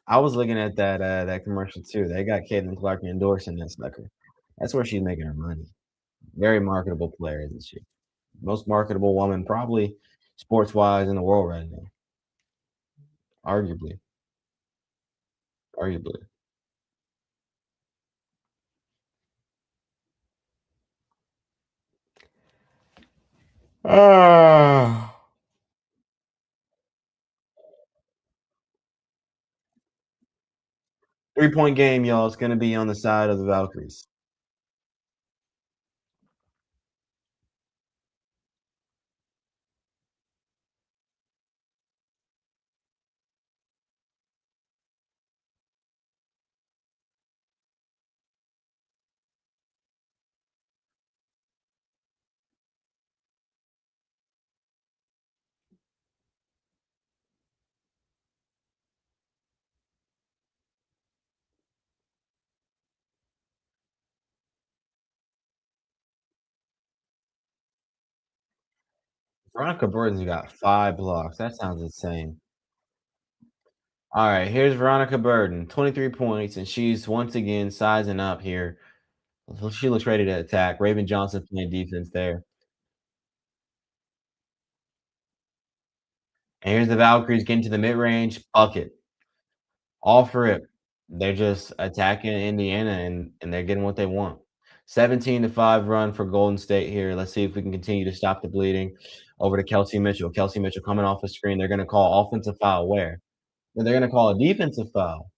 I was looking at that commercial too. They got Caitlin Clark endorsing that sucker. That's where she's making her money. Very marketable player, isn't she? Most marketable woman probably sports wise in the world right now. Arguably. Arguably. Ah. 3-point game, y'all. It's gonna be on the side of the Valkyries. Veronica Burton's got 5 blocks. That sounds insane. All right, here's Veronica Burton, 23 points, and she's once again sizing up here. She looks ready to attack. Raven Johnson playing defense there. And here's the Valkyries getting to the mid range. Bucket. All for it. They're just attacking Indiana and they're getting what they want. 17-5 run for Golden State here. Let's see if we can continue to stop the bleeding. Over to Kelsey Mitchell. Kelsey Mitchell coming off the screen. They're going to call offensive foul where? They're going to call a defensive foul.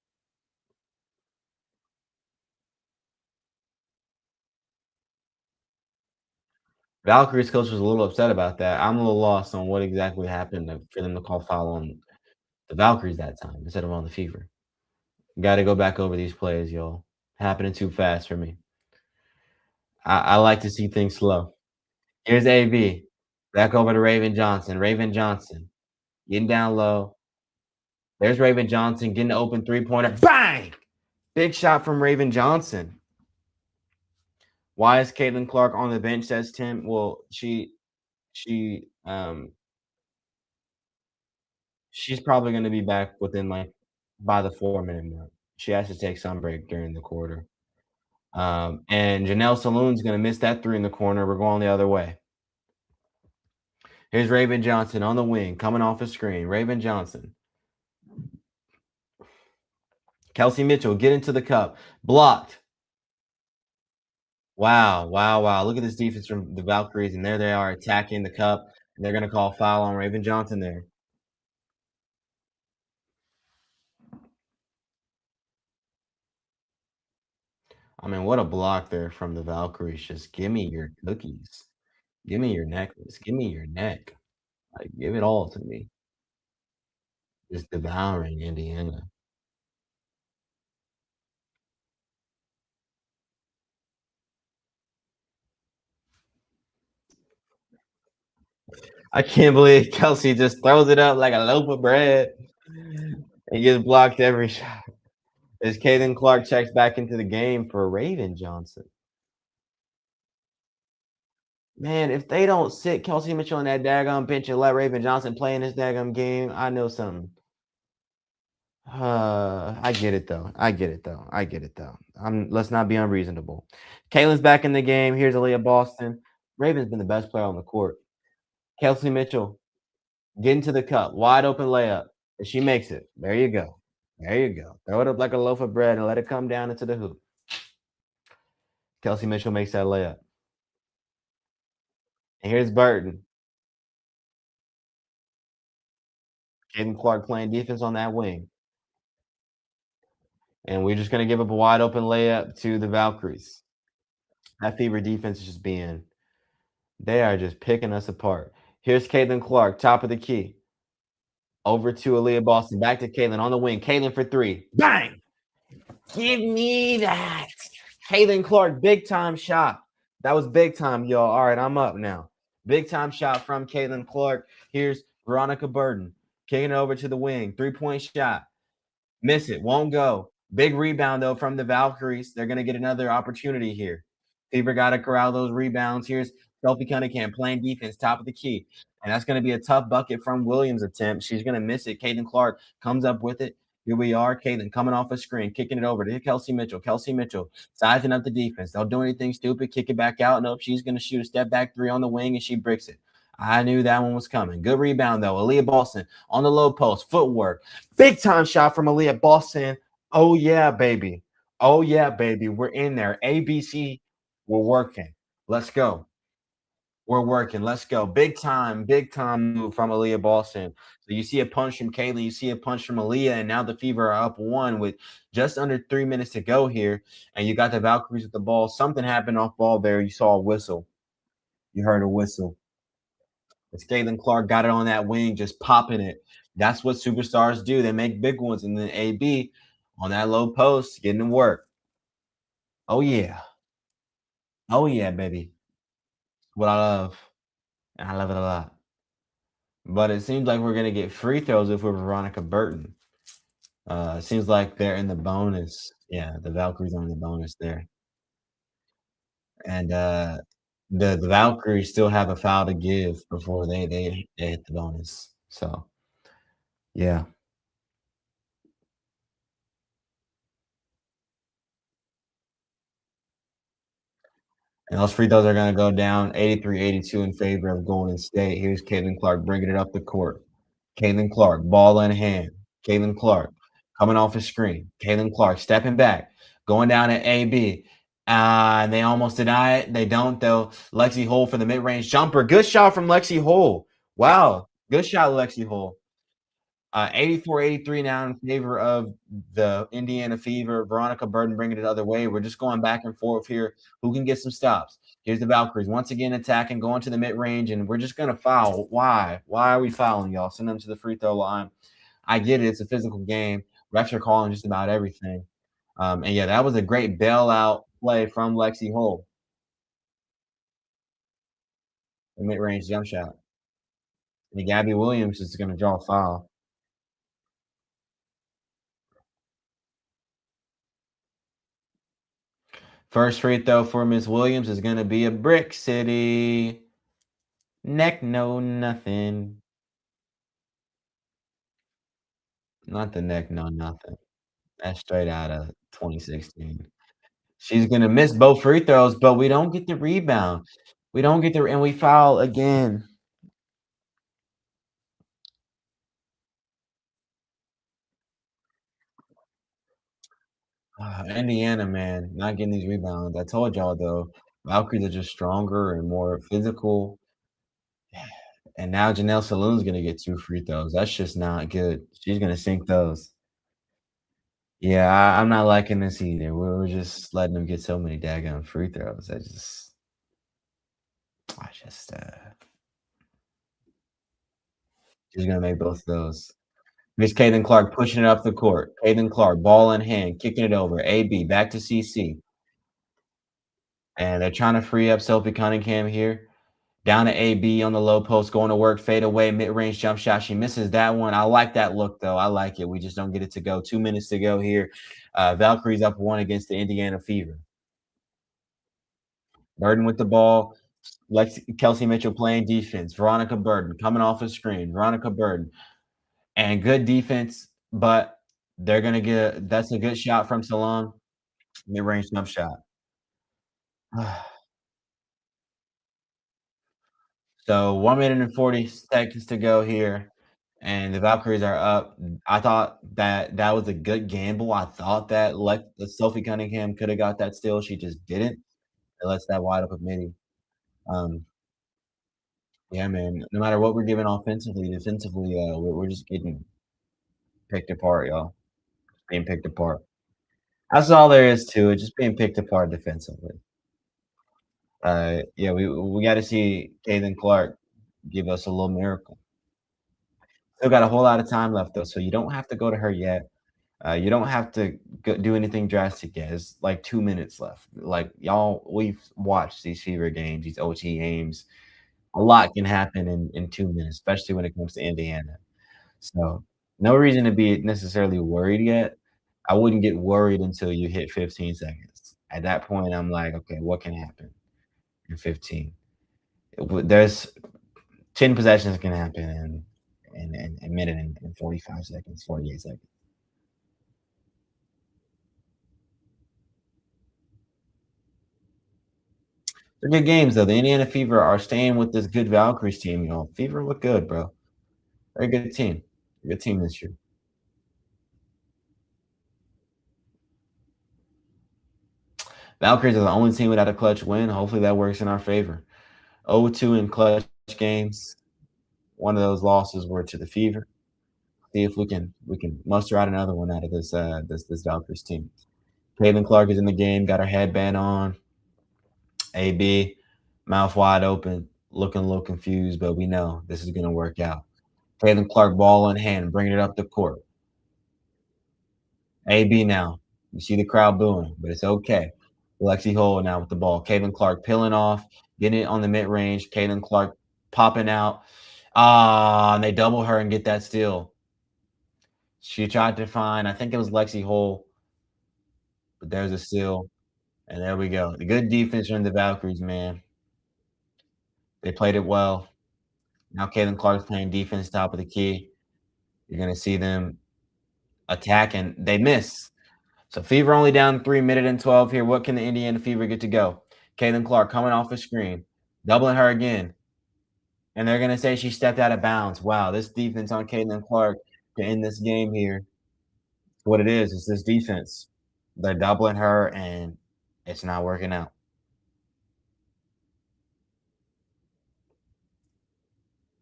Valkyrie's coach was a little upset about that. I'm a little lost on what exactly happened for them to call foul on the Valkyries that time instead of on the Fever. Got to go back over these plays, y'all. Happening too fast for me. I like to see things slow. Here's AB. Back over to Raven Johnson. Raven Johnson getting down low. There's Raven Johnson getting the open 3-pointer. Bang! Big shot from Raven Johnson. Why is Caitlin Clark on the bench? Says Tim. Well, she she's probably going to be back within like by the 4-minute mark. She has to take some break during the quarter. And Janelle Saloon's going to miss that 3 in the corner. We're going the other way. Here's Raven Johnson on the wing, coming off the screen. Raven Johnson. Kelsey Mitchell, get into the cup. Blocked. Wow, wow, wow. Look at this defense from the Valkyries, and there they are attacking the cup. And they're going to call foul on Raven Johnson there. I mean, what a block there from the Valkyries. Just give me your cookies. Give me your necklace. Give me your neck. Like, give it all to me. Just devouring Indiana. I can't believe Kelsey just throws it up like a loaf of bread and gets blocked every shot. As Caden Clark checks back into the game for Raven Johnson. Man, if they don't sit Kelsey Mitchell on that daggum bench and let Raven Johnson play in this daggum game, I know something. I get it though. I get it though. I get it though. Let's not be unreasonable. Kaylin's back in the game. Here's Aaliyah Boston. Raven's been the best player on the court. Kelsey Mitchell getting to the cup, wide open layup, and she makes it. There you go. There you go. Throw it up like a loaf of bread and let it come down into the hoop. Kelsey Mitchell makes that layup. And here's Burton. Caden Clark playing defense on that wing. And we're just going to give up a wide open layup to the Valkyries. That Fever defense is just being, they are just picking us apart. Here's Caitlin Clark, top of the key. Over to Aaliyah Boston. Back to Caitlin on the wing. Caitlin for 3. Bang! Give me that. Caitlin Clark, big time shot. That was big time, y'all. All right, I'm up now. Big time shot from Caitlin Clark. Here's Veronica Burton. Kicking it over to the wing. 3-point shot. Miss it. Won't go. Big rebound, though, from the Valkyries. They're going to get another opportunity here. Fever got to corral those rebounds. Here's Sophie Cunningham playing defense, top of the key. And that's going to be a tough bucket from Williams' attempt. She's going to miss it. Caden Clark comes up with it. Here we are. Caitlin coming off a screen, kicking it over to Kelsey Mitchell. Kelsey Mitchell sizing up the defense. Don't do anything stupid. Kick it back out. Nope. She's going to shoot a step back three on the wing, and she bricks it. I knew that one was coming. Good rebound, though. Aaliyah Boston on the low post. Footwork. Big time shot from Aaliyah Boston. Oh, yeah, baby. Oh, yeah, baby. We're in there. ABC, we're working. Let's go. We're working. Let's go. Big time move from Aaliyah Boston. So you see a punch from Kaylee, you see a punch from Aaliyah, and now the Fever are up one with just under 3 minutes to go here. And you got the Valkyries with the ball. Something happened off ball there. You saw a whistle. You heard a whistle. It's Caitlin Clark got it on that wing, just popping it. That's what superstars do. They make big ones. And then AB on that low post, getting to work. Oh, yeah. Oh, yeah, baby. What I love. And I love it a lot. But it seems like we're gonna get free throws if we're Veronica Burton. It seems like they're in the bonus. Yeah, the Valkyries are in the bonus there. And the Valkyries still have a foul to give before they hit the bonus. So yeah. And those free throws are gonna go down 83-82 in favor of Golden State. Here's Caitlin Clark bringing it up the court. Caitlin Clark, ball in hand. Caitlin Clark coming off a screen. Caitlin Clark stepping back, going down at AB. And they almost deny it. They don't, though. Lexi Hole for the mid range jumper. Good shot from Lexi Hole. Wow. Good shot, Lexi Hole. 84-83 now in favor of the Indiana Fever. Veronica Burton bringing it the other way. We're just going back and forth here. Who can get some stops? Here's the Valkyries once again attacking, going to the mid range, and we're just going to foul. Why? Why are we fouling, y'all? Send them to the free throw line. I get it. It's a physical game. Refs are calling just about everything. And yeah, that was a great bailout play from Lexi Hole. The mid range jump shot. And Gabby Williams is going to draw a foul. First free throw for Miss Williams is going to be a Brick City. Neck, no, nothing. Not the neck, no, nothing. That's straight out of 2016. She's going to miss both free throws, but we don't get the rebound. We don't get the, and we foul again. Indiana, man, not getting these rebounds. I told y'all, though, Valkyries are just stronger and more physical. And now Janelle Saloon's going to get 2 free throws. That's just not good. She's going to sink those. Yeah, I'm not liking this either. We're just letting them get so many daggone free throws. She's gonna make both of those. Miss Caitlin Clark pushing it up the court. Caitlin Clark, ball in hand, kicking it over. AB back to CC. And they're trying to free up Sophie Cunningham here. Down to AB on the low post, going to work, fade away, mid-range jump shot. She misses that one. I like that look, though. I like it. We just don't get it to go. 2 minutes to go here. Valkyries up one against the Indiana Fever. Burden with the ball. Kelsey Mitchell playing defense. Veronica Burden coming off a screen. Veronica Burden. And good defense, but they're going to get that's a good shot from Salon. Mid-range jump shot. So 1 minute and 40 seconds to go here, and the Valkyries are up. I thought that was a good gamble. I thought that Sophie Cunningham could have got that steal. She just didn't. It lets that wide open midi. Um, yeah, man. No matter what we're giving offensively, defensively, we're just getting picked apart, y'all. Being picked apart. That's all there is to it. Just being picked apart defensively. Yeah, we got to see Caitlin Clark give us a little miracle. Still got a whole lot of time left though, so you don't have to go to her yet. You don't have to do anything drastic yet. It's like 2 minutes left. Like y'all, we've watched these Fever games, these OT games. A lot can happen in 2 minutes, especially when it comes to Indiana. So no reason to be necessarily worried yet. I wouldn't get worried until you hit 15 seconds. At that point, I'm like, okay, what can happen in 15? There's 10 possessions can happen in a minute and 45 seconds, 48 seconds. They're good games though. The Indiana Fever are staying with this good Valkyries team. Fever look good, bro. They're a good team. Good team this year. Valkyries are the only team without a clutch win. Hopefully that works in our favor. 0-2 in clutch games. One of those losses were to the Fever. See if we can muster out another one out of this Valkyries team. Caitlin Clark is in the game, got her headband on. AB, mouth wide open, looking a little confused, but we know this is gonna work out. Caitlin Clark, ball in hand, bringing it up the court. AB now. You see the crowd booing, but it's okay. Lexi Hole now with the ball. Caitlin Clark peeling off, getting it on the mid range. Caitlin Clark popping out. And they double her and get that steal. She tried to find, I think it was Lexi Hole, but there's a steal. And there we go. The good defense from the Valkyries, man. They played it well. Now Caitlin Clark's playing defense top of the key. You're gonna see them attack and they miss. So Fever only down 3 minute and 12 here. What can the Indiana Fever get to go? Caitlin Clark coming off the screen, doubling her again. And they're gonna say she stepped out of bounds. Wow, this defense on Caitlin Clark to end this game here. What it is this defense. They're doubling her and it's not working out.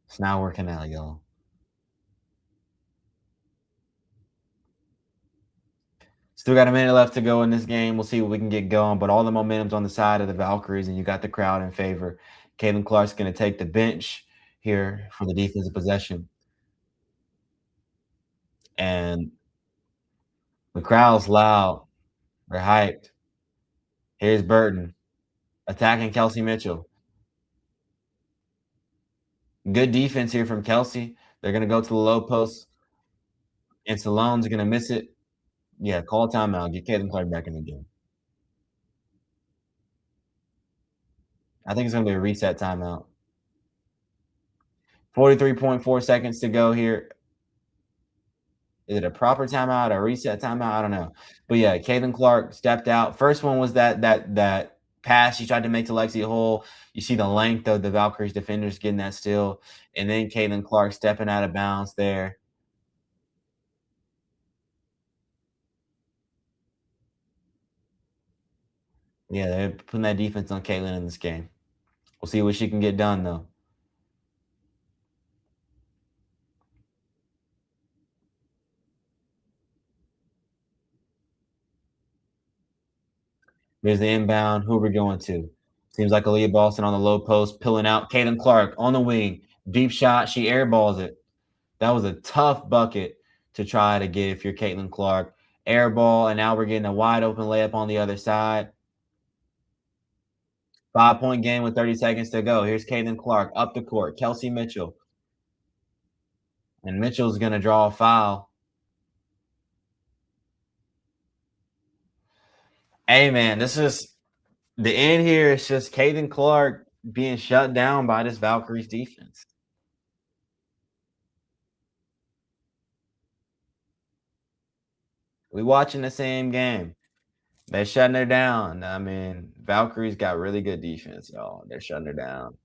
It's not working out, y'all. Still got a minute left to go in this game. We'll see what we can get going, but all the momentum's on the side of the Valkyries, and you got the crowd in favor. Caitlin Clark's going to take the bench here for the defensive possession, and the crowd's loud. They're hyped. Here's Burton attacking Kelsey Mitchell. Good defense here from Kelsey. They're going to go to the low post, and Salone's going to miss it. Yeah, call timeout. Get Caitlin Clark back in the game. I think it's going to be a reset timeout. 43.4 seconds to go here. Is it a proper timeout or a reset timeout? I don't know. But yeah, Caitlin Clark stepped out. First one was that pass she tried to make to Lexi Hole. You see the length of the Valkyries defenders getting that steal. And then Caitlin Clark stepping out of bounds there. Yeah, they're putting that defense on Caitlin in this game. We'll see what she can get done, though. Here's the inbound. Who are we going to? Seems like Aaliyah Boston on the low post, pulling out. Caitlin Clark on the wing. Deep shot. She airballs it. That was a tough bucket to try to get if you're Caitlin Clark. Air ball, and now we're getting a wide open layup on the other side. 5-point game with 30 seconds to go. Here's Caitlin Clark up the court. Kelsey Mitchell. And Mitchell's going to draw a foul. Hey, man, this is the end here. It's just Caitlin Clark being shut down by this Valkyries defense. We watching the same game. They're shutting her down. I mean, Valkyries got really good defense, y'all. They're shutting her down.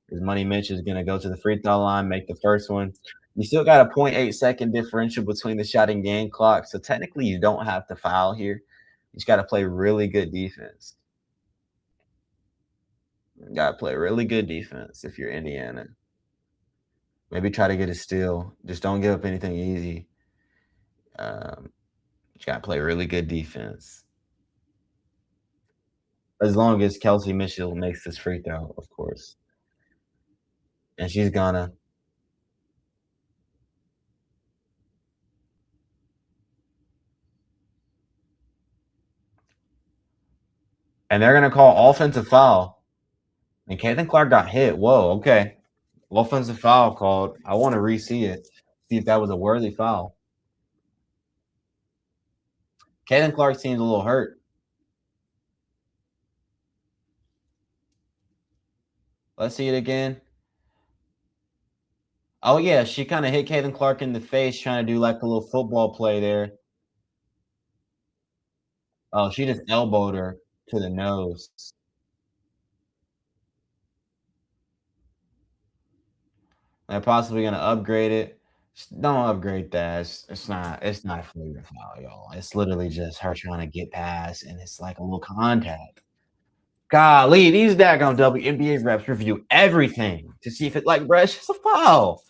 Because Money Mitch is going to go to the free throw line, make the first one. You still got a 0.8-second differential between the shot and game clock. So technically, you don't have to foul here. You just got to play really good defense. You got to play really good defense if you're Indiana. Maybe try to get a steal. Just don't give up anything easy. You got to play really good defense. As long as Kelsey Mitchell makes this free throw, of course. And she's gonna. And they're gonna call offensive foul. And Caitlin Clark got hit. Whoa, okay. Offensive foul called. I want to re-see it. See if that was a worthy foul. Caitlin Clark seems a little hurt. Let's see it again. Oh yeah, she kind of hit Caitlin Clark in the face trying to do like a little football play there. Oh, she just elbowed her to the nose. They're possibly gonna upgrade it. Don't upgrade that. It's not a flagrant foul, y'all. It's literally just her trying to get past, and it's like a little contact. Golly, these daggone WNBA reps review everything to see if it like, bruh, it's just a foul.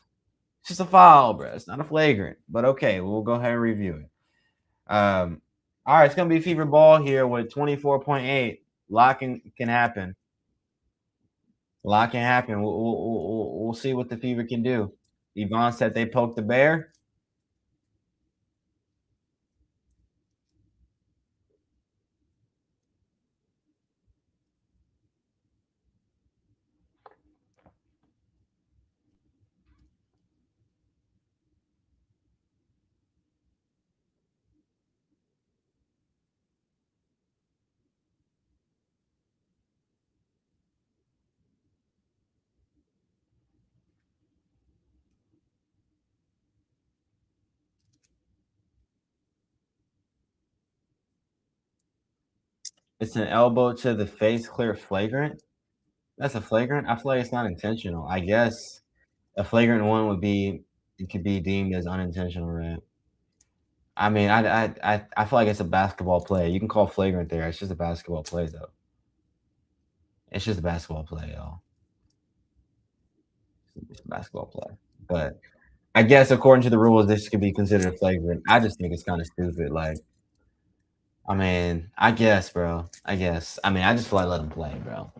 It's just a foul, bruh. It's not a flagrant. But okay, we'll go ahead and review it. All right, it's gonna be fever ball here with 24.8. Locking can happen. A lot can happen. We'll see what the Fever can do. Yvonne said they poked the bear. It's an elbow to the face, clear flagrant. That's a flagrant. I feel like it's not intentional. I guess a flagrant one would be it could be deemed as unintentional, right? I mean, I feel like it's a basketball play. You can call flagrant there. It's just a basketball play, though. It's just a basketball play, y'all. It's a basketball play. But I guess according to the rules, this could be considered a flagrant. I just think it's kind of stupid. Like, I mean, I guess, bro. I guess. I mean, I just feel like let him play, bro.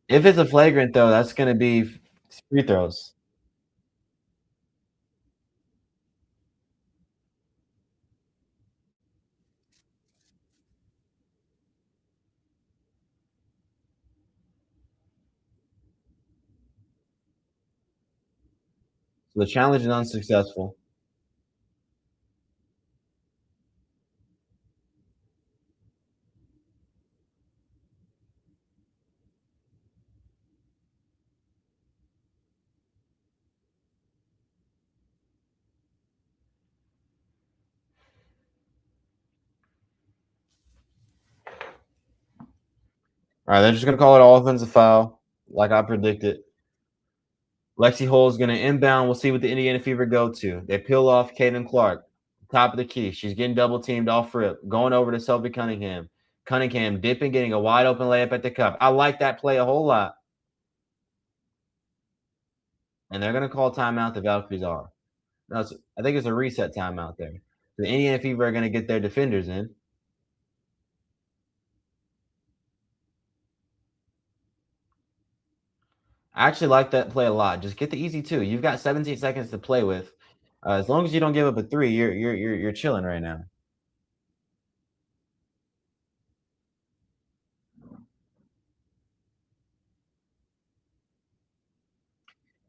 If it's a flagrant, though, that's gonna be free throws. So the challenge is unsuccessful. All right, they're just gonna call it all offensive foul, like I predicted. Lexi Hole is gonna inbound. We'll see what the Indiana Fever go to. They peel off Kaden Clark, top of the key. She's getting double teamed off rip, going over to Sophie Cunningham. Cunningham dipping, getting a wide open layup at the cup. I like that play a whole lot. And they're gonna call timeout. The Valkyries are. No, I think it's a reset timeout there. The Indiana Fever are gonna get their defenders in. I actually like that play a lot. Just get the easy two. You've got 17 seconds to play with. As long as you don't give up a three, you're chilling right now.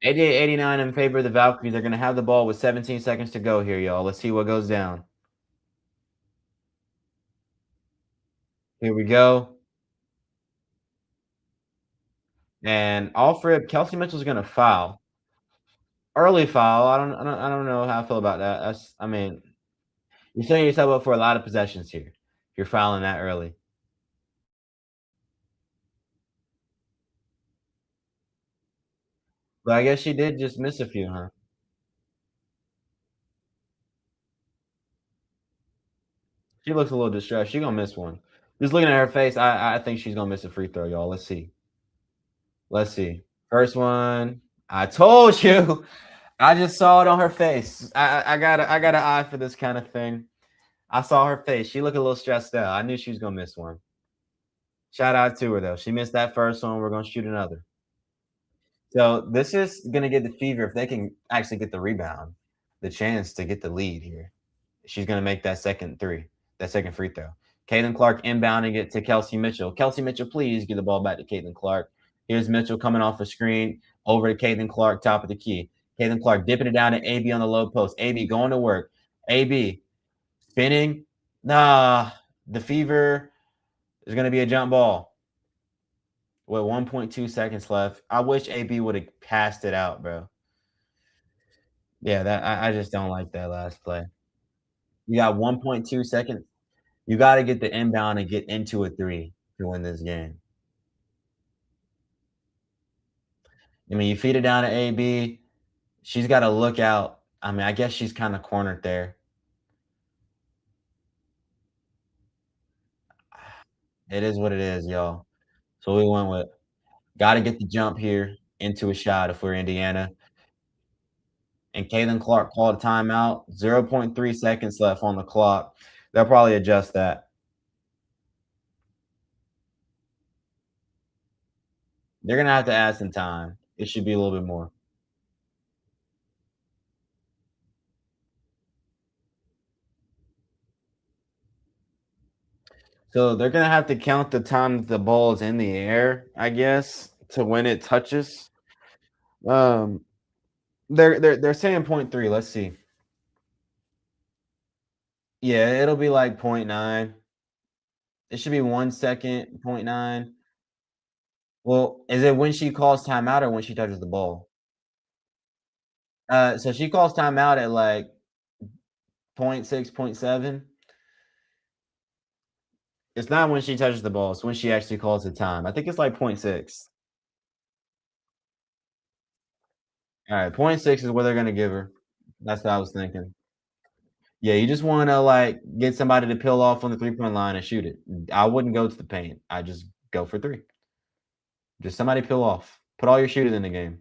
88-89 in favor of the Valkyries. They're gonna have the ball with 17 seconds to go here, y'all. Let's see what goes down. Here we go. And off rip, Kelsey Mitchell's gonna foul. Early foul. I don't know how I feel about that. I mean, you're setting yourself up for a lot of possessions here. If you're fouling that early. But I guess she did just miss a few, huh? She looks a little distressed. She's gonna miss one. Just looking at her face, I think she's gonna miss a free throw, y'all. Let's see. Let's see. First one. I told you. I just saw it on her face. I got an eye for this kind of thing. I saw her face. She looked a little stressed out. I knew she was gonna miss one. Shout out to her though. She missed that first one. We're gonna shoot another. So this is gonna get the Fever if they can actually get the rebound, the chance to get the lead here. She's gonna make that second three, that second free throw. Caitlin Clark inbounding it to Kelsey Mitchell. Kelsey Mitchell, please give the ball back to Caitlin Clark. Here's Mitchell coming off a screen over to Caitlin Clark, top of the key. Caitlin Clark dipping it down to AB on the low post. AB going to work. AB spinning. Nah, the Fever It's gonna be a jump ball with 1.2 seconds left. I wish AB would have passed it out, bro. Yeah, that I just don't like that last play. You got 1.2 seconds. You got to get the inbound and get into a three to win this game. I mean, you feed it down to AB. She's got to look out. I mean, I guess she's kind of cornered there. It is what it is, y'all. So we went with got to get the jump here into a shot if we're Indiana. And Caitlin Clark called a timeout. 0.3 seconds left on the clock. They'll probably adjust that. They're gonna have to add some time. It should be a little bit more. So they're gonna have to count the time that the ball is in the air, I guess, to when it touches. Um, they're saying point 0.3. Let's see. Yeah, it'll be like point 0.9. It should be 1 second, point 0.9. Well, is it when she calls timeout or when she touches the ball? So she calls timeout at like point 0.6, point 0.7. It's not when she touches the ball, it's when she actually calls the time. I think it's like point 0.6. All right, point 0.6 is what they're gonna give her. That's what I was thinking. Yeah, you just wanna, like, get somebody to peel off on the three-point line and shoot it. I wouldn't go to the paint. I just go for 3. Just somebody peel off. Put all your shooters in the game.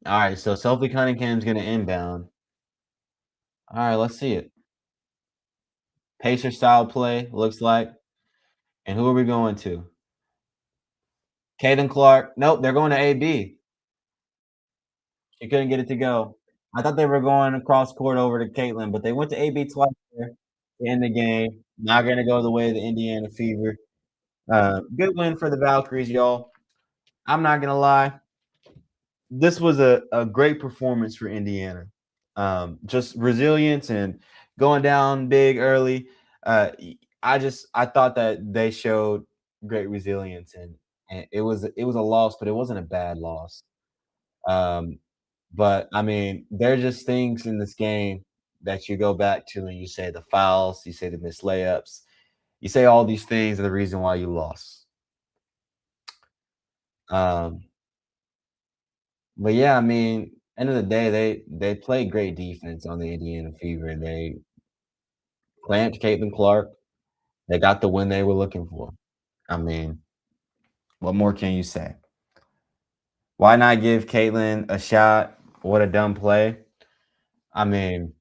Alright, so Sophie Cunningham's gonna inbound. Alright, let's see it. Pacer style play, looks like. And who are we going to? Caden Clark. Nope, they're going to AB. She couldn't get it to go. I thought they were going across court over to Caitlin, but they went to AB twice there to end the game. Not gonna go the way of the Indiana Fever. Good win for the Valkyries, y'all. I'm not gonna lie. This was a great performance for Indiana. Just resilience and going down big early. I thought that they showed great resilience and it was a loss, but it wasn't a bad loss. Um, but I mean, there are just things in this game that you go back to and you say the fouls, you say the missed layups, you say all these things are the reason why you lost. Um, but yeah, I mean, end of the day, they played great defense on the Indiana Fever. They clamped Caitlin Clark. They got the win they were looking for. I mean, what more can you say? Why not give Caitlin a shot? What a dumb play. I mean,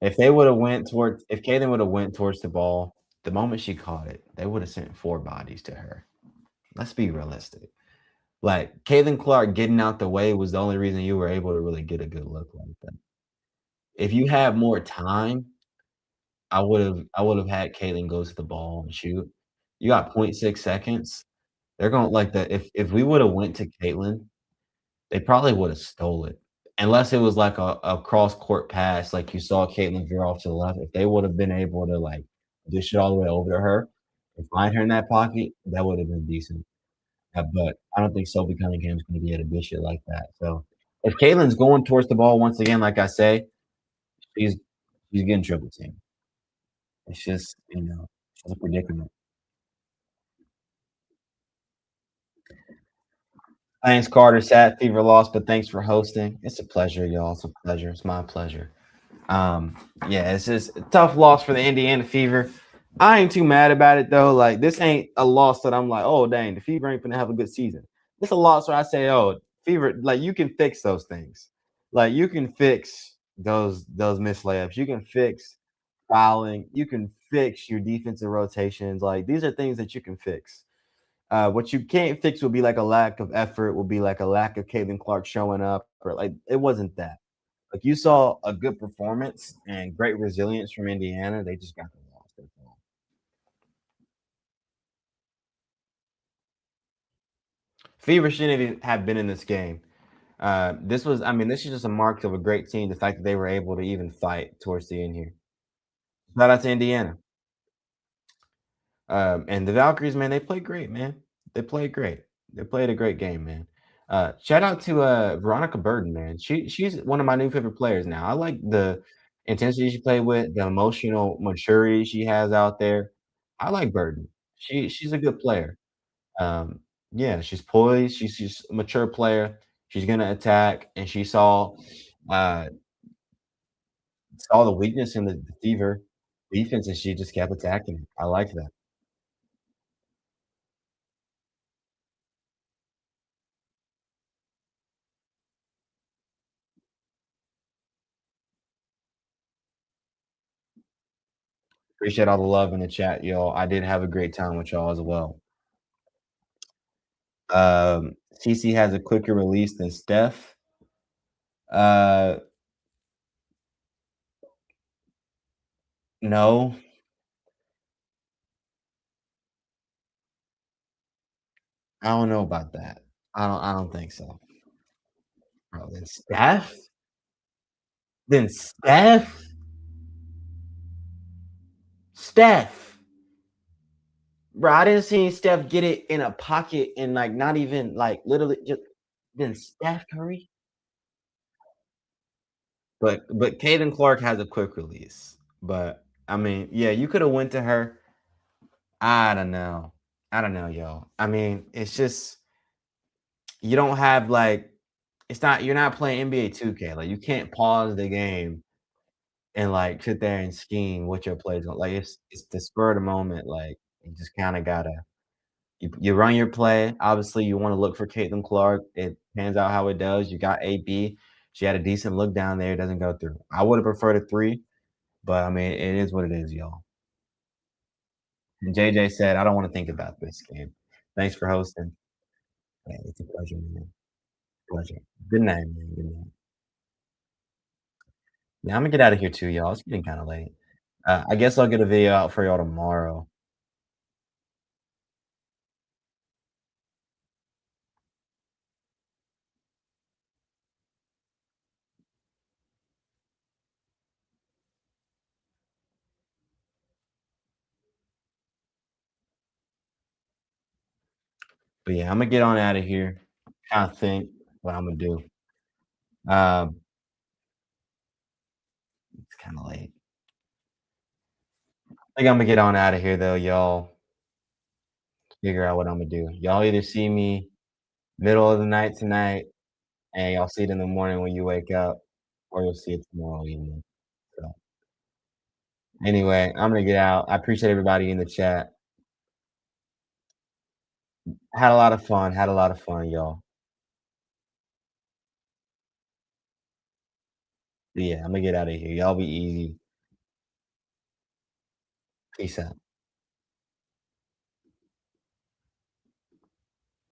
if Caitlin would have went towards the ball, the moment she caught it, they would have sent 4 bodies to her. Let's be realistic. Like Caitlin Clark getting out the way was the only reason you were able to really get a good look like that. If you had more time, I would have had Caitlin go to the ball and shoot. You got point 0.6 seconds. They're going like that. If we would have went to Caitlin, they probably would have stole it. Unless it was like a cross court pass, like you saw Caitlin veer off to the left. If they would have been able to like dish it all the way over to her and find her in that pocket, that would have been decent. But I don't think Sophie Cunningham's going to be able to dish it like that. So if Caitlin's going towards the ball once again, like I say, she's she's getting triple team. It's just she's a predicament. Thanks, Carter. Sad Fever lost, but thanks for hosting. It's a pleasure, y'all. It's a pleasure. It's my pleasure. Um, yeah, it's just a tough loss for the Indiana Fever. I ain't too mad about it though. Like this ain't a loss that I'm like, oh dang, the Fever ain't gonna have a good season. It's a loss where I say, oh, Fever, like you can fix those things. Like you can fix those missed layups. You can fix fouling. You can fix your defensive rotations. Like these are things that you can fix. What you can't fix will be like a lack of effort, will be like a lack of Caitlin Clark showing up, or like it wasn't that. Like you saw a good performance and great resilience from Indiana. They just got the loss. That's all. Fever shouldn't have been in this game. This was, I mean, this is just a mark of a great team. The fact that they were able to even fight towards the end here. Shout out to Indiana. And the Valkyries, man, they played great, man. They played great. They played a great game, man. Shout out to Veronica Burton, man. She's one of my new favorite players now. I like the intensity she played with, the emotional maturity she has out there. I like Burton. She's a good player. Um, yeah, she's poised. She's a mature player. She's gonna attack, and she uh, saw the weakness in the Fever defense, and she just kept attacking. I like that. Appreciate all the love in the chat, y'all. I did have a great time with y'all as well. CC has a quicker release than Steph. Uh, no, I don't know about that. I don't think so. Bro, then Steph? Then Steph? Steph. Bro, I didn't see Steph get it in a pocket and like not even like literally just then Steph Curry. But Caden Clark has a quick release. But I mean, yeah, you could have went to her. I don't know. I don't know, yo. I mean, it's just you don't have like it's not you're not playing NBA 2K. Like you can't pause the game and like sit there and scheme what your plays going. Like it's the spur of the moment. Like you just kind of gotta you run your play. Obviously, you want to look for Caitlin Clark. It pans out how it does. You got AB. She had a decent look down there. It doesn't go through. I would have preferred a three, but I mean, it is what it is, y'all. And JJ said, I don't want to think about this game. Thanks for hosting. Yeah, it's a pleasure, man. Pleasure. Good night, man. Good night. Yeah, I'm gonna get out of here too, y'all. It's getting kind of late. I guess I'll get a video out for y'all tomorrow. But yeah, I'm gonna get on out of here. Kind of think what I'm gonna do. Um, it's kind of late. I think I'm gonna get on out of here though, y'all. Figure out what I'm gonna do. Y'all either see me middle of the night tonight, and y'all see it in the morning when you wake up, or you'll see it tomorrow evening. So anyway, I'm gonna get out. I appreciate everybody in the chat. Had a lot of fun. Had a lot of fun, y'all. But yeah, I'm gonna get out of here. Y'all be easy. Peace out.